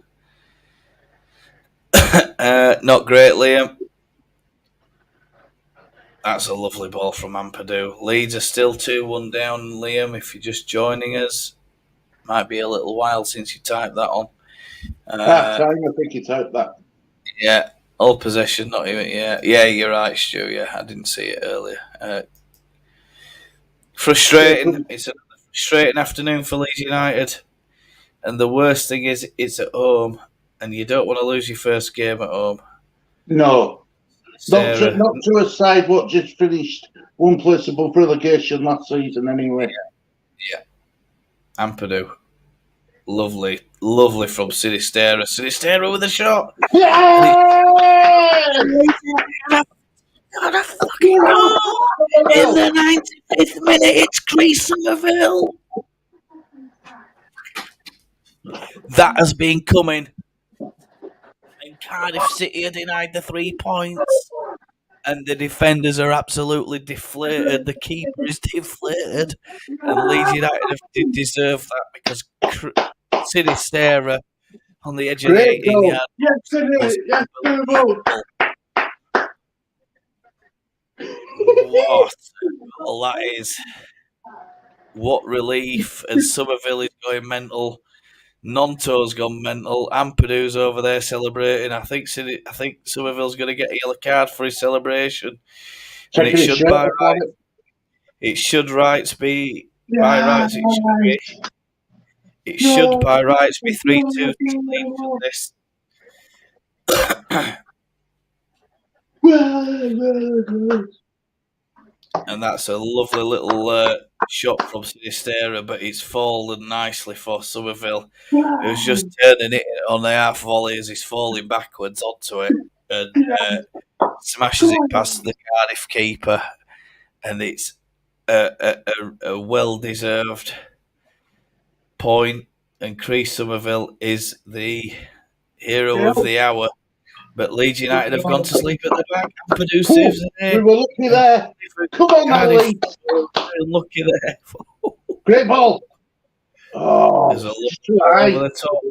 Not great, Liam. That's a lovely ball from Ampadu. Leeds are still 2-1 down, Liam, if you're just joining us. Might be a little while since you typed that on. I think you typed that. Yeah, all possession, not even, yeah, you're right, Stu, yeah, I didn't see it earlier. Frustrating. It's a frustrating afternoon for Leeds United. And the worst thing is, it's at home, and you don't want to lose your first game at home. No, Sarah, not to a side what just finished one place above relegation last season anyway. yeah. Ampadu. Lovely, lovely from Sinistera. Sinistera with a shot. Yeah! Got a fucking goal in the 95th minute. It's Chris Somerville. That has been coming. And Cardiff City are denied the 3 points. And the defenders are absolutely deflated. The keeper is deflated. And Leeds United did deserve that because Sinistera on the edge of the 18 yard. Yes, What goal that is. What relief. And Somerville is going mental. Nonto's gone mental. Ampadu's over there celebrating. I think Somerville's going to get a yellow card for his celebration. And it should by rights. It should rights be by rights. It should by rights be 3-2 for this. And that's a lovely little shot from Sinistera, but it's fallen nicely for Somerville, who's just turning it on the half volley as he's falling backwards onto it and smashes it past the Cardiff keeper. And it's a well-deserved point. And Chris Somerville is the hero of the hour. But Leeds United have gone to sleep at the back. Ampadu saves it. We were lucky there. Come on, Leeds. Lucky there. Great ball. Oh, there's a look over the top.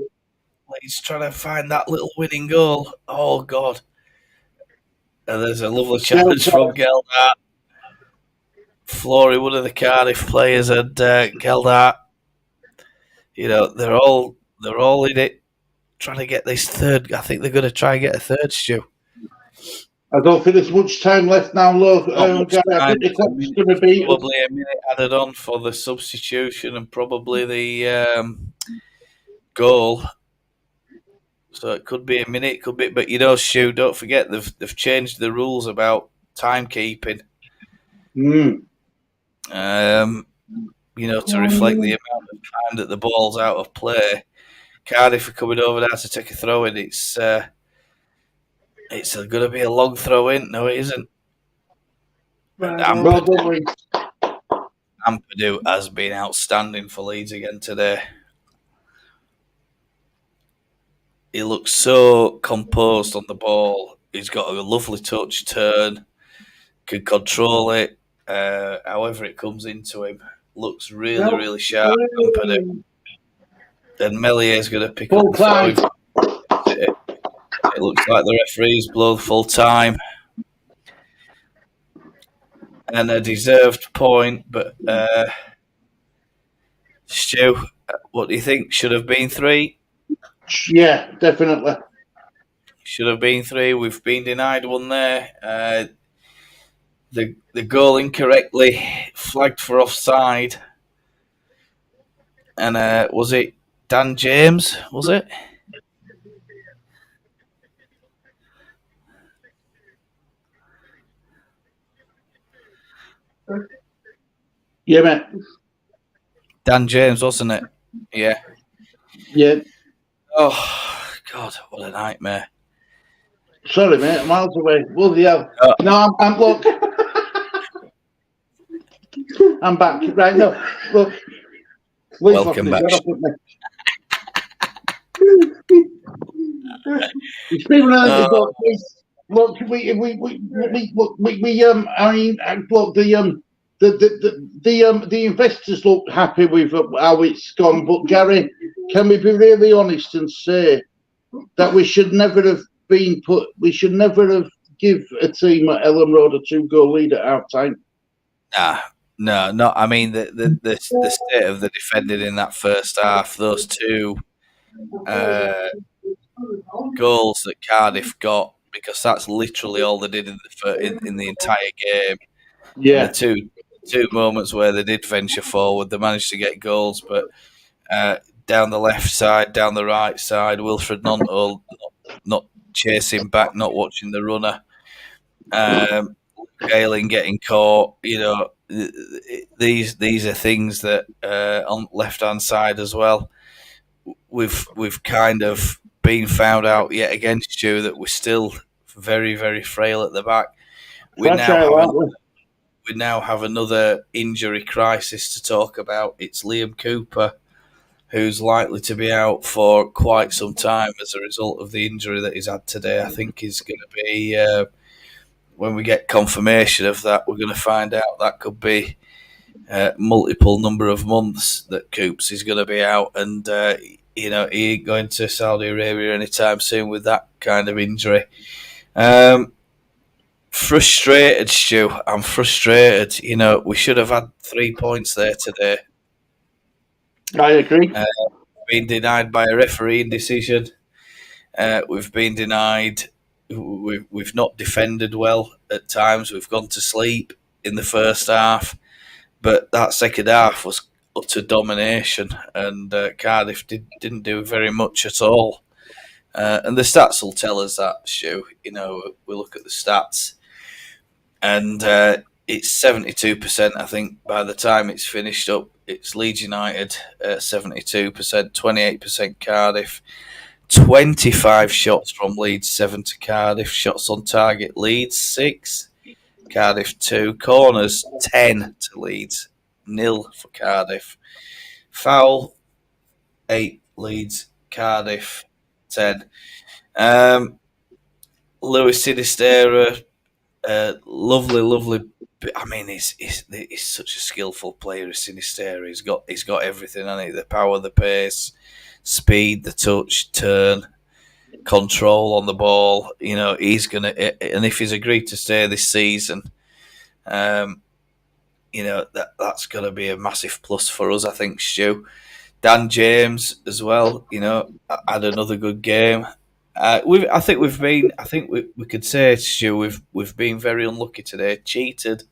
Leeds trying to find that little winning goal. Oh, God. And there's a lovely challenge from Geldart. Flory, one of the Cardiff players, and Geldart. You know, they're all in it. Trying to get this third. I think they're going to try and get a third, Stu. I don't think there's much time left now, look. I think the clock's going to be probably a minute added on for the substitution and probably the goal. So it could be a minute, could be. But you know, Stu, don't forget they've changed the rules about timekeeping. You know, to reflect the amount of time that the ball's out of play. Cardiff are coming over there to take a throw in. It's going to be a long throw in. No, it isn't. Ampadu has been outstanding for Leeds again today. He looks so composed on the ball. He's got a lovely touch, turn, can control it. However it comes into him, looks really, really sharp. Ampadu. And Mellier's going to pick up the phone. It looks like the referee's blown full time. And a deserved point, but Stu, what do you think? Should have been 3? Yeah, definitely. Should have been 3. We've been denied one there. The goal incorrectly flagged for offside. And was it Dan James, was it? Yeah, mate. Dan James, wasn't it? Yeah. Yeah. Oh, God, what a nightmare. Sorry, mate, miles away. Bloody hell. No, I'm look. I'm back. Right, no, look. Welcome back. It's been really good. Look, I mean, look, the investors look happy with how it's gone. But Gary, can we be really honest and say that we should never have give a team at Ellen Road a 2-goal lead at half time? No. I mean, the state of the defending in that first half, those 2 goals that Cardiff got, because that's literally all they did in the entire game. Yeah, the two moments where they did venture forward, they managed to get goals, but down the left side, down the right side. Wilfred Nonto not chasing back, not watching the runner. Ayling getting caught. These are things that on left hand side as well. We've kind of been found out yet again, Stu, that we're still very, very frail at the back. We now have another injury crisis to talk about. It's Liam Cooper, who's likely to be out for quite some time as a result of the injury that he's had today. I think he's going to be, when we get confirmation of that, we're going to find out that could be multiple number of months that Coops is going to be out. And, he ain't going to Saudi Arabia anytime soon with that kind of injury. Frustrated, Stu. I'm frustrated. We should have had 3 points there today. I agree. Been denied by a refereeing decision. We've been denied. We've not defended well at times. We've gone to sleep in the first half, but that second half was utter domination, and Cardiff didn't do very much at all. And the stats will tell us that, Stu. We look at the stats, and it's 72%. I think by the time it's finished up, it's Leeds United 72%, 28% Cardiff, 25 shots from Leeds, 7 to Cardiff. Shots on target, Leeds 6, Cardiff 2. Corners 10 to Leeds, 0 for Cardiff. Foul 8 Leeds, Cardiff 10. Lewis Sinistera, lovely. I mean, he's such a skillful player. Sinistera, he's got everything on it: the power, the pace, speed, the touch, turn, control on the ball. He's gonna, and if he's agreed to stay this season, that's going to be a massive plus for us, I think, Stu. Dan James as well, had another good game. I think we could say, Stu, we've been very unlucky today. Cheated,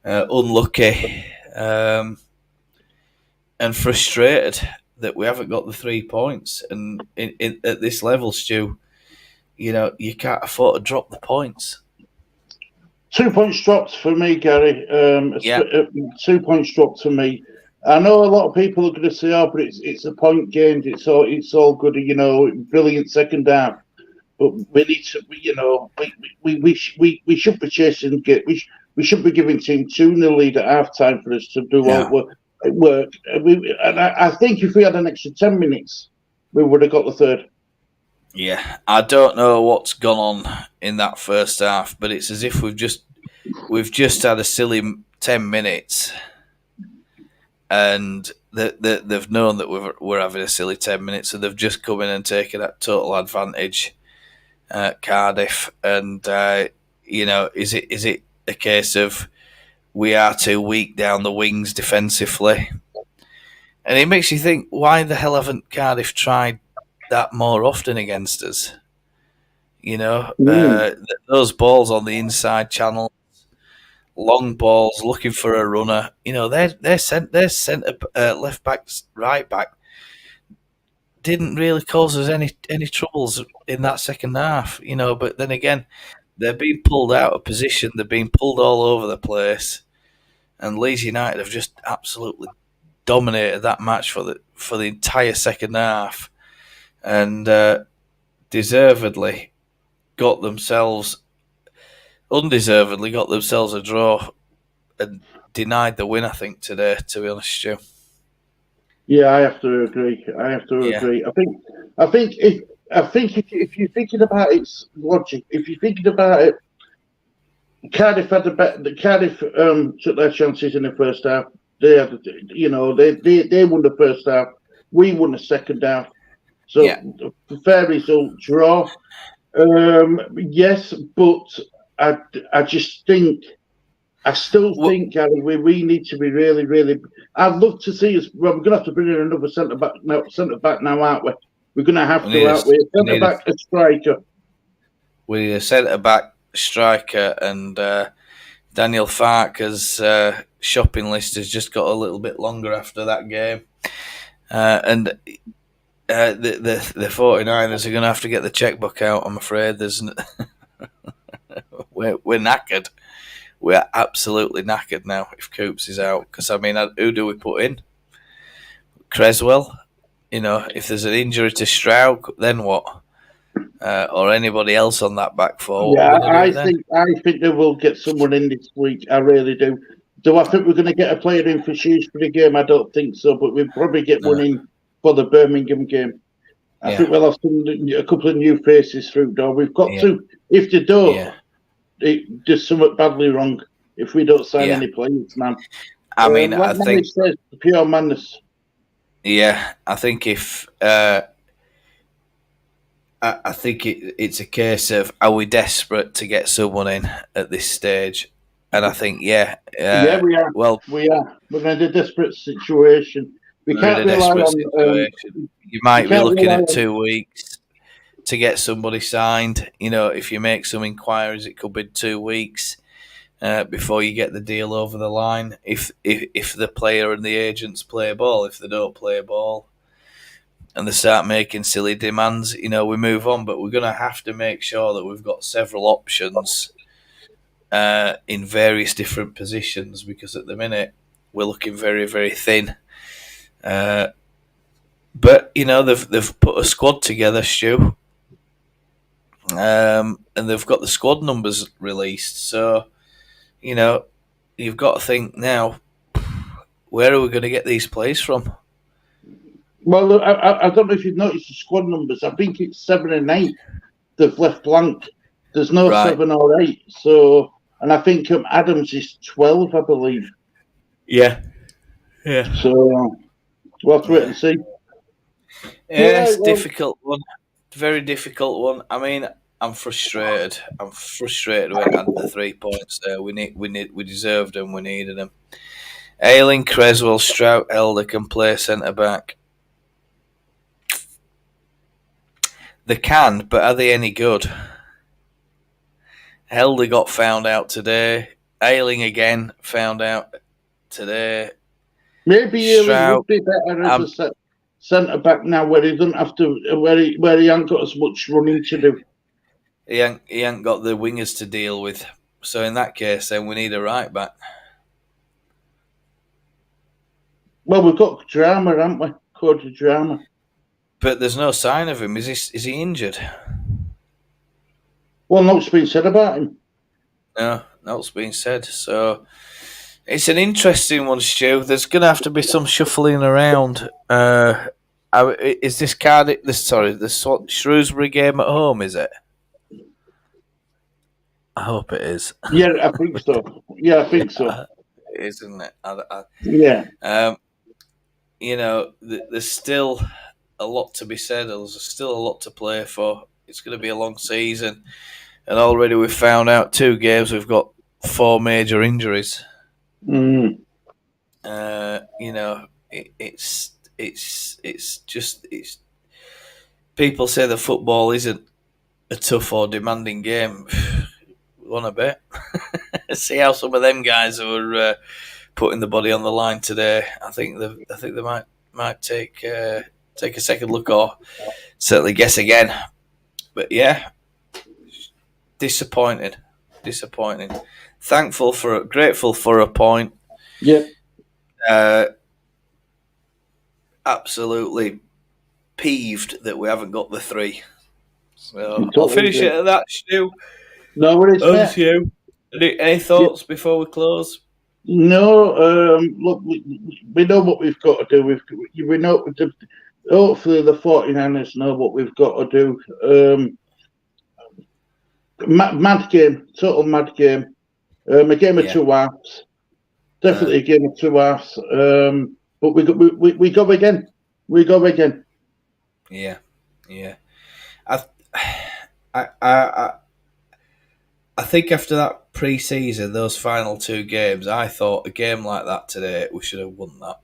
unlucky, and frustrated that we haven't got the 3 points. And at this level, Stu, you can't afford to drop the points. 2 points dropped for me, Gary. 2 points dropped for me. I know a lot of people are going to say, "Oh, but it's a point game. It's all good, brilliant second half." But we need to, we should be chasing. We should be giving team 2-0 lead at half time for us to do our work. And I think if we had an extra 10 minutes, we would have got the third. Yeah, I don't know what's gone on in that first half, but it's as if we've just had a silly 10 minutes, and they've known that we're having a silly 10 minutes, so they've just come in and taken that total advantage. Cardiff, and is it a case of we are too weak down the wings defensively? And it makes you think, why the hell haven't Cardiff tried that more often against us? Those balls on the inside channel, long balls looking for a runner. They're centre left back, right back didn't really cause us any troubles in that second half. But then again, they're being pulled out of position. They're being pulled all over the place, and Leeds United have just absolutely dominated that match for the entire second half, and undeservedly got themselves a draw and denied the win, I think, today, to be honest, Stu. Yeah, I have to agree. I think if you're thinking about its logic, if you're thinking about it, Cardiff had Cardiff took their chances in the first half. They had, they won the first half. We won the second half. So fair result, draw. Yes, but I just think. I still think, Gary, we need to be really, really. I'd love to see us. Well, we're going to have to bring in another centre back now, aren't we? We're going to have to, aren't we? A centre back, a striker. We need a centre back, striker, and Daniel Farke's shopping list has just got a little bit longer after that game. And the 49ers are going to have to get the checkbook out. I'm afraid we're knackered. We're absolutely knackered now if Coops is out. Because I mean, who do we put in? Creswell. If there's an injury to Stroud, then what? Or anybody else on that back four? Yeah, I think they will get someone in this week. I really do. Do I think we're going to get a player in for Shrewsbury game? I don't think so, but we'll probably get one in for the Birmingham game. I think we'll have a couple of new faces through door. We've got to. If they don't, there's something badly wrong. If we don't sign any players, man. I mean, I think says, pure madness. Yeah, I think if I think it's a case of, are we desperate to get someone in at this stage? And I think we are. Well, we are. We're in a desperate situation. We can't rely on. You might be looking at 2 weeks to get somebody signed. If you make some inquiries, it could be 2 weeks before you get the deal over the line. If the player and the agents play ball, if they don't play ball, and they start making silly demands, we move on. But we're going to have to make sure that we've got several options in various different positions, because at the minute we're looking very, very thin. But they've put a squad together, Stu, and they've got the squad numbers released. So you've got to think now, where are we going to get these players from? Well, I don't know if you've noticed the squad numbers. I think it's 7 and 8 they've left blank. There's no 7 or 8. So, and I think Adams is 12, I believe. Yeah. So we'll have to wait and see. Yeah, it's a difficult one. Very difficult one. I mean, I'm frustrated. We had the 3 points there. We deserved them. We needed them. Ayling, Creswell, Strout, Elder can play centre back. They can, but are they any good? Helder got found out today. Ayling again found out today. Maybe Ayling would be better as a centre back now, where he doesn't have to, where he hasn't got as much running to do. He ain't got the wingers to deal with. So in that case, then we need a right back. Well, we've got Drama, haven't we? Cody Drama. But there's no sign of him. Is he injured? Well, no's been said about him. No, no's been said. So it's an interesting one, Stu. There's going to have to be some shuffling around. Is this Cardiff? The Shrewsbury game at home? Is it? I hope it is. Yeah, I think so. It is, isn't it? Yeah. There's still a lot to be said. There's still a lot to play for. It's going to be a long season, and already we've found out 2 games we've got 4 major injuries. It's people say that football isn't a tough or demanding game. Want a bet? See how some of them guys were putting the body on the line today. I think they might take a second look, or certainly guess again. But yeah, disappointing. Grateful for a point. Yeah. Absolutely peeved that we haven't got the 3. So I'll finish it at that, Stu. No worries. You. Any thoughts before we close? No. Look, we know what we've got to do. We know. Hopefully, the 49ers know what we've got to do. Mad game, total mad game. A game of 2 halves. Definitely a game of 2 halves. But we go again. Yeah. I think after that pre-season, those final 2 games, I thought a game like that today, we should have won that.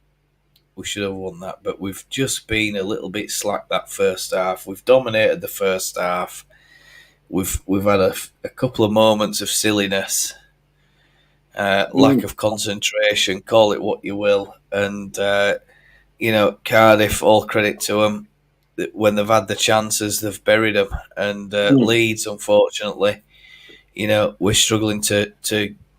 But we've just been a little bit slack that first half. We've dominated the first half. We've had a couple of moments of silliness, lack of concentration, call it what you will. And, Cardiff, all credit to them. When they've had the chances, they've buried them. And Leeds, unfortunately, we're struggling to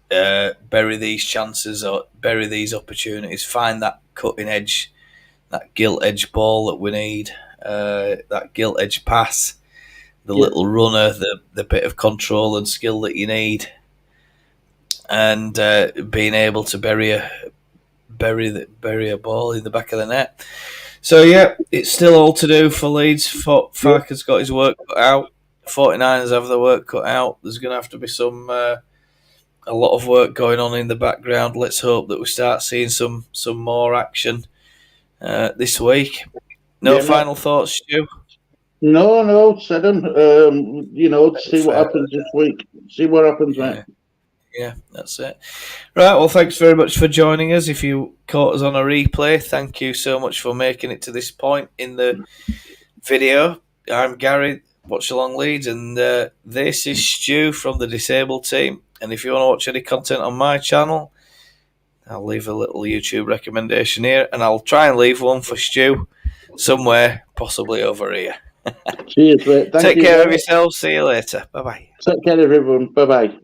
bury these chances or bury these opportunities. Find that cutting edge, that gilt edge ball that we need, that gilt edge pass, the little runner, the bit of control and skill that you need, and being able to bury a ball in the back of the net. So yeah, it's still all to do for Leeds. Farker's got his work cut out. 49ers have their work cut out. There's going to have to be a lot of work going on in the background. Let's hope that we start seeing some more action this week. Final thoughts, Stu? No, said them. See what happens this week. See what happens, mate. Yeah, that's it. Right, well, thanks very much for joining us. If you caught us on a replay, thank you so much for making it to this point in the video. I'm Gary, Watch Along Leeds, and this is Stu from the Disabled team. And if you want to watch any content on my channel, I'll leave a little YouTube recommendation here, and I'll try and leave one for Stu somewhere, possibly over here. Cheers, mate. Take care of yourselves. See you later. Bye-bye. Take care, everyone. Bye-bye.